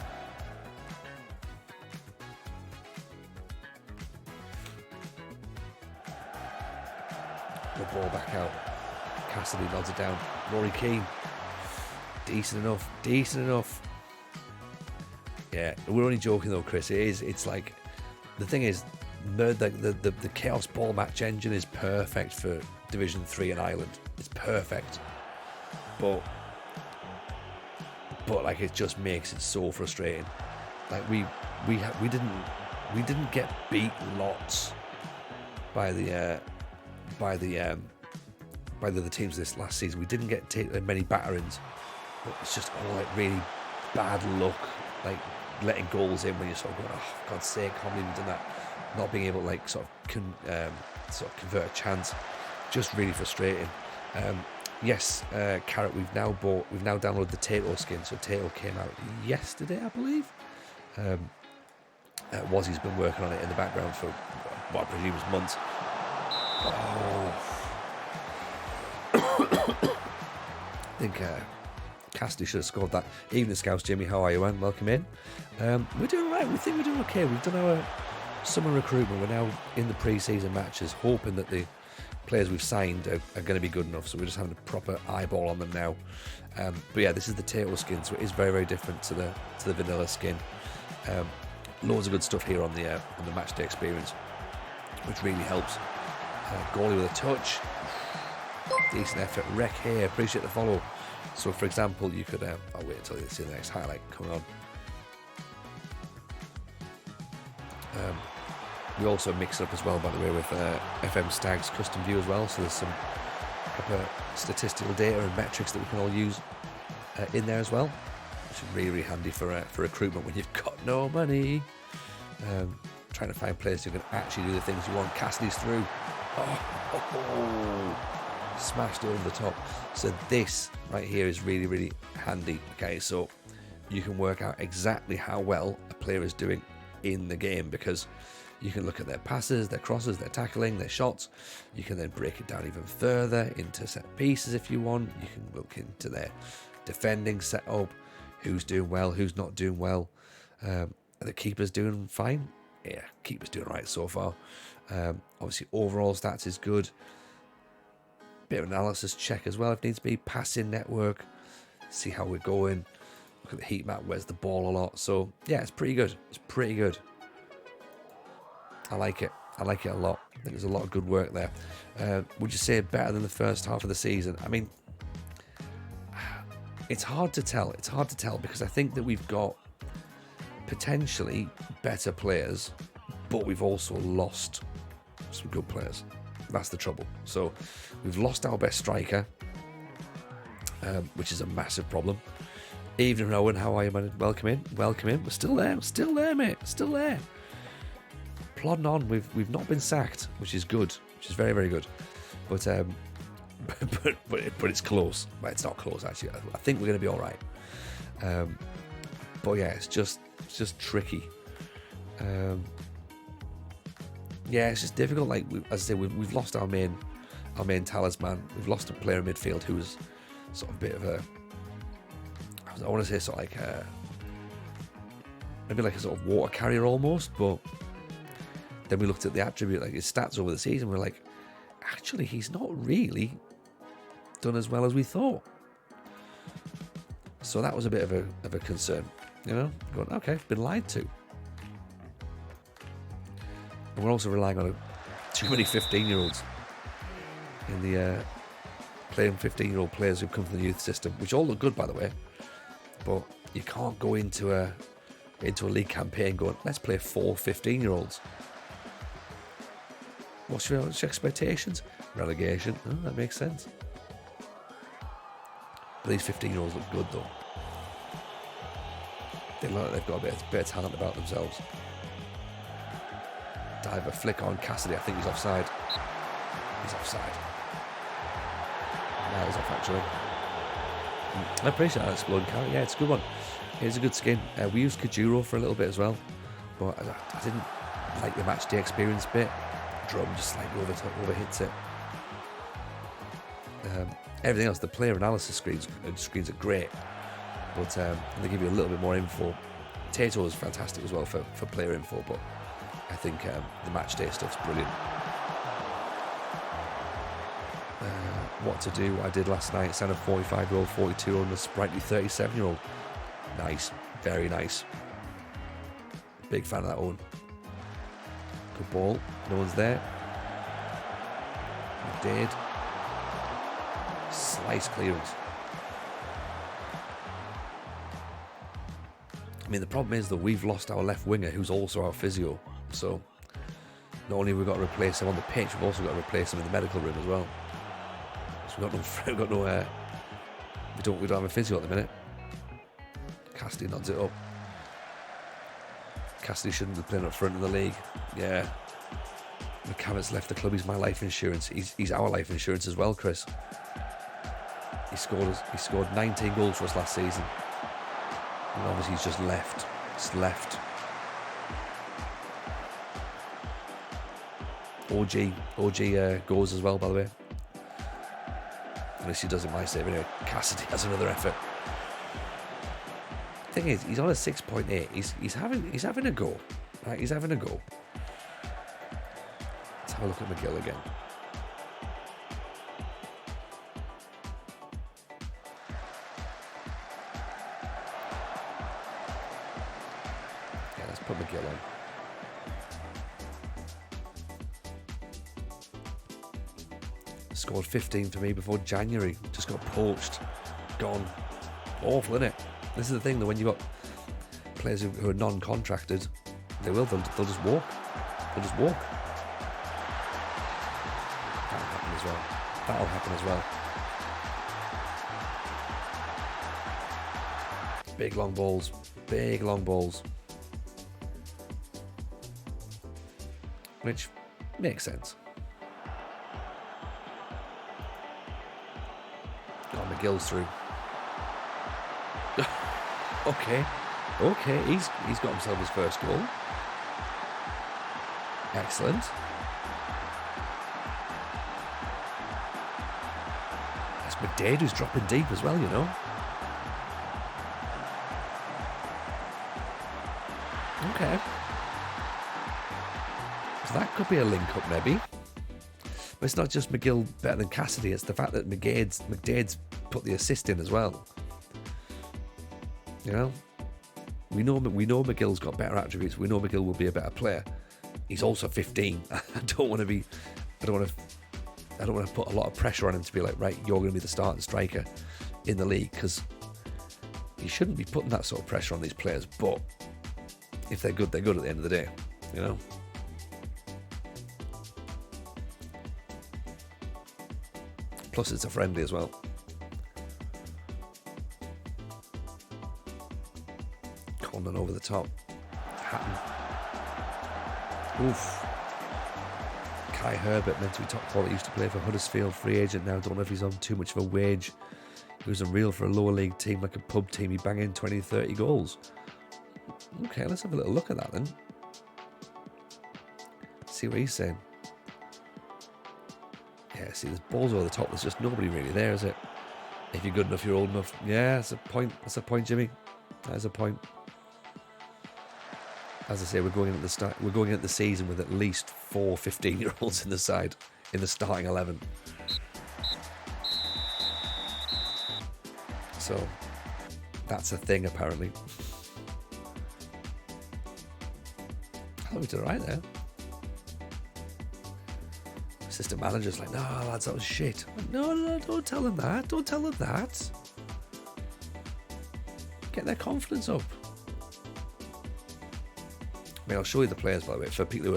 Speaker 1: The ball back out. Cassidy nods it down. Rory Keane. Decent enough, decent enough. Yeah, we're only joking though, Chris. It's like, the thing is, the Chaos Ball match engine is perfect for Division 3 in Ireland. It's perfect. But like, it just makes it so frustrating. Like we didn't get beat lots by the other teams this last season. We didn't get many batterings, but it's just all like really bad luck, like letting goals in when you're sort of going, oh, for God's sake, can't believe we've done that. Not being able to like sort of convert a chance, just really frustrating. Yes, Carrot, we've now downloaded the Tato skin. So Tato came out yesterday, I believe. Wazzy's been working on it in the background for what I presume is months. I think Cassidy should have scored that. Evening Scouts, Jimmy, how are you, man? Welcome in. We're doing all right. We think we're doing okay. We've done our summer recruitment. We're now in the pre-season matches, hoping that the players we've signed are going to be good enough. So we're just having a proper eyeball on them now. But yeah, this is the Tato skin, so it is very, very different to the vanilla skin. Loads of good stuff here on the match day experience, which really helps. Goalie with a touch. Decent effort. Wreck here. Appreciate the follow. So, for example, you could... I'll wait until you see the next highlight coming on. We also mix it up as well, by the way, with FM Stag's custom view as well. So there's some proper statistical data and metrics that we can all use in there as well, which is really, really handy for recruitment when you've got no money. Trying to find players who can actually do the things you want. Cassidy's through. Smashed over the top. So this right here is really, really handy. Okay, so you can work out exactly how well a player is doing in the game, because you can look at their passes, their crosses, their tackling, their shots. You can then break it down even further into set pieces if you want. You can look into their defending setup, who's doing well, who's not doing well. Are the keepers doing fine? Yeah, keeper's doing right so far. Obviously, overall stats is good. Bit of analysis check as well if needs to be. Passing network, see how we're going. Look at the heat map, where's the ball a lot. So yeah, it's pretty good. It's pretty good. I like it. I like it a lot. I think there's a lot of good work there. Would you say better than the first half of the season? I mean, it's hard to tell. It's hard to tell because I think that we've got potentially better players, but we've also lost some good players. That's the trouble. So we've lost our best striker, which is a massive problem. Evening, Owen, how are you, man? Welcome in. Welcome in. We're still there. We're still there, mate. Still there. Plodding on. We've not been sacked, which is good. Which is very, very good. But but it's close. Well, it's not close actually. I think we're going to be all right. But yeah, it's just tricky. Yeah, it's just difficult. Like as I say, we've lost our main talisman. We've lost a player in midfield who was sort of a bit of a, I want to say sort of like maybe like a sort of water carrier almost. But then we looked at the attribute, like his stats over the season. We're like, actually, he's not really done as well as we thought. So that was a bit of a concern, you know. Going, okay, been lied to. And we're also relying on too many 15-year-olds in the playing 15-year-old players who've come from the youth system, which all look good, by the way. But you can't go into a league campaign going, let's play 4 15-year-olds. What's your expectations? Relegation. Oh, that makes sense. But these 15-year-olds look good, though. They look like they've got a bit of talent about themselves. Diver, flick on Cassidy. I think he's offside. He's offside. No, he's off, actually. I appreciate that exploding carrot. Yeah, it's a good one. It's a good skin. We used Kajuro for a little bit as well, but I didn't like the match day experience bit. Drum just slightly overhits it. Everything else, the player analysis screens are great, but they give you a little bit more info. Tato is fantastic as well for player info, but I think the match day stuff's brilliant. What to do? I did last night. Sound a 45-year-old, 42-year-old, and a sprightly 37-year-old. Nice, very nice. Big fan of that one. Good ball. No one's there. Dead. Slice clearance. I mean, the problem is that we've lost our left winger, who's also our physio. So not only have we got to replace him on the pitch, we've also got to replace him in the medical room as well. So we don't have a physio at the minute. Cassidy nods it up. Cassidy shouldn't be playing up front of the league. Yeah. McCavitt's left the club. He's my life insurance. He's our life insurance as well, Chris. He scored 19 goals for us last season. And obviously he's just left. Just left. OG goes as well, by the way. Unless he does it my save anyway. Cassidy has another effort. Thing is, he's on a 6.8. He's having a go. Right, he's having a go. Let's have a look at McGill again. Yeah, let's put McGill on. Scored 15 for me before January. Just got poached. Gone. Awful, isn't it? This is the thing, that when you've got players who are non-contracted, they'll just walk. They'll just walk. That'll happen as well. Big long balls. Big long balls. Which makes sense. Oh, McGill's through. Okay, he's got himself his first goal. Excellent. That's McDade who's dropping deep as well, you know. Okay. So that could be a link-up, maybe. But it's not just McGill better than Cassidy, it's the fact that McDade's put the assist in as well. You know, we know McGill's got better attributes. We know McGill will be a better player. He's also 15. I don't want to put a lot of pressure on him to be like, right, you're going to be the starting striker in the league, because he shouldn't be putting that sort of pressure on these players. But if they're good at the end of the day, you know. Plus, it's a friendly as well. Coleman over the top. Hatton. Oof. Kai Herbert, meant to be top quality, used to play for Huddersfield, free agent now. Don't know if he's on too much of a wage. He was unreal for a lower league team, like a pub team. He banged in 20, 30 goals. Okay, let's have a little look at that then. See what he's saying. Yeah, see, there's balls over the top. There's just nobody really there, is it? If you're good enough, you're old enough. Yeah, that's a point. That's a point, Jimmy. That's a point. As I say, we're going in at the start. We're going into the season with at least 4 15-year-olds in the side, in the starting 11. So that's a thing, apparently. I thought we did all right there. Assistant manager's like, no, lads, that was shit. Like, no, don't tell them that. Don't tell them that. Get their confidence up. I mean, I'll show you the players, by the way, for people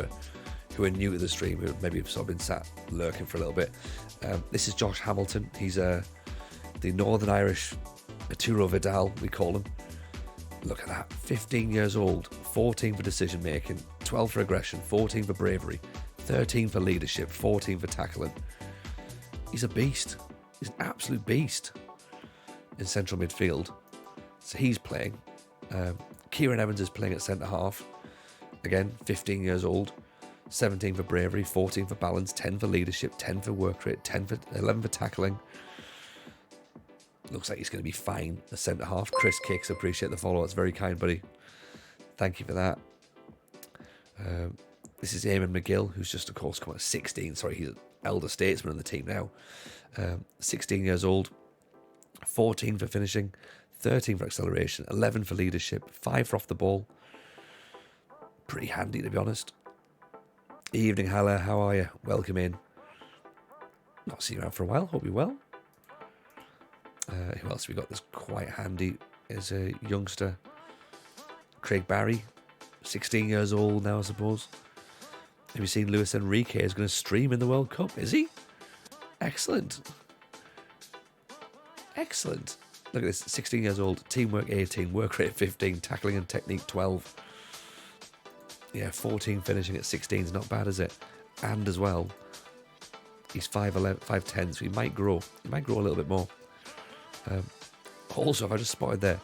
Speaker 1: who are new to the stream, who maybe have sort of been sat lurking for a little bit. This is Josh Hamilton. He's the Northern Irish Arturo Vidal, we call him. Look at that. 15 years old, 14 for decision making, 12 for aggression, 14 for bravery, 13 for leadership, 14 for tackling. He's a beast. He's an absolute beast in central midfield. So he's playing. Kieran Evans is playing at centre half. Again, 15 years old, 17 for bravery, 14 for balance, 10 for leadership, 10 for work rate, 11 for tackling. Looks like he's going to be fine at centre half. Chris Kicks, appreciate the follow. That's very kind, buddy. Thank you for that. This is Eamon McGill, who's just, of course, come at 16. Sorry, he's an elder statesman in the team now. 16 years old, 14 for finishing, 13 for acceleration, 11 for leadership, 5 for off the ball. Pretty handy, to be honest. Evening, Hala. How are you? Welcome in. Not seen you around for a while. Hope you're well. Who else have we got that's quite handy? Is a youngster, Craig Barry, 16 years old now, I suppose. Have you seen Luis Enrique is going to stream in the World Cup? Is he? Excellent. Excellent. Look at this. 16 years old. Teamwork 18. Work rate 15. Tackling and technique 12. Yeah, 14 finishing at 16 is not bad, is it? And as well, he's 5'11", 5'10", so he might grow. He might grow a little bit more. Also, if I just spotted there,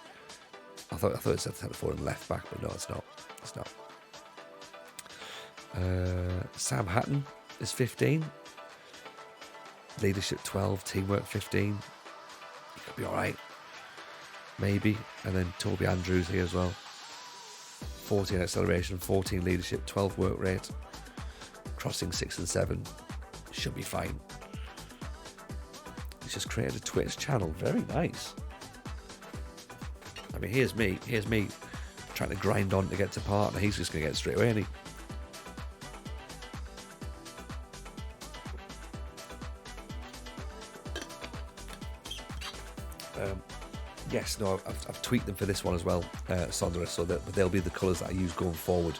Speaker 1: I thought it said centre forward and left back, but no, it's not. It's not. Sam Hatton is 15. Leadership 12. Teamwork 15. He could be all right. Maybe. And then Toby Andrews here as well. 14 acceleration, 14 leadership, 12 work rate, crossing 6 and 7. Should be fine. He's just created a Twitch channel. Very nice. I mean, here's me trying to grind on to get to partner. He's just going to get straight away, isn't he? Yes, no, I've tweaked them for this one as well, Sondra, so that they'll be the colours that I use going forward.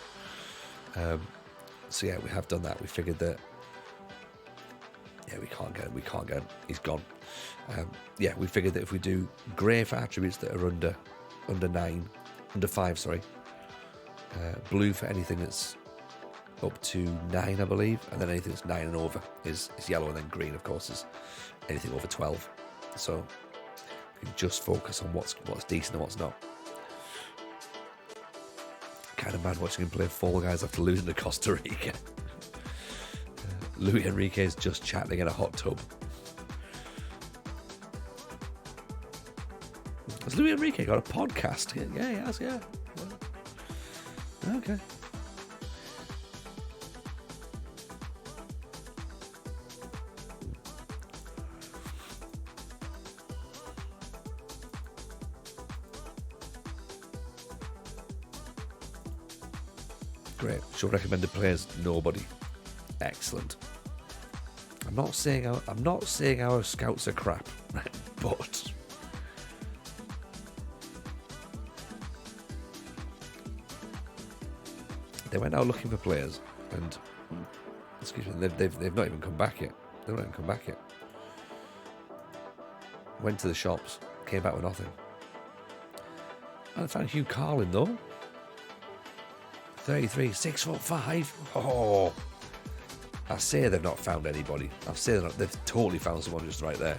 Speaker 1: So yeah, we have done that. We figured that, yeah, we can't get him. He's gone. Yeah, we figured that if we do grey for attributes that are under 5, blue for anything that's up to 9, I believe, and then anything that's 9 and over is yellow, and then green, of course, is anything over 12. So just focus on what's decent and what's not. Kind of mad watching him play Fall Guys after losing to Costa Rica. Luis Enrique is just chatting in a hot tub. Has Luis Enrique got a podcast? Yeah, he has, yeah. Okay. Great. Show recommended players. Nobody. Excellent. I'm not saying our scouts are crap, but they went out looking for players, and excuse me, they've not even come back yet. They've not even come back yet. Went to the shops, came back with nothing. I found Hugh Carlin though. 33, 6'5". Oh, I say they've not found anybody. I say they've totally found someone just right there.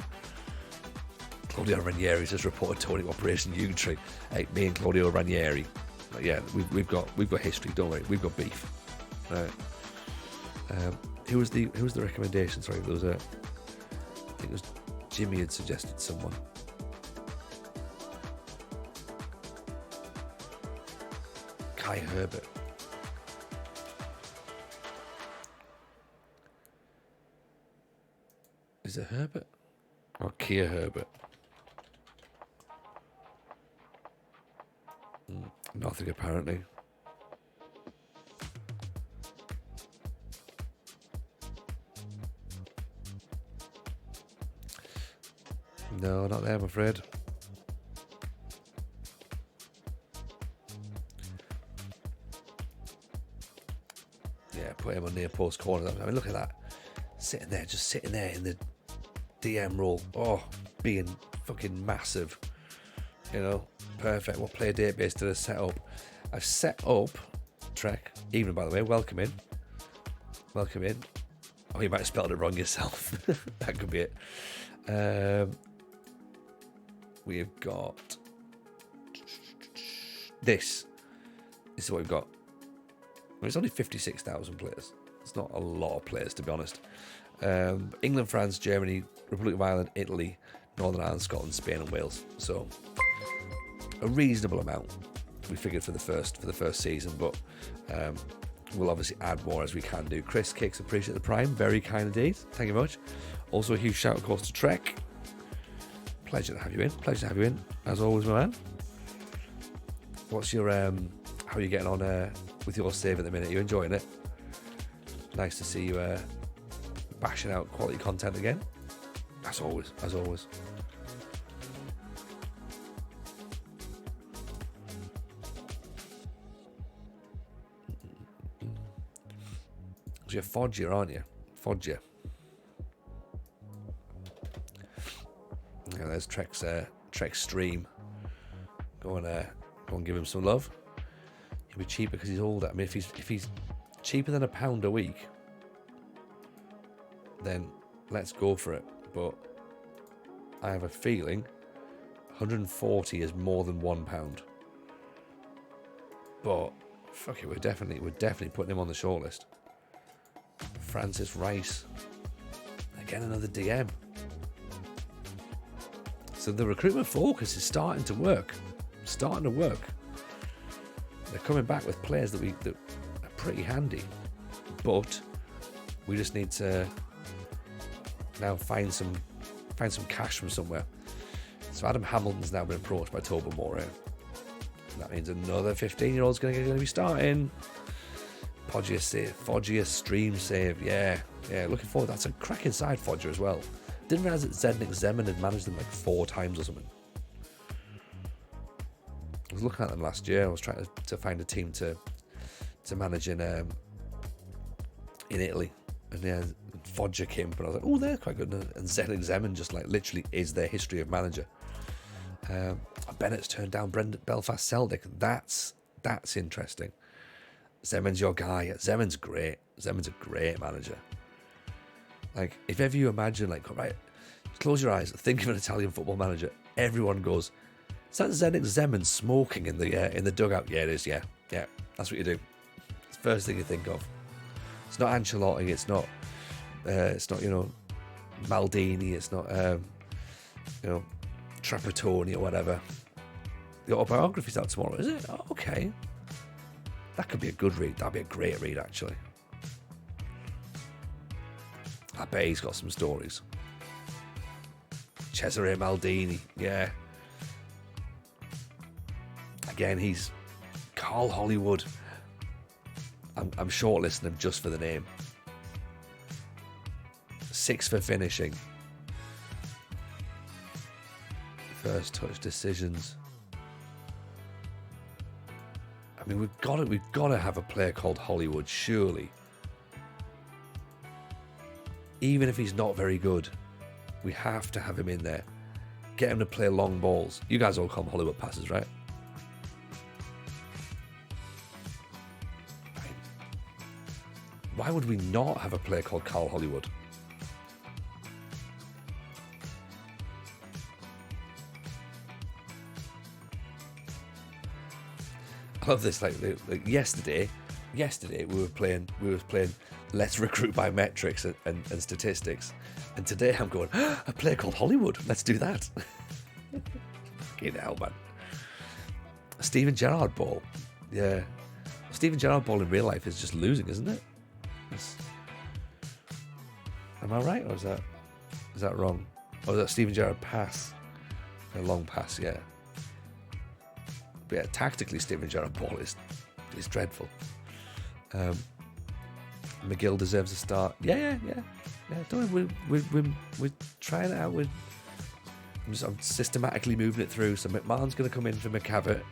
Speaker 1: Claudio Ranieri's just reported toning Operation Unitary. Hey, me and Claudio Ranieri. But yeah, we've got history. Don't worry, we've got beef. Right. Who was the recommendation? Sorry, there was I think it was Jimmy had suggested someone. Kai Herbert. Is it Herbert? Or Kia Herbert? Nothing apparently. No, not there, I'm afraid. Yeah, put him on near post corner. I mean, look at that. Just sitting there in the DM role. Oh, being fucking massive. You know, perfect. What player database did I set up? I've set up Trek. Evening, by the way. Welcome in. Welcome in. Oh, you might have spelled it wrong yourself. That could be it. We've got this. This is what we've got. Well, it's only 56,000 players. It's not a lot of players, to be honest. England, France, Germany, Republic of Ireland, Italy, Northern Ireland, Scotland, Spain, and Wales. So a reasonable amount we figured for the first season, but we'll obviously add more as we can do. Chris Kicks, appreciate the prime, very kind indeed. Thank you very much. Also a huge shout of course to Trek. Pleasure to have you in. As always, my man. What's your how are you getting on with your save at the minute? Are you enjoying it? Nice to see you bashing out quality content again. As always. So you're Fodger, aren't you? Fodger. Yeah, there's Trek's stream. Go and give him some love. He'll be cheaper because he's older. I mean, if he's cheaper than £1 a week, then let's go for it. But I have a feeling 140 is more than £1. But fuck it, we're definitely putting him on the shortlist. Francis Rice, again another DM. So the recruitment focus is starting to work. They're coming back with players that are pretty handy, but we just need to now find some cash from somewhere. So Adam Hamilton's now been approached by Tobermory. That means another 15-year-old's going to be starting. Foggia stream save, yeah. Looking forward. That's a cracking side, Foggia as well. Didn't realise that Zednik Zeman had managed them like 4 times or something. I was looking at them last year. I was trying to find a team to manage in Italy, and yeah, Foggia came up, and I was like, oh, they're quite good. And Zednik Zeman just like literally is their history of manager. Bennett's turned down Belfast Celtic. That's interesting. Zeman's your guy. Zeman's great. Zeman's a great manager. Like, if ever you imagine, like, right, close your eyes, think of an Italian football manager. Everyone goes, is that Zednik Zeman smoking in the dugout? Yeah, it is. Yeah, that's what you do. It's the first thing you think of. It's not Ancelotti. It's not Maldini. It's not Trapattoni or whatever. The autobiography's out tomorrow, is it? Oh, okay. That could be a good read. That'd be a great read, actually. I bet he's got some stories. Cesare Maldini, yeah. Again, he's Carl Hollywood. I'm shortlisting him just for the name. 6 for finishing. First touch decisions. I mean, we've got to have a player called Hollywood, surely. Even if he's not very good, we have to have him in there. Get him to play long balls. You guys all call them Hollywood passes, right? Why would we not have a player called Carl Hollywood? I love this. Like yesterday we were playing let's recruit by metrics and statistics, and today I'm going, a player called Hollywood, let's do that. Fucking hell, man. Steven Gerrard ball. Yeah, Steven Gerrard ball in real life is just losing, isn't it? Am I right, or is that wrong? Or is that Steven Gerrard pass? A long pass, yeah. But yeah, tactically, Steven Gerrard ball is dreadful. McGill deserves a start. Yeah. Don't worry, we're trying it out. I'm systematically moving it through. So McMahon's going to come in for McCavitt.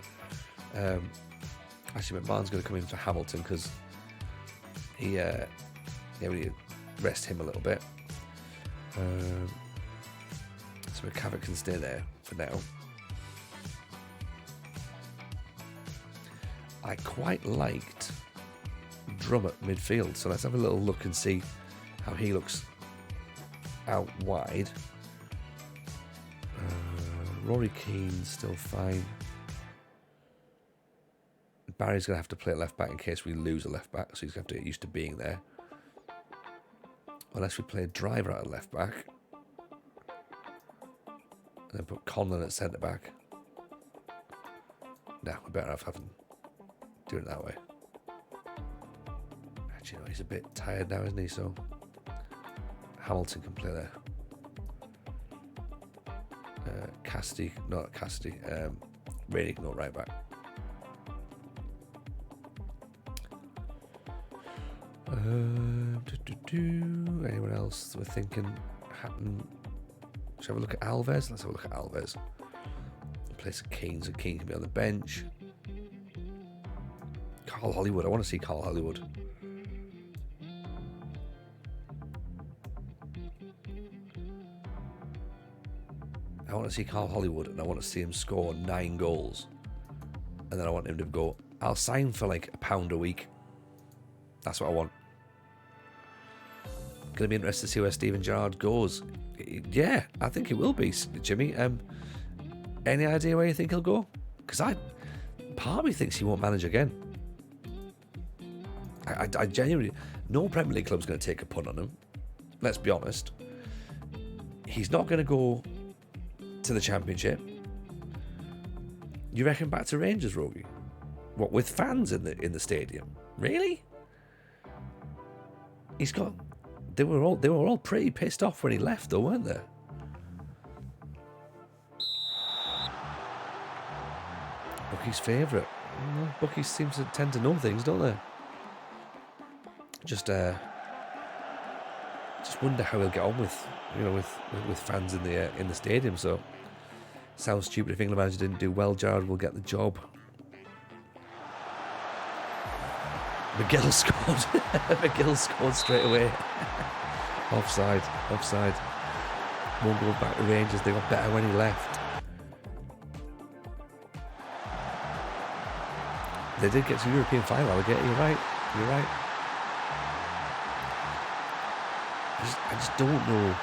Speaker 1: Actually, McMahon's going to come in for Hamilton because we need to rest him a little bit. So McCavitt can stay there for now. I quite liked Drum at midfield, so let's have a little look and see how he looks out wide. Rory Keane's still fine. Barry's going to have to play at left back in case we lose a left back, so he's going to have to get used to being there. Unless we play Driver at left back. And then put Conlon at centre back. Nah, we're better off doing it that way. Actually, no, he's a bit tired now, isn't he? So Hamilton can play there. Rainey can go right back. Anyone else we're thinking happen? Should we have a look at Alves? Let's have a look at Alves. Place of Keane, so Keane can be on the bench. Carl Hollywood. I want to see Carl Hollywood. I want to see Carl Hollywood, and I want to see him score 9 goals. And then I want him to go, I'll sign for like £1 a week. That's what I want. Going to be interested to see where Steven Gerrard goes. Yeah, I think it will be, Jimmy. Any idea where you think he'll go? Because part of me thinks he won't manage again. I genuinely, no Premier League club's going to take a punt on him. Let's be honest. He's not going to go to the Championship. You reckon back to Rangers, Rogie? What, with fans in the stadium? Really? He's got. They were all pretty pissed off when he left, though, weren't they? Bucky's favourite. Bucky's seems to tend to know things, don't they? Just wonder how he'll get on with fans in the stadium. So sounds stupid if England manager didn't do well. Gerrard will get the job. McGill scored. McGill scored straight away. Offside. Won't go back to Rangers. They got better when he left. They did get to the European final. Alligator. You're right. I just don't know.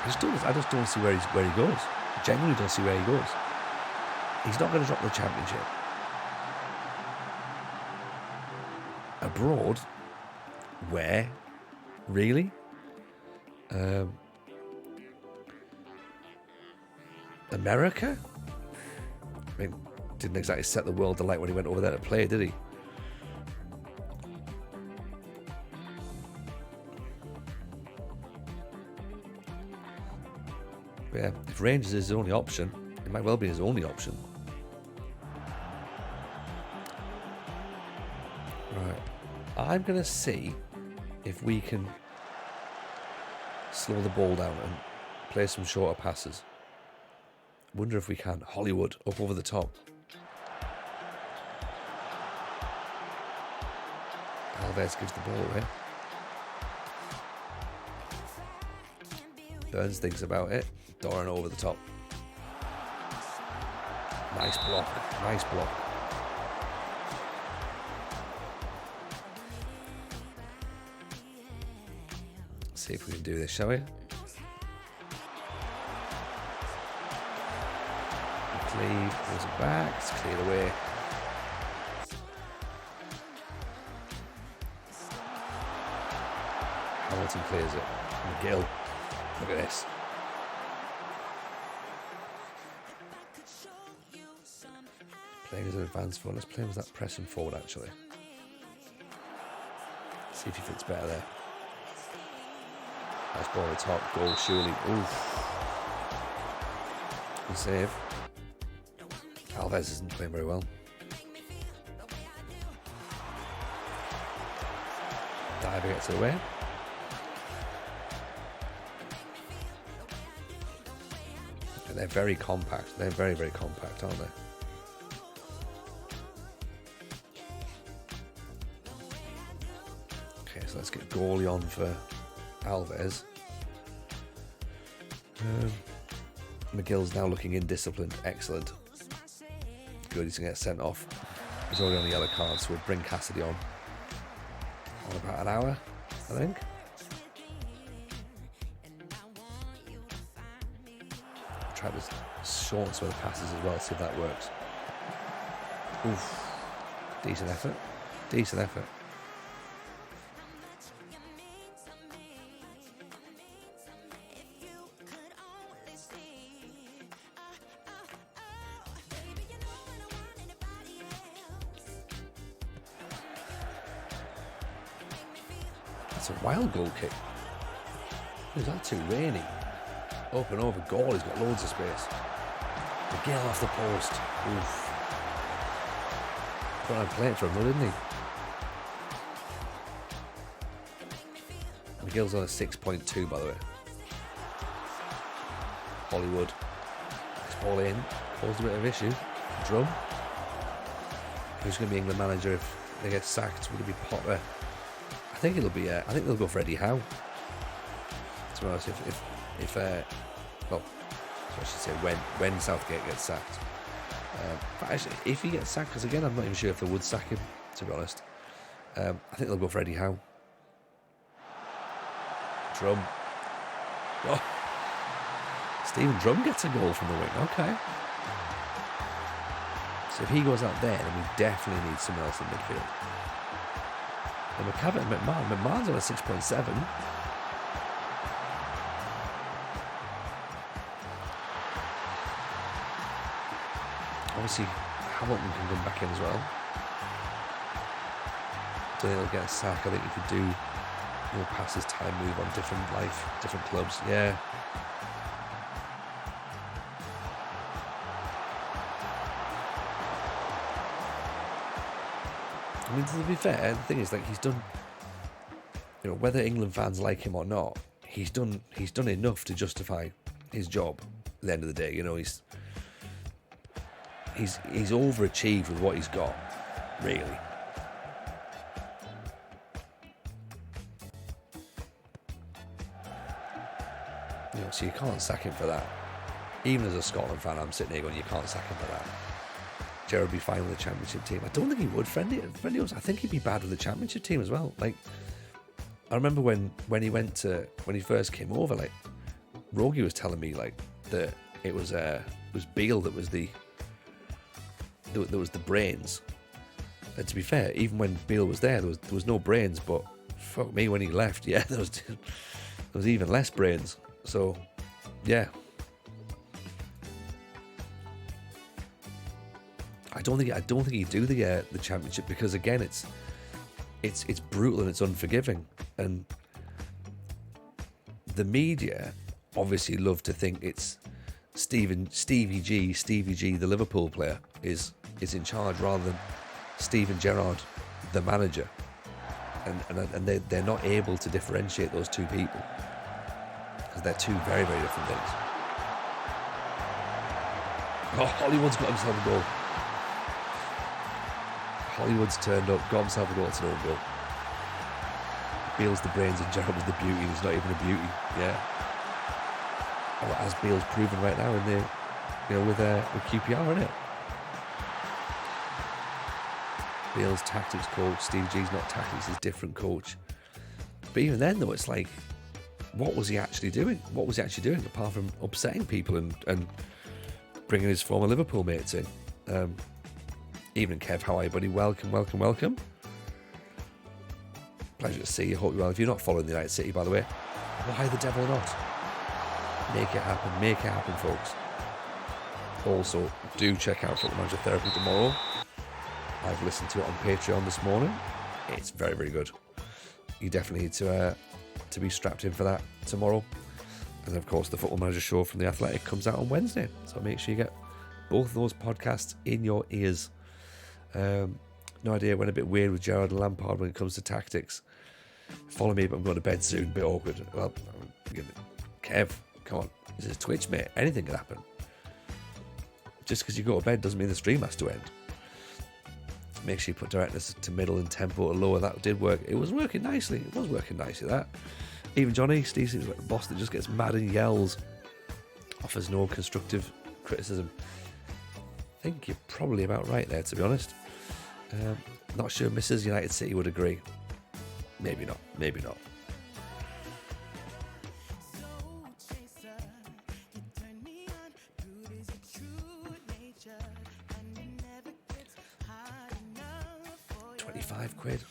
Speaker 1: I just don't see where he goes. I genuinely don't see where he goes. He's not going to drop the Championship. Abroad? Where? Really? America? I mean, didn't exactly set the world alight when he went over there to play, did he? But yeah, if Rangers is his only option, it might well be his only option. Right. I'm going to see if we can slow the ball down and play some shorter passes. Wonder if we can. Hollywood up over the top. Alves gives the ball away. Burns thinks about it. Doran over the top. Nice block. see if we can do this, shall we? Cleave, pulls it back, it's cleared away. Hamilton clears it. McGill, look at this. Playing as an advanced forward. Let's play with that pressing forward actually. See if he fits better there. Nice ball at the top, goal surely. Oof. Good save. Alves isn't playing very well. Diver gets it away. And they're very compact. They're very, very compact, aren't they? Okay, so let's get goalie on for Alves. McGill's now looking indisciplined. Excellent. Good, he's going to get sent off. He's already on the yellow card, so we'll bring Cassidy on about an hour, I think. Try to shorten some of the passes as well, see if that works. Oof. Decent effort. Decent effort. That's a wild goal kick. Is that too rainy? Up and over goal, he's got loads of space. McGill off the post. Oof. Thought I'd play it for him, didn't he? McGill's on a 6.2, by the way. Hollywood. Nice ball in. Caused a bit of issue. Drum. Who's going to be England manager if they get sacked? Would it be Potter? I think it'll be. I think they'll go for Eddie Howe. To be honest, well, I should say when Southgate gets sacked. But actually, if he gets sacked, because again, I'm not even sure if they would sack him. To be honest, I think they'll go for Eddie Howe. Drum. Oh, Stephen Drum gets a goal from the wing. Okay. So if he goes out there, then we definitely need someone else in midfield. And McMahon's on a 6.7. Obviously, Hamilton can come back in as well. Don't think he'll get a sack. I think he could do pass his time move on different clubs. Yeah. I mean, to be fair, the thing is, like, he's done, whether England fans like him or not, he's done enough to justify his job at the end of the day. He's overachieved with what he's got, really. So you can't sack him for that. Even as a Scotland fan, I'm sitting here going, you can't sack him for that. Gerrard would be fine with the Championship team. I don't think he would. Friendly, I think he'd be bad with the Championship team as well. Like, I remember when he first came over, like, Rogie was telling me, like, that it was Beale that was the brains. And to be fair, even when Beale was there was no brains. But fuck me, when he left, yeah, there was even less brains. So, yeah. I don't think he'd do the Championship because, again, it's brutal and it's unforgiving, and the media obviously love to think it's Stevie G, the Liverpool player, is in charge rather than Steven Gerrard, the manager, and they're not able to differentiate those two people because they're two very, very different things. Oh, Hollywood's got himself a goal. Hollywood's turned up, got himself a goal, it's an own goal. Beale's the brains and Gerrard was the beauty. There's not even a beauty, yeah. Well, as Beale's proven right now in the, with QPR, isn't it? Beale's tactics coach, Steve G's not tactics, he's different coach. But even then, though, it's like what was he actually doing? What was he actually doing apart from upsetting people and bringing his former Liverpool mates in? Evening, Kev. How are you, buddy? Welcome. Pleasure to see you. Hope you're well. If you're not following the United City, by the way, why the devil not? Make it happen, folks. Also, do check out Football Manager Therapy tomorrow. I've listened to it on Patreon this morning. It's very, very good. You definitely need to be strapped in for that tomorrow. And of course, the Football Manager show from The Athletic comes out on Wednesday. So make sure you get both of those podcasts in your ears. No idea, went a bit weird with Gerrard and Lampard when it comes to tactics. Follow me, but I'm going to bed soon. A bit awkward. Well, Kev, come on. This is Twitch, mate. Anything can happen. Just because you go to bed doesn't mean the stream has to end. Make sure you put directness to middle and tempo to lower. That did work. It was working nicely. That. Even John East, he's like the boss that just gets mad and yells. Offers no constructive criticism. I think you're probably about right there, to be honest. Not sure Mrs. United City would agree. Maybe not. £25.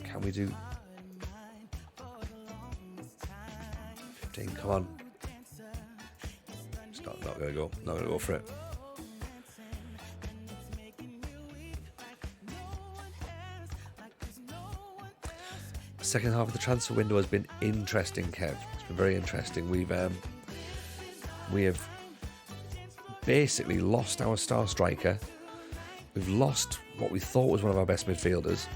Speaker 1: Can we do 15? Come on. It's not gonna go. Not gonna go for it. Second half of the transfer window has been interesting, Kev. It's been very interesting. We have basically lost our star striker. We've lost what we thought was one of our best midfielders,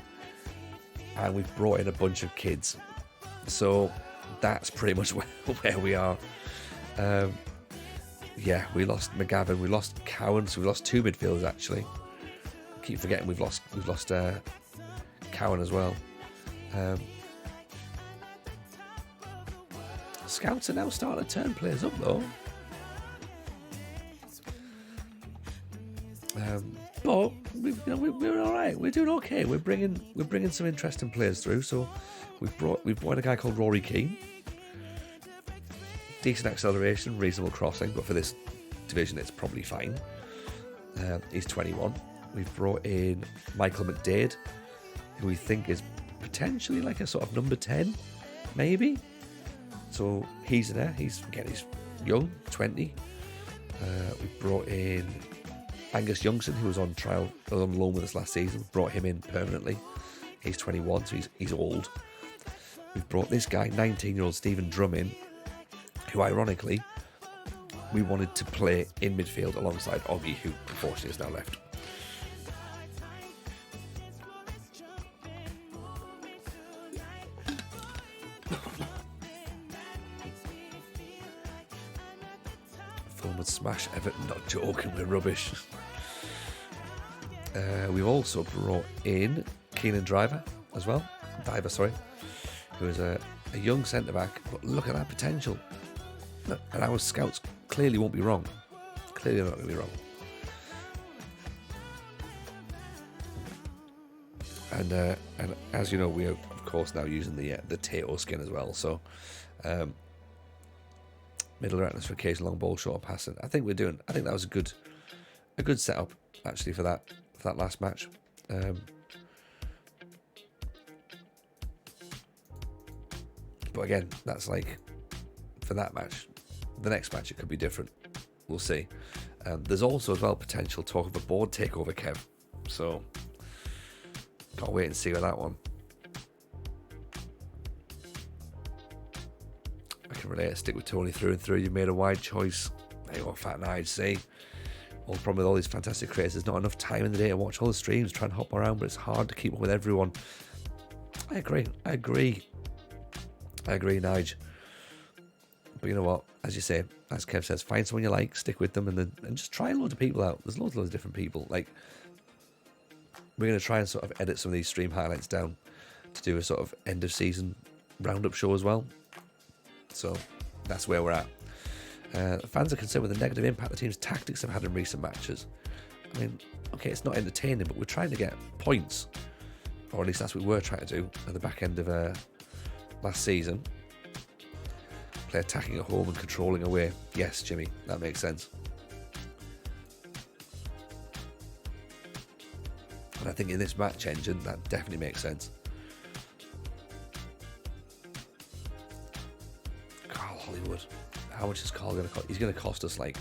Speaker 1: and we've brought in a bunch of kids. So that's pretty much where we are. We lost McGavin, we lost Cowan, so we lost two midfielders actually. I keep forgetting we've lost Cowan as well. Scouts are now starting to turn players up though. But we're all right. We're doing okay. We're bringing some interesting players through. So we've brought a guy called Rory Keane. Decent acceleration, reasonable crossing, but for this division, it's probably fine. He's 21. We've brought in Michael McDade, who we think is potentially like a sort of number 10, maybe. So he's there. He's young, 20. We've brought in Angus Youngson, who was on loan with us last season. Brought him in permanently. He's 21, so he's old. We've brought this guy, 19-year-old Stephen Drummond, who ironically we wanted to play in midfield alongside Oggy, who unfortunately has now left. Fulham would smash Everton, not joking, we're rubbish. We've also brought in Keenan Diver, who is a young centre-back, but look at that potential. And our scouts clearly won't be wrong. Clearly not going to be wrong. And as you know, we are of course now using the Tato skin as well. So middle directness for occasional long ball, short passing. I think that was a good setup actually for that last match. But again, that's like for that match. The next match it could be different. We'll see. There's also as well potential talk of a board takeover, Kev. So can't wait and see with that one. I can relate. Stick with Tony through and through. You made a wide choice. There you go, Fat Nige. See, all the problem with all these fantastic creators, there's not enough time in the day to watch all the streams, try and hop around, but it's hard to keep up with everyone. I agree, Nige. But you know what? As you say, as Kev says, find someone you like, stick with them, and just try loads of people out. There's loads of different people. Like, we're going to try and sort of edit some of these stream highlights down to do a sort of end of season roundup show as well. So that's where we're at. Fans are concerned with the negative impact the team's tactics have had in recent matches. I mean, okay, it's not entertaining, but we're trying to get points, or at least that's what we were trying to do at the back end of last season. Play attacking at home and controlling away. Yes, Jimmy, that makes sense. And I think in this match engine, that definitely makes sense. Carl Hollywood. How much is Carl going to cost? He's going to cost us like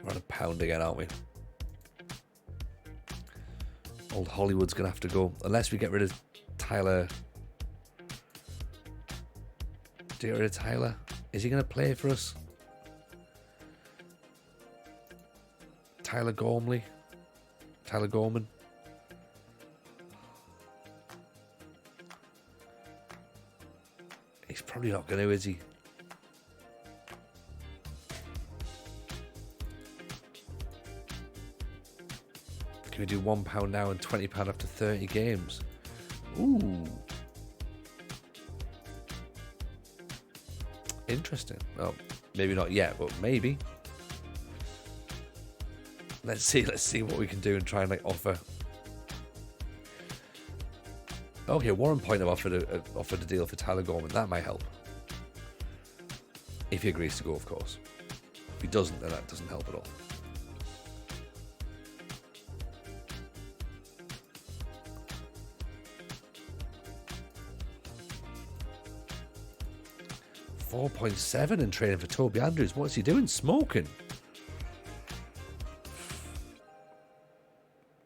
Speaker 1: around £1 again, aren't we? Old Hollywood's going to have to go. Unless we get rid of Tyler. Do you get rid of Tyler? Is he going to play for us? Tyler Gormley? Tyler Gorman? He's probably not going to, is he? Can we do £1 now and £20 after 30 games? Ooh. Interesting. Well, maybe not yet, but maybe. Let's see what we can do and try and like offer. Okay, Warren Point have offered a deal for Tyler Gorman. That might help. If he agrees to go, of course. If he doesn't, then that doesn't help at all. .7 in training for Toby Andrews. What's he doing? Smoking.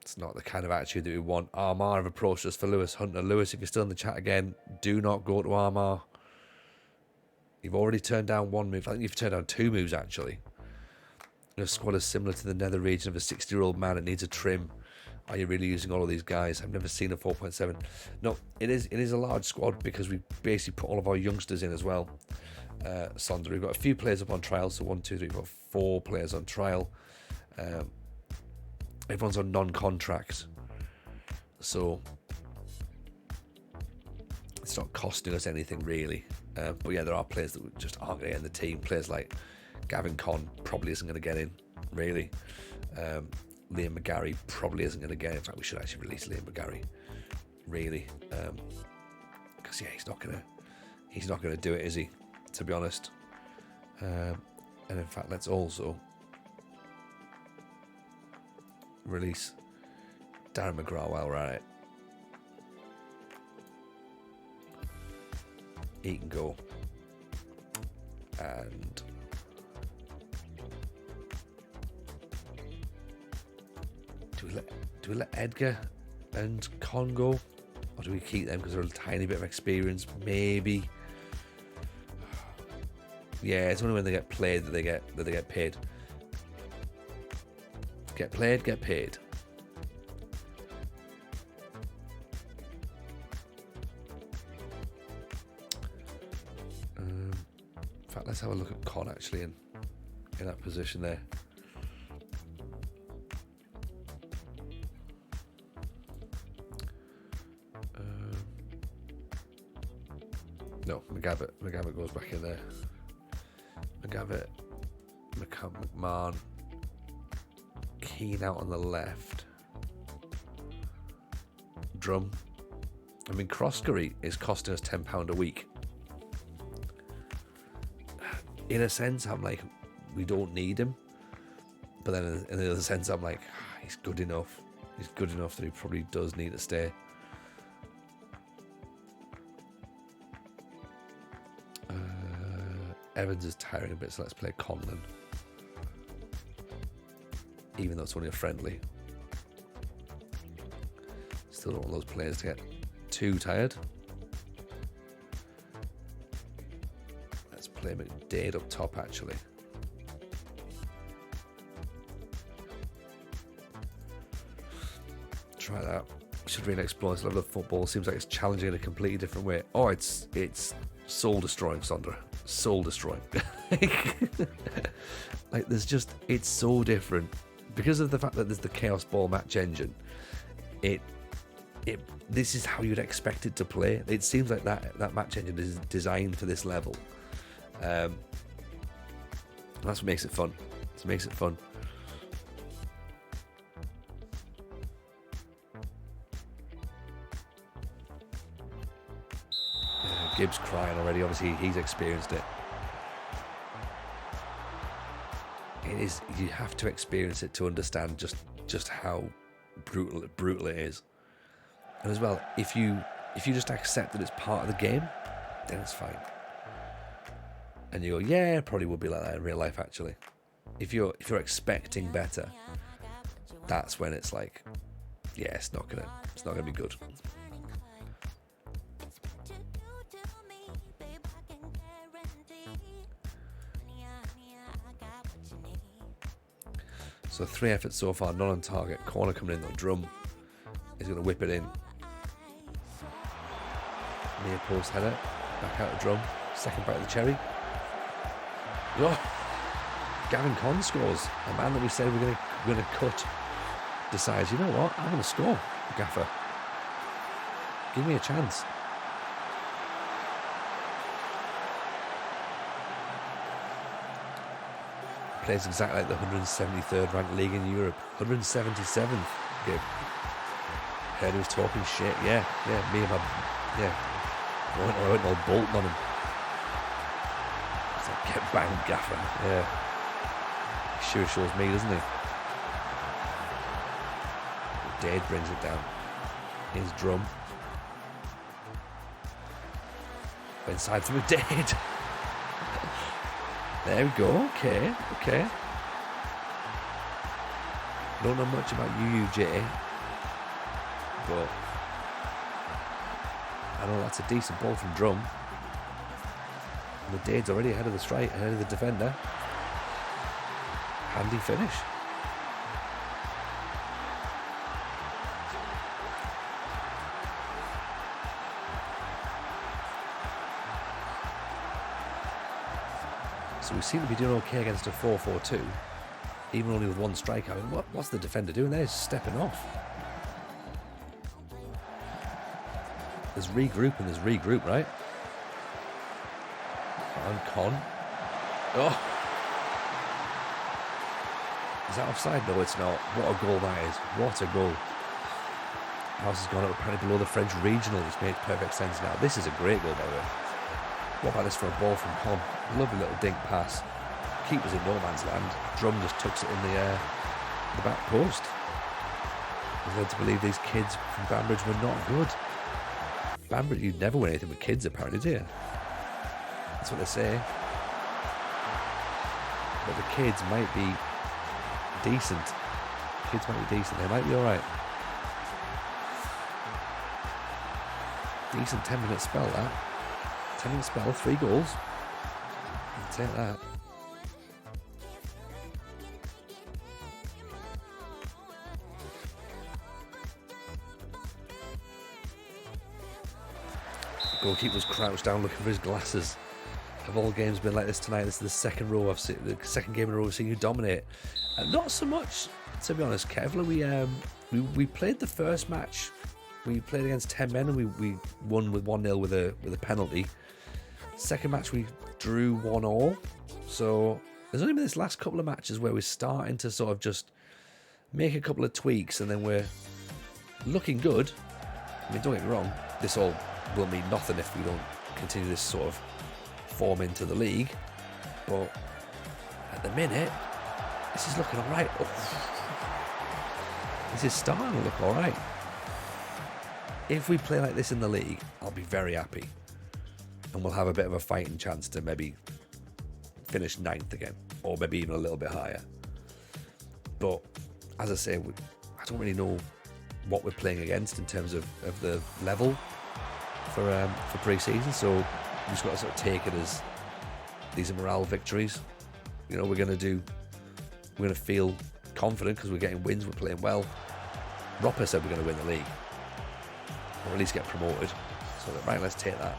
Speaker 1: It's not the kind of attitude that we want. Armagh have approached us for Lewis Hunter. Lewis, if you're still in the chat again, do not go to Armagh. You've already turned down one move. I think you've turned down 2 moves, actually. Your squad is similar to the nether region of a 60-year-old man that needs a trim. Are you really using all of these guys? I've never seen a 4.7. No, it is a large squad because we basically put all of our youngsters in as well. Sonder, we've got a few players up on trial, so 1, 2, 3, we've got 4 players on trial. Everyone's on non-contract, so it's not costing us anything really. But yeah, there are players that just aren't going to get in the team. Players like Gavin Conn probably isn't going to get in, really. Liam McGarry probably isn't going to get in. In fact, we should actually release Liam McGarry, really, because yeah, he's not going to do it, is he? To be honest. And in fact, let's also release Darren McGrath while we're at it. He can go. And do we let Edgar and Con go? Or do we keep them because they're a tiny bit of experience? Maybe. Yeah, it's only when they get played that they get paid. Get played, get paid. In fact, let's have a look at Con actually in that position there. No, McGavitt goes back in there. McGavitt, McMahon, Keane out on the left. Drum. I mean, Croskery is costing us £10 a week. In a sense, I'm like, we don't need him. But then in the other sense, I'm like, he's good enough. He's good enough that he probably does need to stay. Evans is tiring a bit, so let's play Conlon. Even though it's only a friendly. Still don't want those players to get too tired. Let's play McDade up top, actually. Try that. Should really explore this level of football. Seems like it's challenging in a completely different way. Oh, it's soul destroying, Sondra. Soul destroying. Like it's so different because of the fact that there's the Chaos Ball match engine. This is how you'd expect it to play. It seems like that match engine is designed for this level. That's what makes it fun. It makes it fun. Gibbs crying already. Obviously, he's experienced it. It is. You have to experience it to understand just how brutal it is. And as well, if you just accept that it's part of the game, then it's fine. And you go, yeah, it probably would be like that in real life. Actually, if you're expecting better, that's when it's like, yeah, it's not gonna be good. So 3 efforts so far, none on target. Corner coming in, though. Drum is going to whip it in. Near post header. Back out of Drum. Second bite of the cherry. Oh! Gavin Conn scores. A man that we said we're going to cut decides, you know what? I'm going to score, Gaffer. Give me a chance. Plays exactly like the 173rd ranked league in Europe. 177th. Gib. Heard he was talking shit. Yeah, me and my... Yeah. I went all bolting on him. It's like, get banged, Gaffer. Yeah. He sure shows me, doesn't he? Dade brings it down. Here's Drum. Inside from a Dade. There we go. Okay. Don't know much about UUJ, but I know that's a decent ball from Drum. And the Dade's already ahead of the strike, ahead of the defender. Handy finish. So we seem to be doing okay against a 4-4-2, even only with one striker. I mean, what's the defender doing there? He's stepping off. There's regroup, right? And Con. Oh! Is that offside? No, it's not. What a goal that is. What a goal. House has gone up apparently below the French regional, which makes perfect sense now. This is a great goal, by the way. What about this for a ball from Con? Lovely little dink pass. Keeper's in no man's land. Drum just tucks it in the back post. I was led to believe these kids from Banbridge were not good. Banbridge, you'd never win anything with kids, apparently, do you? That's what they say. But the kids might be decent. They might be alright. Decent 10-minute spell, that. 10-minute spell, 3 goals. I'll take that. Goalkeeper's crouched down looking for his glasses. Have all games been like this tonight? This is the second second game in a row I've seen you dominate. Not so much, to be honest, Kevlar. We played the first match. We played against 10 men and we won with 1-0 with a penalty. Second match we drew 1-1. So there's only been this last couple of matches where we're starting to sort of just make a couple of tweaks and then we're looking good. I mean, don't get me wrong, this all will mean nothing if we don't continue this sort of form into the league. But at the minute, this is looking alright. Oh. This is starting to look alright. If we play like this in the league, I'll be very happy. And we'll have a bit of a fighting chance to maybe finish 9th again. Or maybe even a little bit higher. But, as I say, I don't really know what we're playing against in terms of the level for pre-season. So, we've just got to sort of take it as these are morale victories. You know, we're going to feel confident because we're getting wins, we're playing well. Roper said we're going to win the league. Or at least get promoted. So, right, let's take that.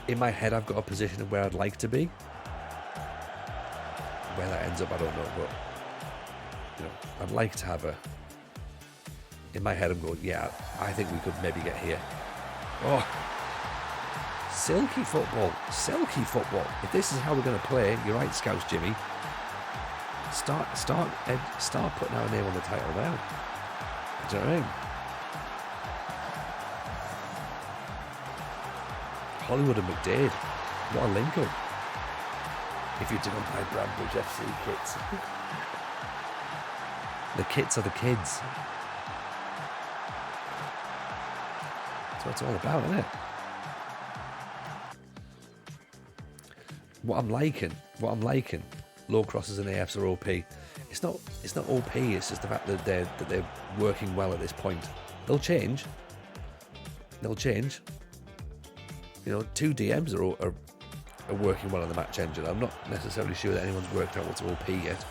Speaker 1: In my head, I've got a position of where I'd like to be. Where that ends up, I don't know. But, you know, I'd like to have in my head, I'm going, yeah, I think we could maybe get here. Oh, silky football. If this is how we're going to play, you're right, Scouts Jimmy. Start putting our name on the title now. Do you know what I mean? Hollywood and McDade. What a link up. If you didn't buy Banbridge FC kits. The kits are the kids. That's what it's all about, isn't it? What I'm liking, low crosses and AFs are OP. It's not OP. It's just the fact that they're working well at this point. They'll change. You know, 2 DMs are working well on the match engine. I'm not necessarily sure that anyone's worked out what's OP yet.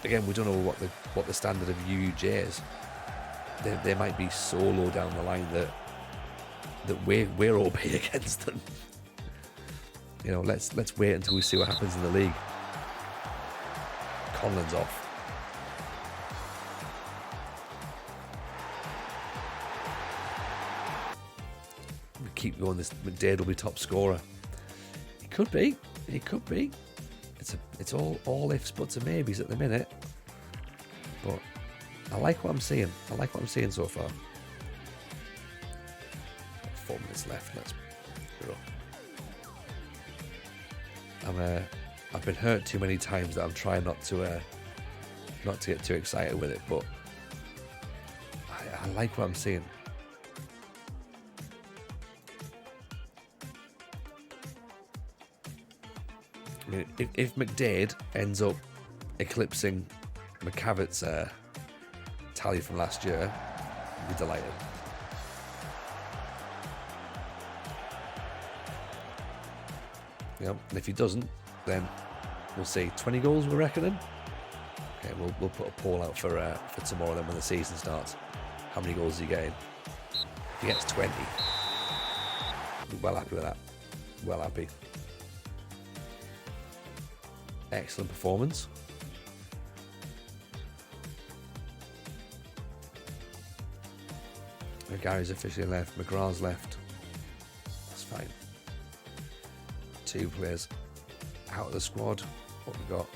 Speaker 1: Again, we don't know what the standard of UUJ is. They might be so low down the line that we're OP against them. You know, let's wait until we see what happens in the league. Conlon's off. We keep going. This McDade will be top scorer. He could be. It's all ifs, buts, and maybes at the minute. But I like what I'm seeing. So far. 4 minutes left. Let's go. I've been hurt too many times that I'm trying not to get too excited with it, but I like what I'm seeing. I mean, if McDade ends up eclipsing McCavitt's tally from last year, I'd be delighted. Yep, and if he doesn't, then we'll see. 20 goals, we're reckoning. Okay, we'll put a poll out for tomorrow. Then when the season starts, how many goals is he getting? If he gets 20, we're well happy with that. Well happy. Excellent performance. Gary's officially left. McGrath's left. That's fine. 2 players out of the squad. What we got?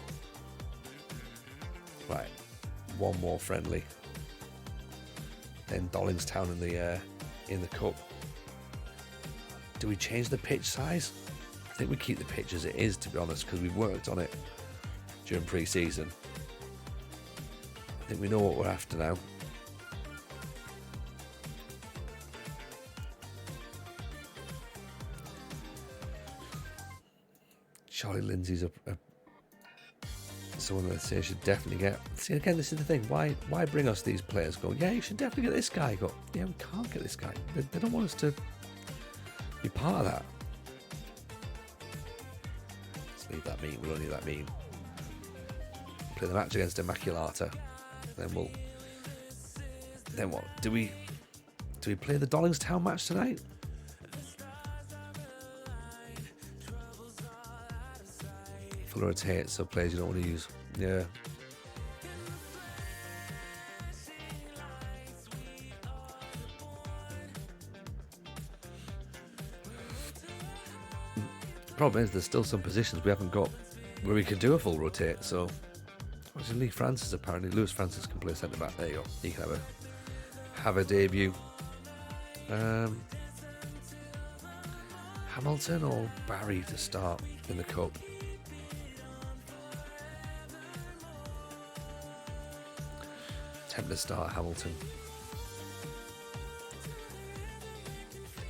Speaker 1: Right, 1 more friendly. Then Dollingstown in the cup. Do we change the pitch size? I think we keep the pitch as it is, to be honest, because we've worked on it during pre-season. I think we know what we're after now. Charlie Lindsay's someone that they should definitely get. See, again, this is the thing. Why bring us these players? Go, yeah, you should definitely get this guy. Go, yeah, we can't get this guy. They don't want us to be part of that. Let's leave that meeting. We'll only leave that meeting. Play the match against Immaculata. Then what? Do we play the Dollingstown match tonight? Full rotate, so players you don't want to use. Yeah. Problem is, there's still some positions we haven't got where we can do a full rotate. So, actually, Lee Francis apparently, Lewis Francis can play centre back. There you go. He can have a debut. Hamilton or Barry to start in the cup. Attempt to start Hamilton.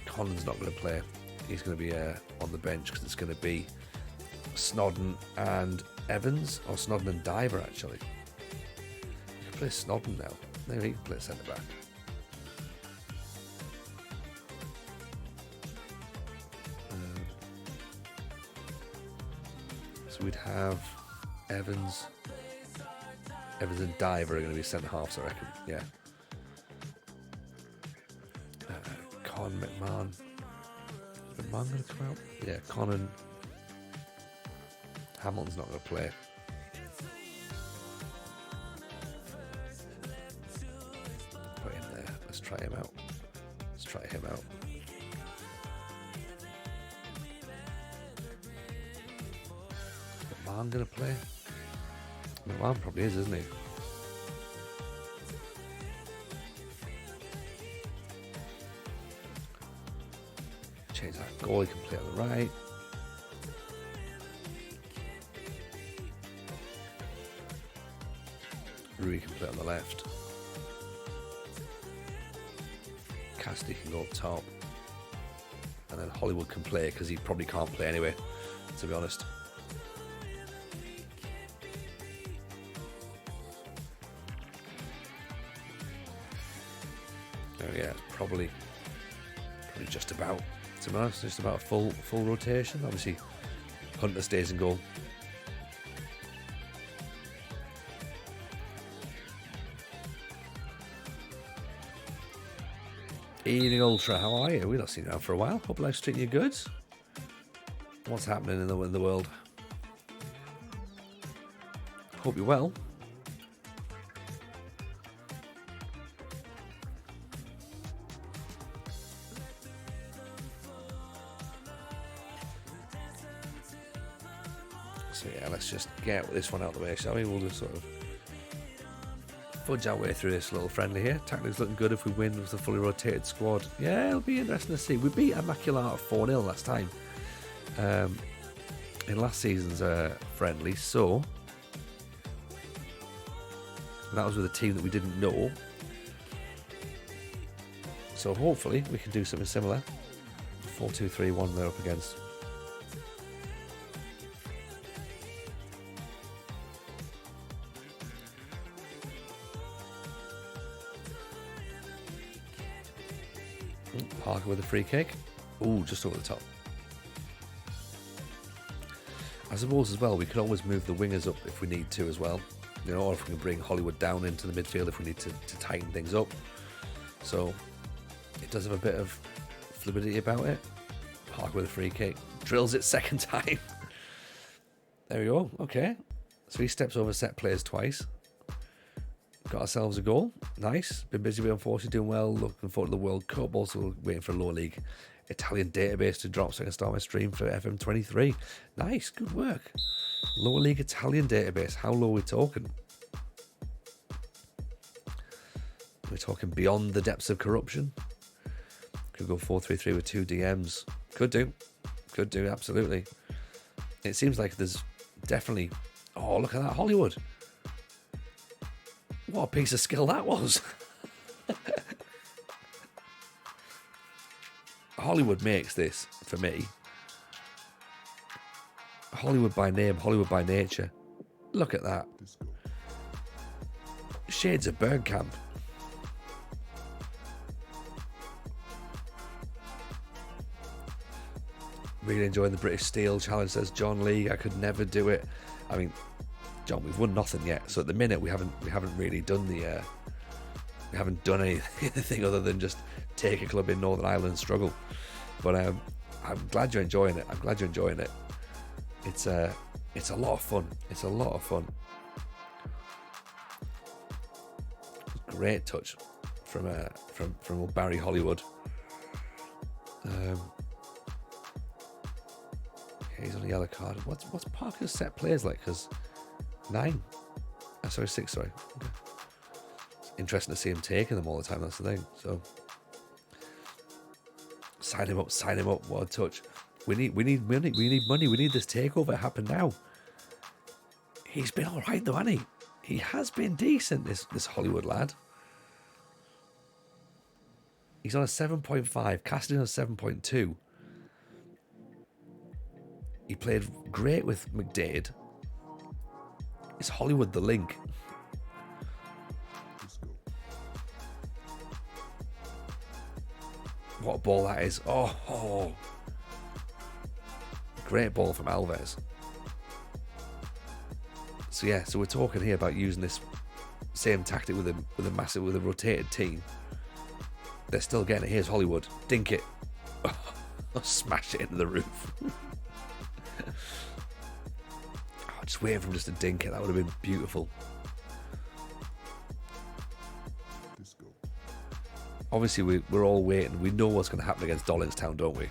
Speaker 1: Collins not going to play. He's going to be on the bench because it's going to be Snodden and Evans, or Snodden and Diver actually. You can play Snodden now. Maybe he can play centre back. So we'd have Evans and Diver are going to be centre halves, I reckon. Yeah. Con McMahon. McMahon going to come out? Yeah, Con and Hamilton's not going to play. Put him there. Let's try him out. McMahon going to play? McMahon probably is, isn't he? Goalie can play on the right. Rui can play on the left. Cassidy can go up top. And then Hollywood can play because he probably can't play anyway, to be honest. Oh yeah, it's probably just about, to be honest, just about a full rotation. Obviously, Hunter stays in goal. Evening Ultra, how are you? We've not seen you out for a while. Hope life's treating you good. What's happening in the world? Hope you're well. So yeah, let's just get this one out of the way, shall we? We'll just sort of fudge our way through this little friendly here. Tactic's looking good if we win with the fully rotated squad. Yeah, it'll be interesting to see. We beat Immaculata 4-0 last time in last season's friendly, so that was with a team that we didn't know. So hopefully we can do something similar. 4-2-3-1 they're up against. Parker with a free kick. Ooh, just over the top. I suppose as well, we could always move the wingers up if we need to as well. You know, or if we can bring Hollywood down into the midfield if we need to tighten things up. So it does have a bit of fluidity about it. Parker with a free kick. Drills it second time. There we go. Okay. So he steps over set players twice. Got ourselves a goal. Nice. Been busy with unfortunately doing well. Looking forward to the World Cup. Also waiting for a Lower League Italian database to drop so I can start my stream for FM23. Nice. Good work. Lower League Italian database. How low are we talking? We're talking beyond the depths of corruption. Could go 4-3-3 with 2 DMs. Could do. Could do, absolutely. It seems like there's definitely... Oh, look at that. Hollywood. What a piece of skill that was. Hollywood makes this, for me. Hollywood by name, Hollywood by nature. Look at that. Shades of Bergkamp. Really enjoying the British Steel Challenge, says John Lee. I could never do it. I mean, John, we've won nothing yet, so at the minute we haven't really done the we haven't done anything other than just take a club in Northern Ireland and struggle. But I'm glad you're enjoying it. I'm glad you're enjoying it. It's a lot of fun. It's a lot of fun. Great touch from old Barry Hollywood. He's on a yellow card. What's Parker's set players like? Because 9. Sorry, 6, sorry. Okay. It's interesting to see him taking them all the time, that's the thing. So sign him up, what a touch. We need money, we need this takeover to happen now. He's been alright though, hasn't he? He has been decent, this Hollywood lad. He's on a 7.5, Cassidy on a 7.2. He played great with McDade. Is Hollywood the link? What a ball that is. Oh. Great ball from Alves. So yeah, so we're talking here about using this same tactic with a rotated team. They're still getting it. Here's Hollywood. Dink it. Smash it into the roof. Just waiting for him just to dink it. That would have been beautiful. Obviously, we're all waiting. We know what's going to happen against Dollingstown, don't we?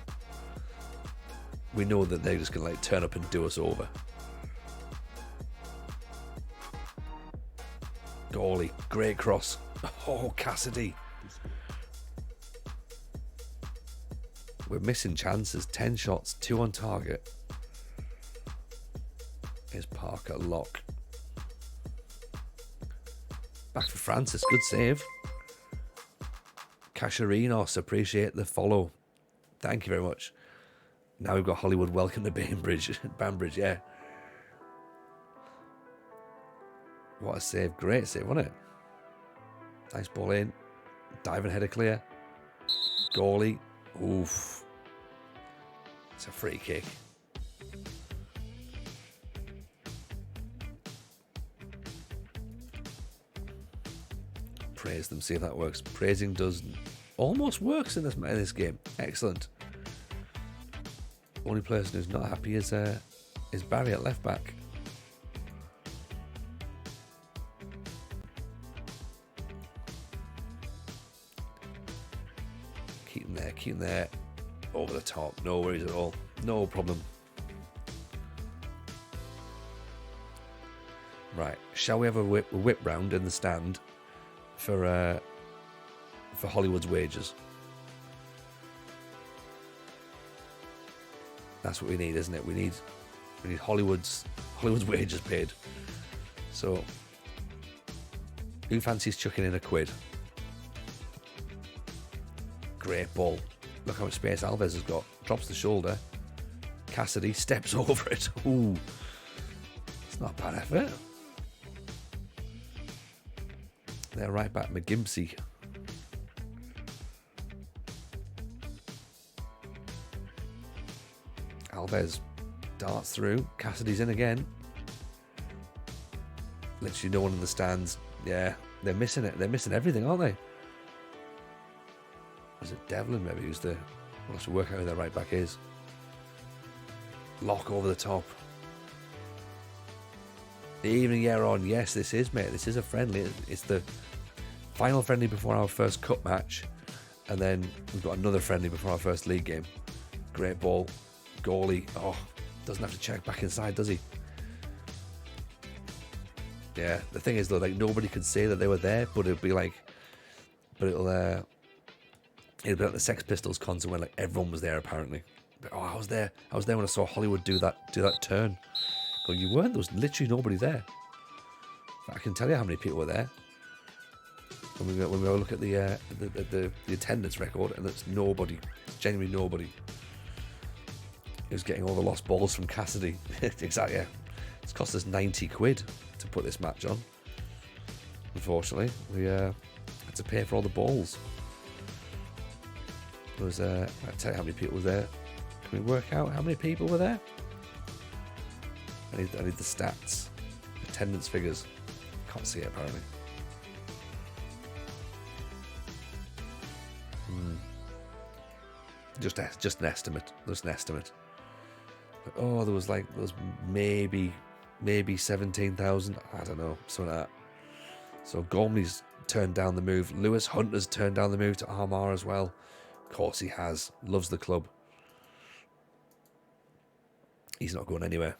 Speaker 1: We know that they're just going to turn up and do us over. Goalie, great cross. Oh, Cassidy. We're missing chances. 10 shots, 2 on target. Here's Parker, lock. Back for Francis, good save. Cacharinos, appreciate the follow. Thank you very much. Now we've got Hollywood, welcome to Banbridge. Banbridge, yeah. What a save, great save, wasn't it? Nice ball in. Diving header clear. Goalie, oof. It's a free kick. Praise them, see if that works. Praising does almost works in this game. Excellent. Only person who's not happy is Barry at left back. Keep him there. Over the top. No worries at all. No problem. Right. Shall we have a whip round in the stand for Hollywood's wages? That's what we need, isn't it? We need Hollywood's wages paid. So who fancies chucking in a quid? Great ball. Look how much space Alves has got. Drops the shoulder. Cassidy steps over it. Ooh. It's not a bad effort. They're right back, McGimpsey. Alves darts through. Cassidy's in again. Literally no one in the stands. Yeah, they're missing it. They're missing everything, aren't they? Was it Devlin maybe who's the... We'll have to work out who their right back is. Lock over the top. The evening year on. Yes, this is, mate. This is a friendly. It's the final friendly before our first cup match. And then we've got another friendly before our first league game. Great ball. Goalie. Oh, doesn't have to check back inside, does he? Yeah, the thing is though, like nobody could say that they were there, but it'll be like... But it'll be like the Sex Pistols concert when like everyone was there apparently. But, oh, I was there when I saw Hollywood do that turn. Well, you weren't. There was literally nobody there. I can tell you how many people were there. When we look at the attendance record, and it's nobody. It's genuinely nobody. He was getting all the lost balls from Cassidy. Exactly. Yeah. It's cost us 90 quid to put this match on. Unfortunately, we had to pay for all the balls. There was I'll tell you how many people were there. Can we work out how many people were there? I need the stats, attendance figures. Can't see it apparently. Just an estimate. Just an estimate. But, oh, there was maybe 17,000. I don't know, something like that. So Gormley's turned down the move. Lewis Hunter's turned down the move to Armagh as well. Of course he has. Loves the club. He's not going anywhere.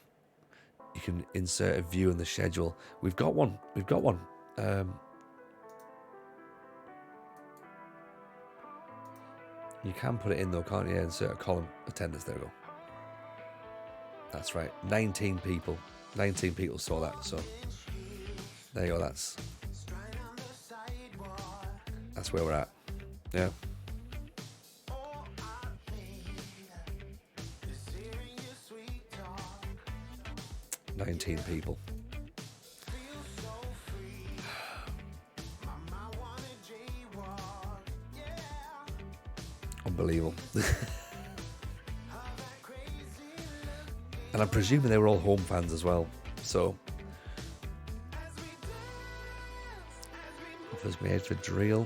Speaker 1: You can insert a view in the schedule. We've got one. You can put it in though, can't you? Insert a column. Attendance. There we go. That's right. 19 people. 19 people saw that. So there you go. That's where we're at. Yeah. "19 people. Unbelievable. And I'm presuming they were all home fans as well. So offers made for Drilly.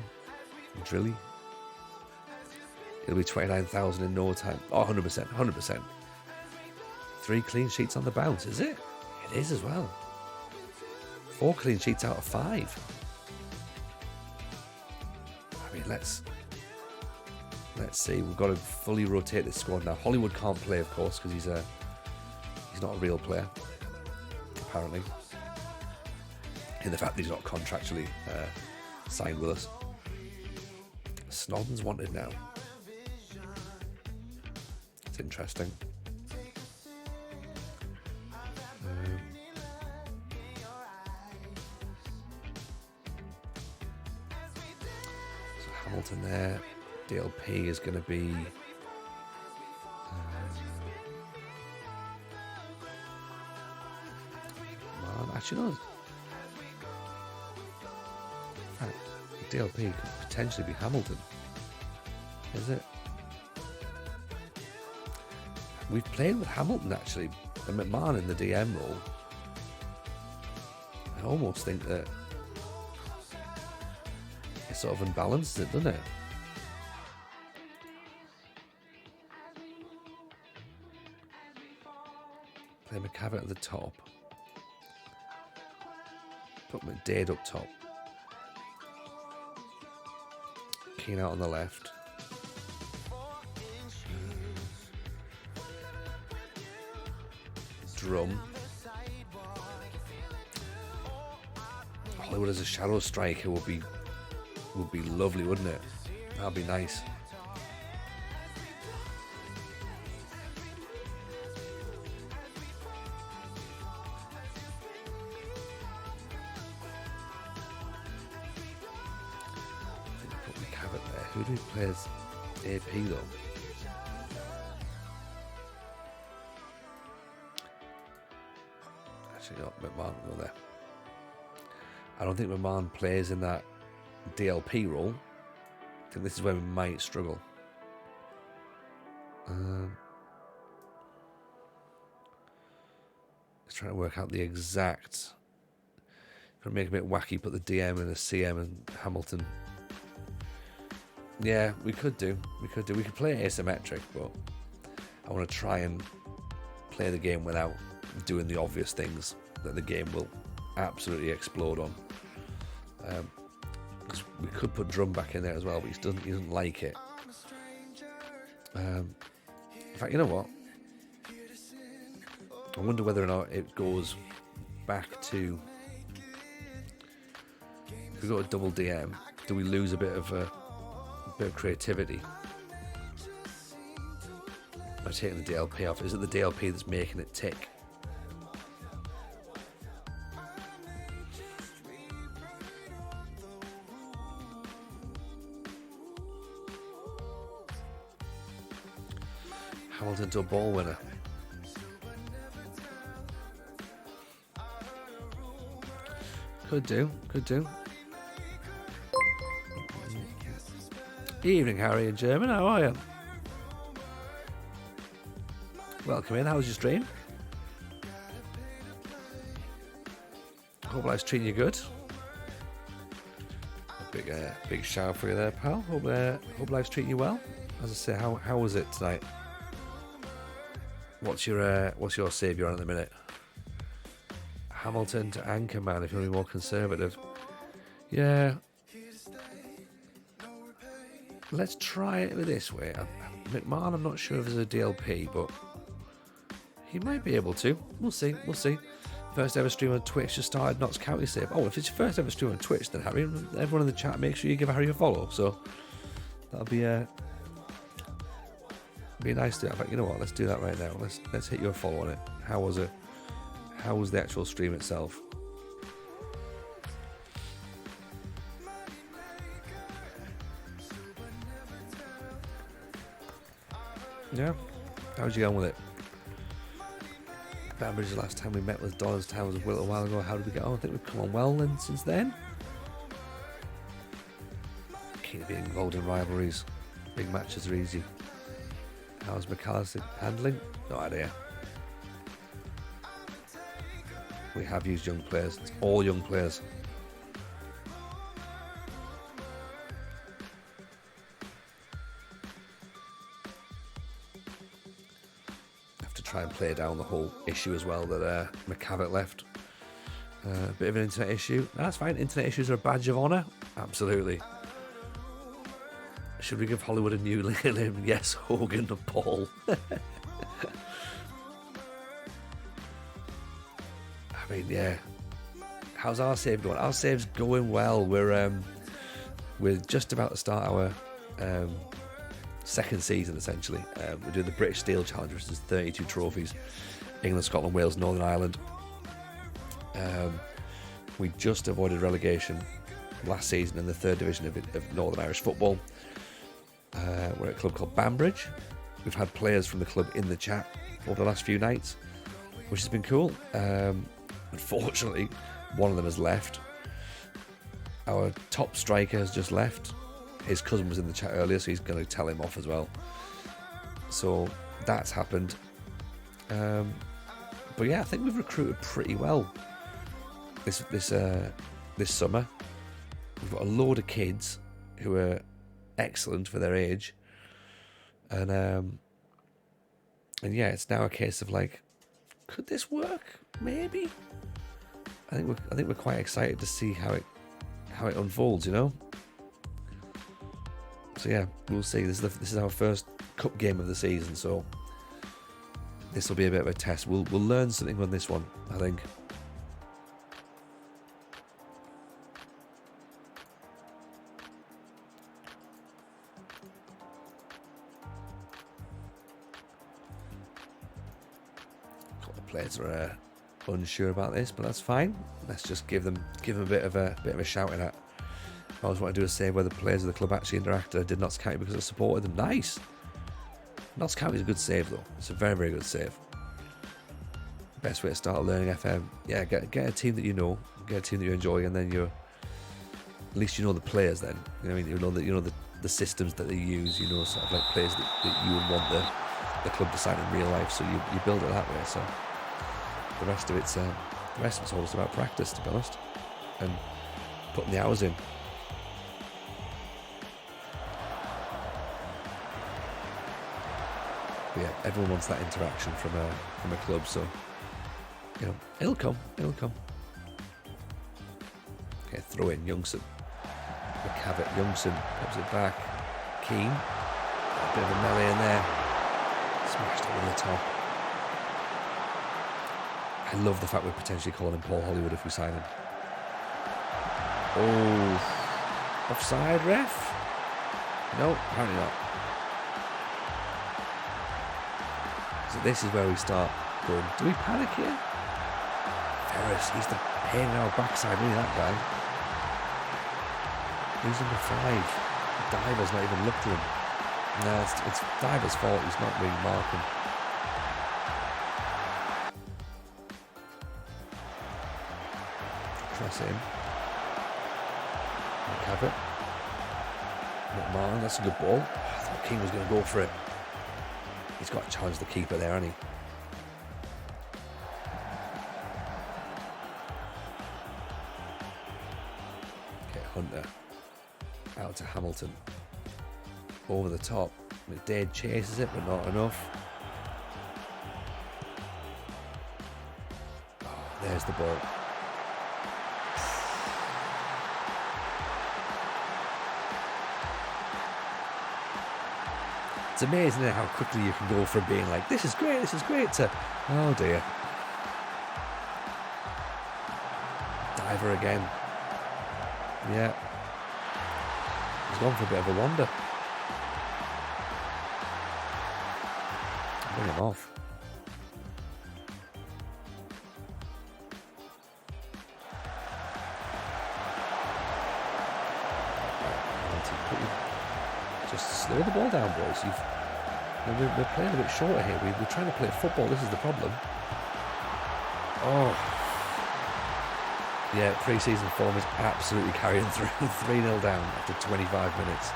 Speaker 1: It'll be 29,000 in no time. Oh, 100%. 3 clean sheets on the bounce, is it? It is as well. 4 clean sheets out of 5. I mean, let's see. We've got to fully rotate this squad now. Hollywood can't play, of course, because he's not a real player, apparently. In the fact that he's not contractually signed with us. Snodden's wanted now. That's interesting. So Hamilton there. DLP is going to be... actually, no. In fact, DLP could potentially be Hamilton. Is it? We've played with Hamilton, actually, and McMahon in the DM role. I almost think that it sort of unbalances it, doesn't it? Play McCavitt at the top. Put McDade up top. Keane out on the left. Drum. Hollywood as a shadow striker would be lovely, wouldn't it? That'd be nice. Who do we play as AP though? Actually, not McMahon go there. I don't think McMahon plays in that DLP role. I think this is where we might struggle. Let's try to work out the exact. If I make it a bit wacky, put the DM and a CM and Hamilton. Yeah, we could do. We could play asymmetric, but I want to try and play the game without doing the obvious things that the game will absolutely explode on. Because we could put Drum back in there as well, but he doesn't like it. In fact, you know what? I wonder whether or not it goes back to... If we go to double DM, do we lose a bit of creativity by taking the DLP off? Is it the DLP that's making it tick? Hamilton to a ball winner. Could do. Evening, Harry in German. How are you? Welcome in. How was your stream? Hope life's treating you good. A big shout for you there, pal. Hope life's treating you well. As I say, how was it tonight? What's your saviour on at the minute? Hamilton to Anchorman, if you want to be more conservative. Yeah. Let's try it this way. McMahon, I'm not sure if there's a DLP, but he might be able to. We'll see. First ever stream on Twitch just started Notts County save. Oh, if it's your first ever stream on Twitch, then Harry, everyone in the chat, make sure you give Harry a follow. So that'll be nice to. In fact, you know what? Let's do that right now. Let's hit your follow on it. How was it? How was the actual stream itself? Yeah. How'd you go with it? Banbridge, the last time we met with Dollars Town was a little while ago. How did we get on? I think we've come on well then since then. Keen to be involved in rivalries. Big matches are easy. How's McAllister handling? No idea. We have used young players. It's all young players. Try and play down the whole issue as well that McCavitt left. A bit of an internet issue. That's fine. Internet issues are a badge of honour. Absolutely. Should we give Hollywood a new name? Yes, Hogan and Paul. I mean, yeah. How's our save going? Our save's going well. We're just about to start our second season essentially. We're doing the British Steel Challenge, which is 32 trophies: England, Scotland, Wales, Northern Ireland. We just avoided relegation last season in the third division of Northern Irish football. We're at a club called Banbridge. We've had players from the club in the chat over the last few nights, which has been cool. Unfortunately, one of them has left. Our top striker has just left. His cousin was in the chat earlier, so he's going to tell him off as well. So that's happened. But yeah, I think we've recruited pretty well this summer. We've got a load of kids who are excellent for their age, and yeah, it's now a case of like, could this work? Maybe. I think we're quite excited to see how it unfolds, you know. So yeah, we'll see. This is our first cup game of the season, so this will be a bit of a test. We'll learn something on this one, I think. Players are unsure about this, but that's fine. Let's just give them a bit of a shouting at. I always want to do a save where the players of the club actually interacted. I did Notts County because I supported them. Nice. Notts County is a good save though. It's a very, very good save. Best way to start learning FM. Yeah, get a team that you know, get a team that you enjoy, and then at least you know the players. Then you know what I mean. You know the systems that they use. You know, sort of like players that you would want the club to sign in real life. So you build it that way. So. The rest of it's all just about practice, to be honest, and putting the hours in. But yeah, everyone wants that interaction from a club, so you know it'll come. Okay, throw in Youngson. McCavitt, Youngson pops it back. Keane, a bit of a melee in there, smashed it over the top. I love the fact we're potentially calling him Paul Hollywood if we sign him. Oh, offside, ref? No, apparently not. So this is where we start going, do we panic here? Ferris, he's the pain in our backside, really, that guy. He's number 5. Diver's not even looked at him. No, it's Diver's fault, he's not really marking. Cross in. McCavitt. Not Martin, that's a good ball. I thought King was going to go for it. He's got to challenge the keeper there, hasn't he? Okay, Hunter. Out to Hamilton. Over the top. McDade chases it, but not enough. Oh, there's the ball. It's amazing how quickly you can go from being like, this is great, to, oh dear. Diver again. Yeah. He's gone for a bit of a wander. Bring him off. Just slow the ball down, boys. We're playing a bit shorter here. We're trying to play football. This is the problem. Oh. Yeah, pre-season form is absolutely carrying through. 3-0 down after 25 minutes.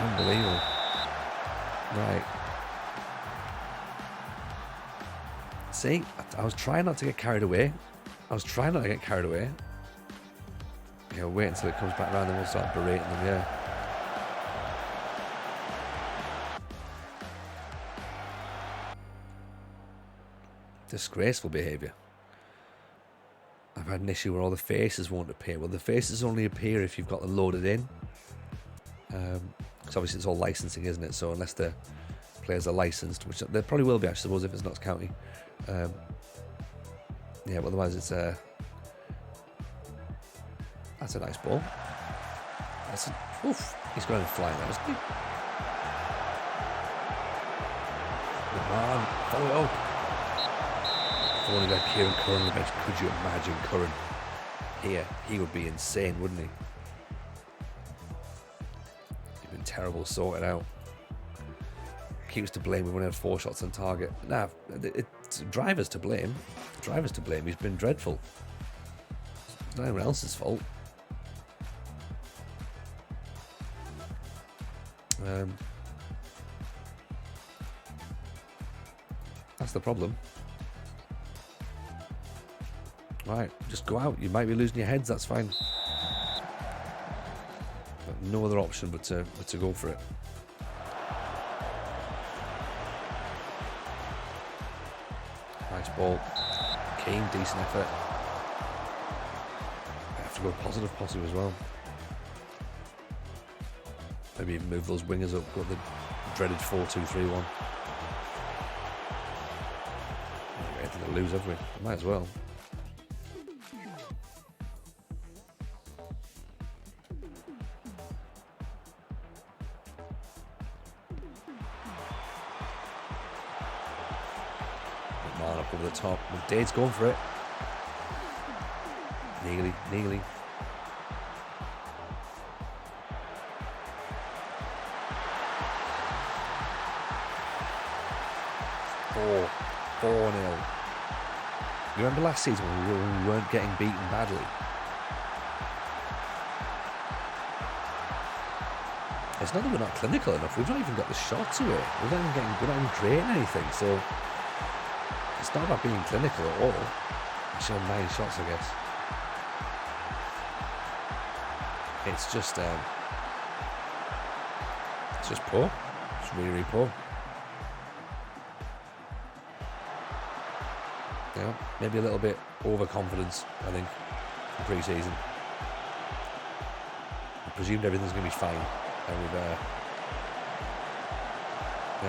Speaker 1: Unbelievable. Right. See, I was trying not to get carried away. You know, wait until it comes back around and we'll start berating them, yeah. Disgraceful behaviour. I've had an issue where all the faces won't appear. Well, the faces only appear if you've got them loaded in. Because obviously it's all licensing, isn't it? So unless the players are licensed, which they probably will be, I suppose, if it's Notts County. Yeah, but otherwise it's that's a nice ball. He's going to fly now, isn't he? Good man, follow it up. If only we had Kieran Curran on the bench. Could you imagine Curran here? He would be insane, wouldn't he? He'd been terrible sorted out. Keeps to blame. We only had 4 shots on target. Nah, it's Driver's to blame. Driver's to blame. He's been dreadful. It's not anyone else's fault. That's the problem. Right, just go out. You might be losing your heads. That's fine. But no other option but to go for it. Nice ball. Keen, decent effort. I have to go positive as well. Maybe even move those wingers up. Got the dreaded 4-2-3-1. Anything to lose, have we? Might as well. Man up over the top. McDade's going for it. Nearly. Four 4-0. You remember last season when we weren't getting beaten badly? It's not that we're not clinical enough. We've not even got the shots away. We're not even creating anything. So it's not about being clinical at all. We showed 9 shots, I guess. It's just poor. It's really poor. Yeah, maybe a little bit overconfidence, I think, in pre-season. We presumed everything's going to be fine, and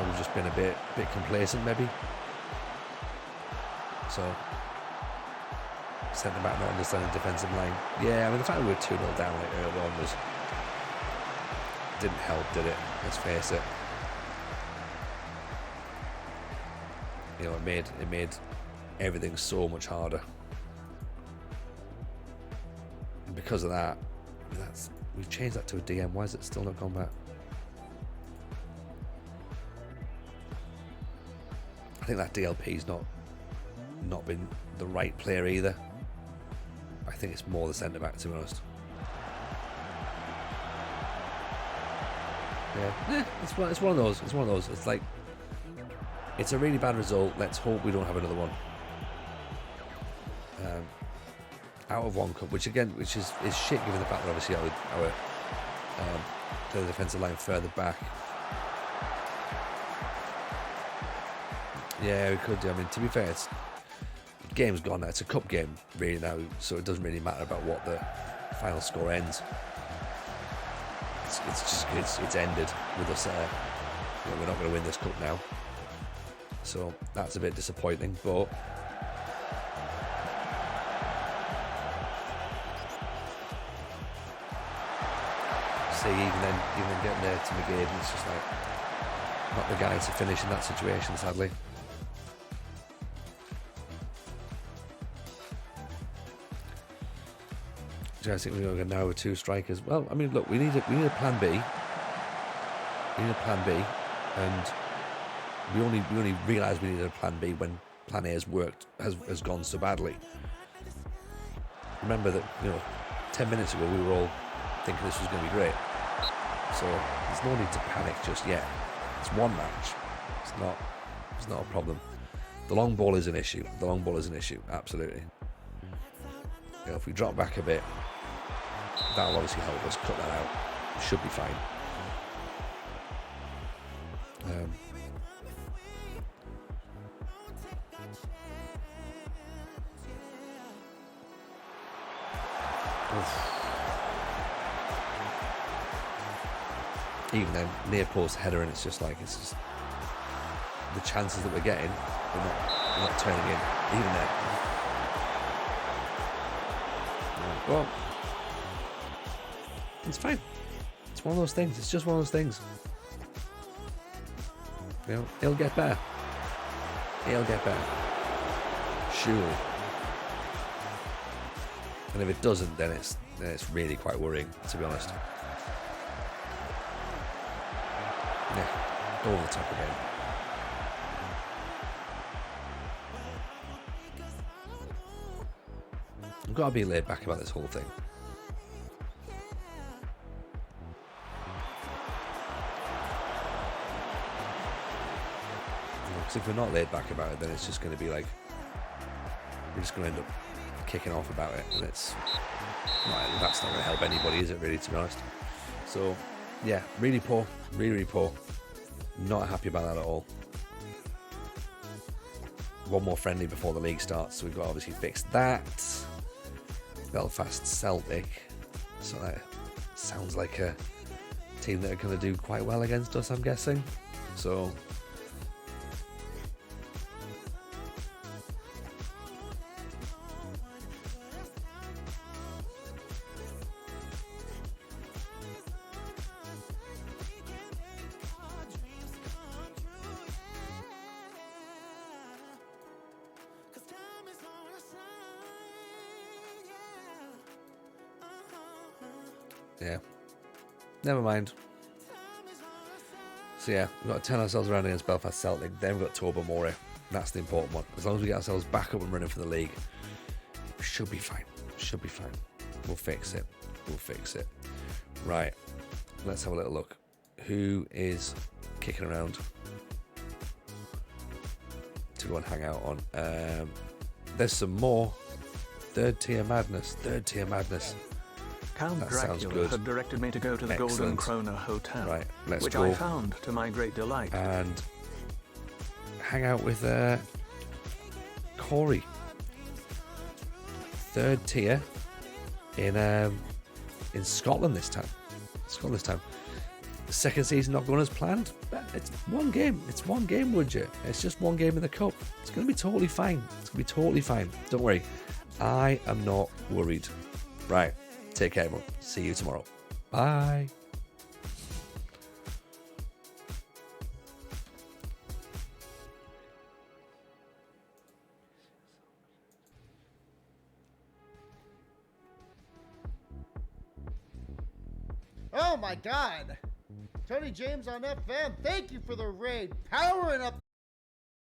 Speaker 1: we've just been a bit complacent, maybe. So, centre back not understanding defensive line. Yeah, I mean the fact we were 2-0 down early on didn't help, did it? Let's face it. You know, it made everything so much harder. And because of that, we've changed that to a DM. Why is it still not gone back? I think that DLP's not been the right player either. I think it's more the centre back, to be honest. Yeah, it's one of those. It's one of those. It's like, it's a really bad result. Let's hope we don't have another one. Out of one cup, which is shit given the fact that obviously our the defensive line further back. Yeah, we could do. I mean, to be fair, the game's gone now. It's a cup game really now, so it doesn't really matter about what the final score ends. It's ended with us. We're not going to win this cup now, so that's a bit disappointing, but. Even then getting there to McGade, it's just like not the guy to finish in that situation, sadly. Do I think we're going to go now with 2 strikers? Well, I mean, look, we need a plan B. We need a plan B, and we only realised we needed a plan B when plan A has gone so badly. Remember that 10 minutes ago we were all thinking this was going to be great. So there's no need to panic just yet. It's one match. It's not a problem. The long ball is an issue. Absolutely. If we drop back a bit, that'll obviously help us cut that out. It should be fine. Even then, near post header, and it's just the chances that we're getting, we're not turning in. Even then. Well, it's fine. one of those things. It's just one of those things. You know, it'll get better. It'll get better. Surely. And if it doesn't, then it's really quite worrying, to be honest. Yeah, over the top again. I've got to be laid back about this whole thing. Because if we're not laid back about it, then it's just going to be like, we're just going to end up kicking off about it, and that's not going to help anybody, is it, really, to be honest? So yeah, really poor, really poor. Not happy about that at all. One more friendly before the league starts, so we've got to obviously fix that. Belfast Celtic, so that sounds like a team that are going to do quite well against us, I'm guessing. So yeah, never mind. So yeah, we've got to turn ourselves around against Belfast Celtic. Then we've got Tobermory. That's the important one. As long as we get ourselves back up and running for the league, we should be fine. Should be fine. We'll fix it. We'll fix it. Right, let's have a little look. Who is kicking around to go and hang out on? There's some more. Third tier madness.
Speaker 2: Count
Speaker 1: That
Speaker 2: Dracula
Speaker 1: sounds good.
Speaker 2: had directed me to go to the Golden
Speaker 1: Excellent.
Speaker 2: Krona Hotel,
Speaker 1: Right, let's
Speaker 2: which
Speaker 1: go.
Speaker 2: I found to my great delight.
Speaker 1: And hang out with Corey. Third tier in Scotland this time. Second season not going as planned. But it's one game. It's one game, would you? It's just one game in the cup. It's going to be totally fine. Don't worry. I am not worried. Right. Take care, everyone. See you tomorrow. Bye.
Speaker 3: Oh my God! Tony James on FM, thank you for the raid. Powering up